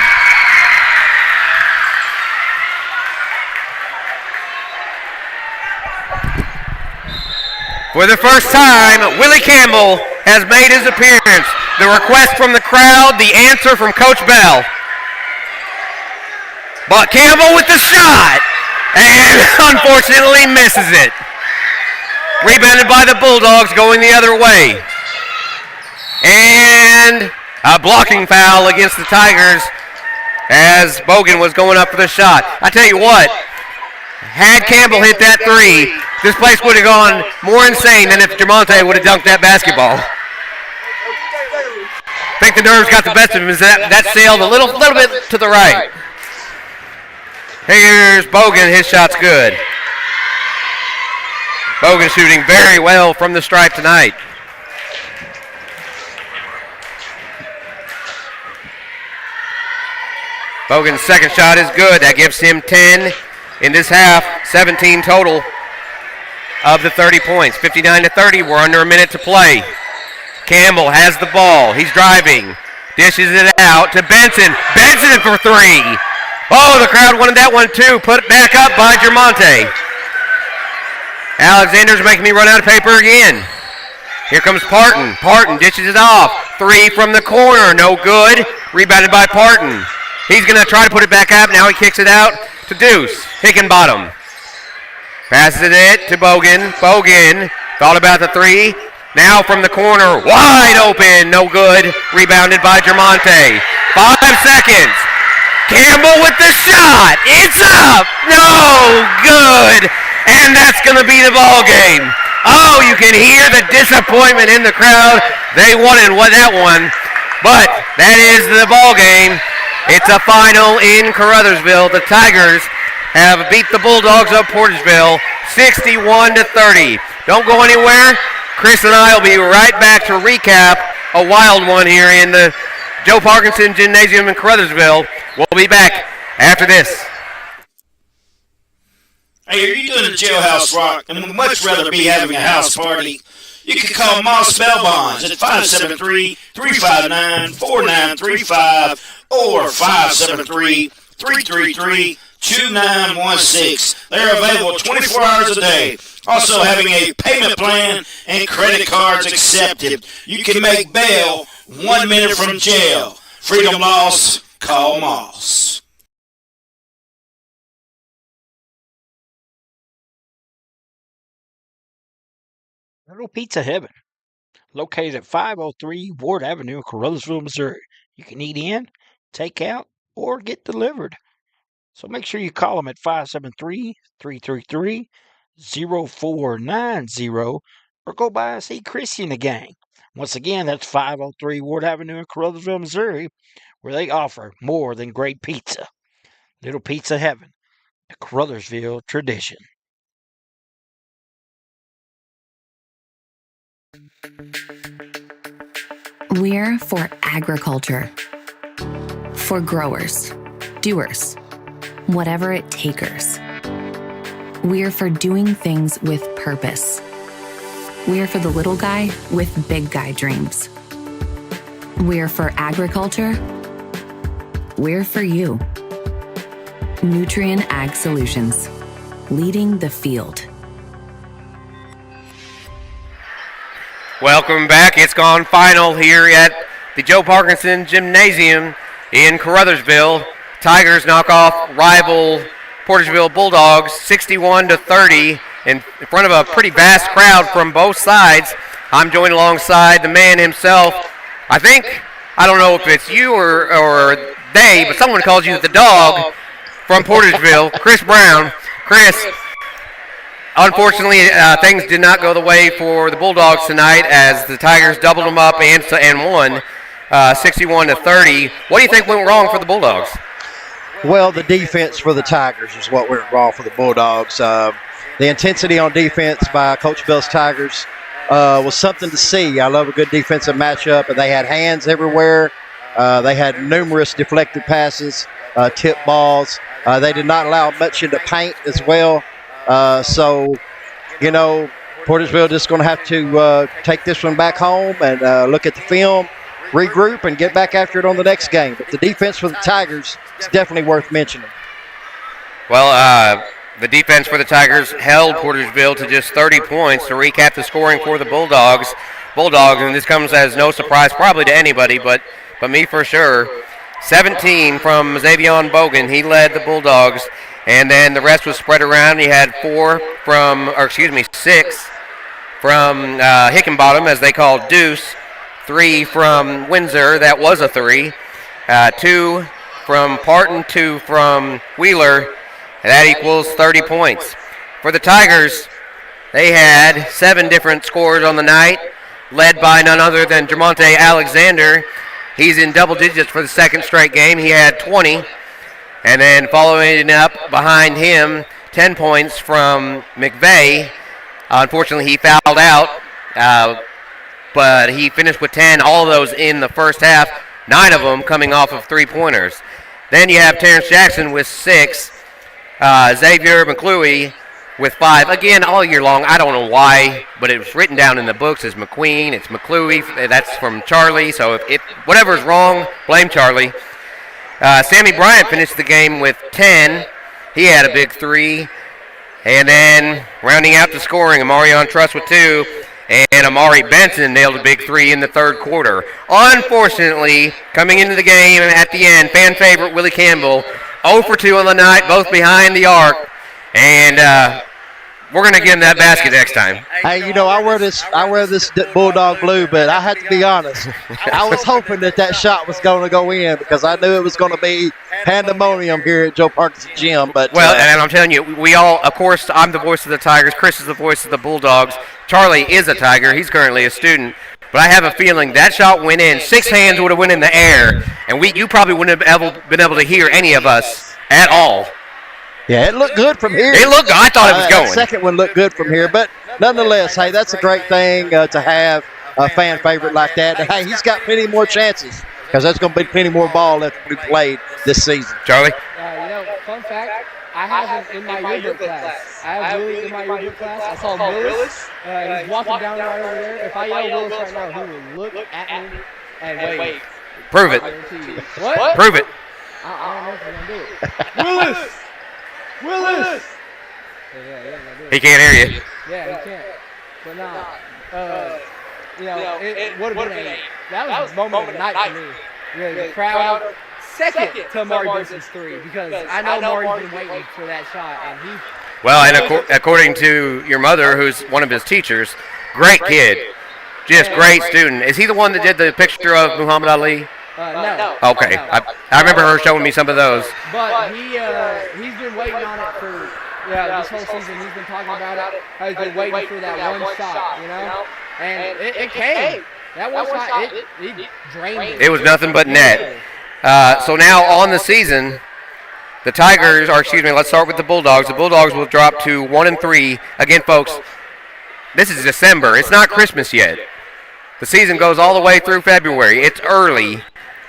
For the first time, Willie Campbell has made his appearance. The request from the crowd, the answer from Coach Bell. But Campbell with the shot, and unfortunately misses it. Rebounded by the Bulldogs, going the other way. And a blocking foul against the Tigers as Bogan was going up for the shot. I tell you what, had Campbell hit that three, this place would have gone more insane than if Jamonte would have dunked that basketball. I think the nerves got the best of him as that sailed a little bit to the right. Here's Bogan, his shot's good. Bogan shooting very well from the stripe tonight. Bogan's second shot is good. That gives him 10 in this half, 17 total of the 30 points. 59-30, we're under a minute to play. Campbell has the ball. He's driving. Dishes it out to Benson. Benson for three. Oh, the crowd wanted that one too. Put it back up by Germonte. Alexander's making me run out of paper again. Here comes Parton. Parton dishes it off. Three from the corner. No good. Rebounded by Parton. He's going to try to put it back up. Now he kicks it out to Deuce. Hickenbottom. Passes it to Bogan. Bogan thought about the three. Now from the corner. Wide open. No good. Rebounded by Germonte. 5 seconds. Campbell with the shot. It's up. No good. And that's going to be the ball game. Oh, you can hear the disappointment in the crowd. They wanted that one. But that is the ball game. It's a final in Caruthersville. The Tigers have beat the Bulldogs of Portageville 61-30. Don't go anywhere. Chris and I will be right back to recap a wild one here in the Joe Parkinson Gymnasium in Caruthersville. We'll be back after this. Hey, are you doing a jailhouse rock and would much rather be having a house party? You can call Moss Bell Bonds at 573-359-4935 or 573-333-2916. They're available 24 hours a day. Also having a payment plan and credit cards accepted. You can make bail 1 minute from jail. Freedom loss, call Moss. Little Pizza Heaven, located at 503 Ward Avenue in Caruthersville, Missouri. You can eat in, take out, or get delivered. So make sure you call them at 573-333-0490 or go by and see Chrissy and the gang. Once again, that's 503 Ward Avenue in Caruthersville, Missouri, where they offer more than great pizza. Little Pizza Heaven, a Caruthersville tradition. We're for agriculture, for growers, doers, whatever it takers. We're for doing things with purpose. We're for the little guy with big guy dreams. We're for agriculture. We're for you. Nutrien Ag Solutions, leading the field. Welcome back. It's gone final here at the Joe Parkinson Gymnasium in Caruthersville. Tigers knock off rival Portageville Bulldogs 61-30 in front of a pretty vast crowd from both sides. I'm joined alongside the man himself. I don't know if it's you or they, but someone calls you the dog from Portageville, Chris Brown. Chris, unfortunately, things did not go the way for the Bulldogs tonight as the Tigers doubled them up and won 61-30. What do you think went wrong for the Bulldogs? Well, the defense for the Tigers is what went wrong for the Bulldogs. The intensity on defense by Coach Bell's Tigers was something to see. I love a good defensive matchup, and they had hands everywhere. They had numerous deflected passes, tip balls. They did not allow much into paint as well. So, Portageville just going to have to take this one back home and look at the film, regroup, and get back after it on the next game. But the defense for the Tigers is definitely worth mentioning. Well, the defense for the Tigers held Portageville to just 30 points. To recap the scoring for the Bulldogs, Bulldogs, and this comes as no surprise probably to anybody, but me for sure. 17 from Xavion Bogan. He led the Bulldogs, and then the rest was spread around. He had 6 from Hickenbottom, as they call Deuce, 3 from Windsor, that was a 3, 2 from Parton, 2 from Wheeler, and that equals 30 points. For the Tigers, they had 7 different scores on the night, led by none other than Jermonte Alexander. He's in double digits for the second straight game. He had 20. And then following up behind him, 10 points from McVeigh. Unfortunately, he fouled out, but he finished with 10, all of those in the first half, 9 of them coming off of three-pointers. Then you have Terrence Jackson with 6, Xavier McClui with 5. Again, all year long, I don't know why, but it was written down in the books as McQueen. It's McClui. That's from Charlie. So if whatever's wrong, blame Charlie. Sammy Bryant finished the game with 10. He had a big 3. And then rounding out the scoring, Amarion Truss with 2. And Amari Benson nailed a big 3 in the third quarter. Unfortunately, coming into the game at the end, fan favorite Willie Campbell, 0 for 2 on the night, both behind the arc. And we're going to get him that basket next time. Hey, I wear this Bulldog blue, but I had to be honest. I was hoping that shot was going to go in because I knew it was going to be pandemonium here at Joe Parkinson Gym. But and I'm telling you, we all, of course, I'm the voice of the Tigers. Chris is the voice of the Bulldogs. Charlie is a Tiger. He's currently a student. But I have a feeling that shot went in. 6 hands would have went in the air, and you probably wouldn't have been able to hear any of us at all. Yeah, it looked good from here. It looked good. I thought it was going. The second one looked good from here. But nonetheless, hey, that's a great thing to have a fan favorite like that. And, hey, he's got plenty more chances because there's going to be plenty more ball left to be played this season. Charlie? Fun fact, I have him in my yearbook class. I have Willie in my yearbook class. I saw Willis. He's walking down right over there. If I yell Willis right now, he will look at me and wave. Prove it. What? Prove it. I don't know if he's going to do it. Willis! Willis! Yeah, he can't hear you. Yeah, he can't. But it would have been that was a moment of the night for me. The crowd, second to Amari Benson's 3 because I know Amari's been waiting for that shot. And according to your mother, who's one of his teachers, great kid, just great student. Is he the one that did the picture of Muhammad Ali? No. Okay. No. I remember her showing me some of those. But he's been waiting on it for this whole season. He's been talking about it. He's been waiting for that one shot, And it came. That one shot, it drained it. It was nothing but net. So now on the season, the Tigers, let's start with the Bulldogs. The Bulldogs will drop to 1-3. Again, folks, this is December. It's not Christmas yet. The season goes all the way through February. It's early.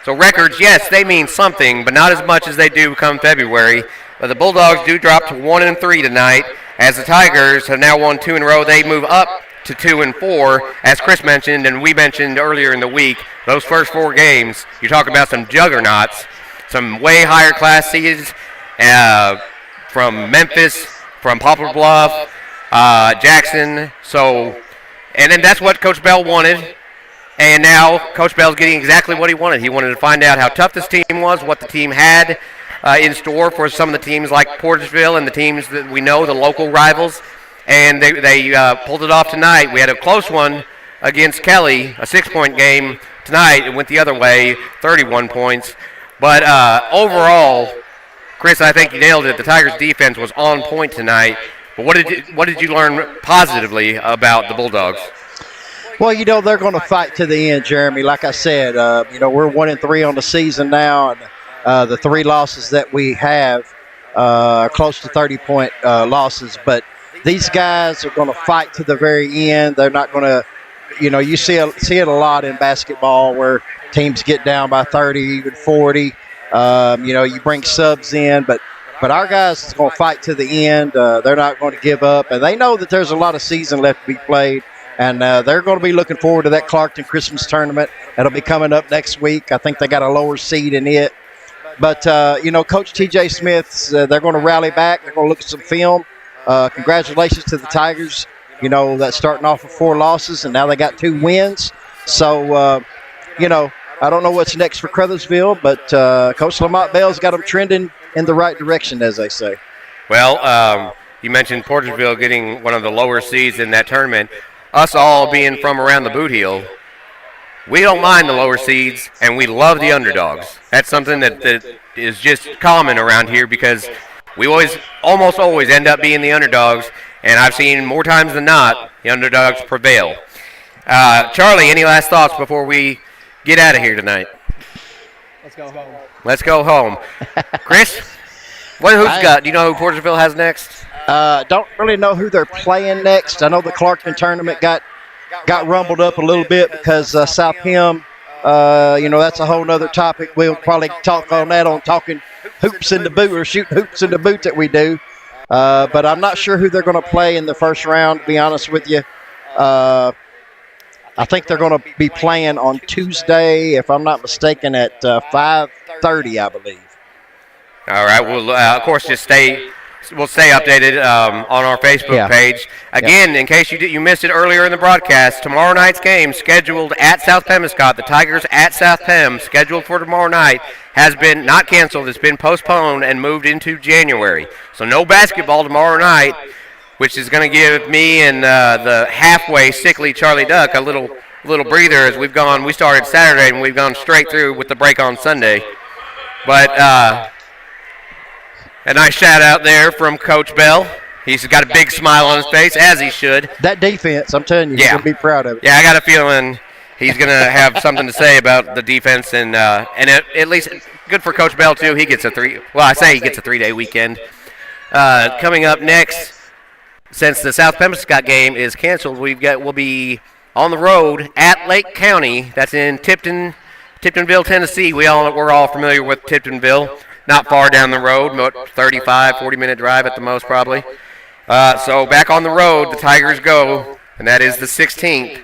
So records, yes, they mean something, but not as much as they do come February. But the Bulldogs do drop to 1-3 tonight. As the Tigers have now won 2 in a row, they move up to 2-4. As Chris mentioned, and we mentioned earlier in the week, those first 4 games, you talk about some juggernauts, some way higher class seeds from Memphis, from Poplar Bluff, Jackson. And then that's what Coach Bell wanted. And now Coach Bell's getting exactly what he wanted. He wanted to find out how tough this team was, what the team had in store for some of the teams like Portageville and the teams that we know, the local rivals. And they pulled it off tonight. We had a close one against Kelly, a 6-point game tonight. It went the other way, 31 points. But overall, Chris, I think you nailed it. The Tigers' defense was on point tonight. But what did you learn positively about the Bulldogs? Well, they're going to fight to the end, Jeremy. Like I said, we're 1-3 on the season now, and the 3 losses that we have are close to 30-point losses. But these guys are going to fight to the very end. They're not going to, you see it a lot in basketball where teams get down by 30, even 40. You bring subs in, but our guys are going to fight to the end. They're not going to give up, and they know that there's a lot of season left to be played. And they're going to be looking forward to that Clarkton Christmas tournament. That'll be coming up next week. I think they got a lower seed in it. But, Coach T.J. Smith, they're going to rally back. They're going to look at some film. Congratulations to the Tigers. that's starting off with 4 losses, and now they got 2 wins. So, I don't know what's next for Caruthersville, but Coach Lamont Bell's got them trending in the right direction, as they say. Well, you mentioned Portageville getting one of the lower seeds in that tournament. Us all being from around the Boot Heel, we don't mind the lower seeds, and we love the underdogs. That's something that is just common around here because we almost always end up being the underdogs, and I've seen more times than not the underdogs prevail. Charlie, any last thoughts before we get out of here tonight? Let's go home. Let's go home. Chris, do you know who Portageville has next? Don't really know who they're playing next. I know the Clarkton tournament got rumbled up a little bit because South Hem, that's a whole other topic. We'll probably talk on that on talking hoops in the boot or shooting hoops in the boot that we do. But I'm not sure who they're going to play in the first round, to be honest with you. I think they're going to be playing on Tuesday, if I'm not mistaken, at 5:30, I believe. All right. We'll, of course, we'll stay updated on our Facebook page. Again, in case you missed it earlier in the broadcast, tomorrow night's game scheduled at South Pemiscot, the Tigers at South Pem, scheduled for tomorrow night, has been not canceled. It's been postponed and moved into January. So no basketball tomorrow night, which is going to give me and the halfway sickly Charlie Duck a little breather as we started Saturday and we've gone straight through with the break on Sunday. But a nice shout out there from Coach Bell. He's got a big smile on his face, as he should. That defense, I'm telling you, he's going to be proud of it. Yeah, I got a feeling he's going to have something to say about the defense, and at least good for Coach Bell, too. He gets a 3-day weekend. Coming up next, since the South Pemiscot game is canceled, we'll be on the road at Lake County. That's in Tiptonville, Tennessee. We're all familiar with Tiptonville. Not far down the road, 35, 40-minute drive at the most probably. So back on the road, the Tigers go, and that is the 16th.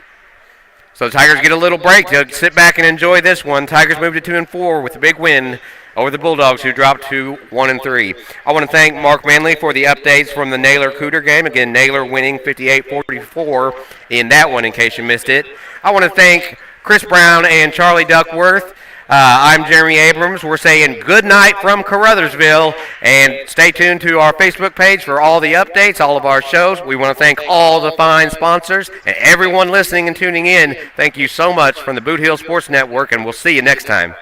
So the Tigers get a little break to sit back and enjoy this one. Tigers moved to 2-4 with a big win over the Bulldogs, who dropped to 1-3. I want to thank Mark Manley for the updates from the Naylor-Cooter game. Again, Naylor winning 58-44 in that one, in case you missed it. I want to thank Chris Brown and Charlie Duckworth. I'm Jeremy Abrams. We're saying good night from Caruthersville, and stay tuned to our Facebook page for all the updates, all of our shows. We want to thank all the fine sponsors and everyone listening and tuning in. Thank you so much from the Boot Hill Sports Network, and we'll see you next time.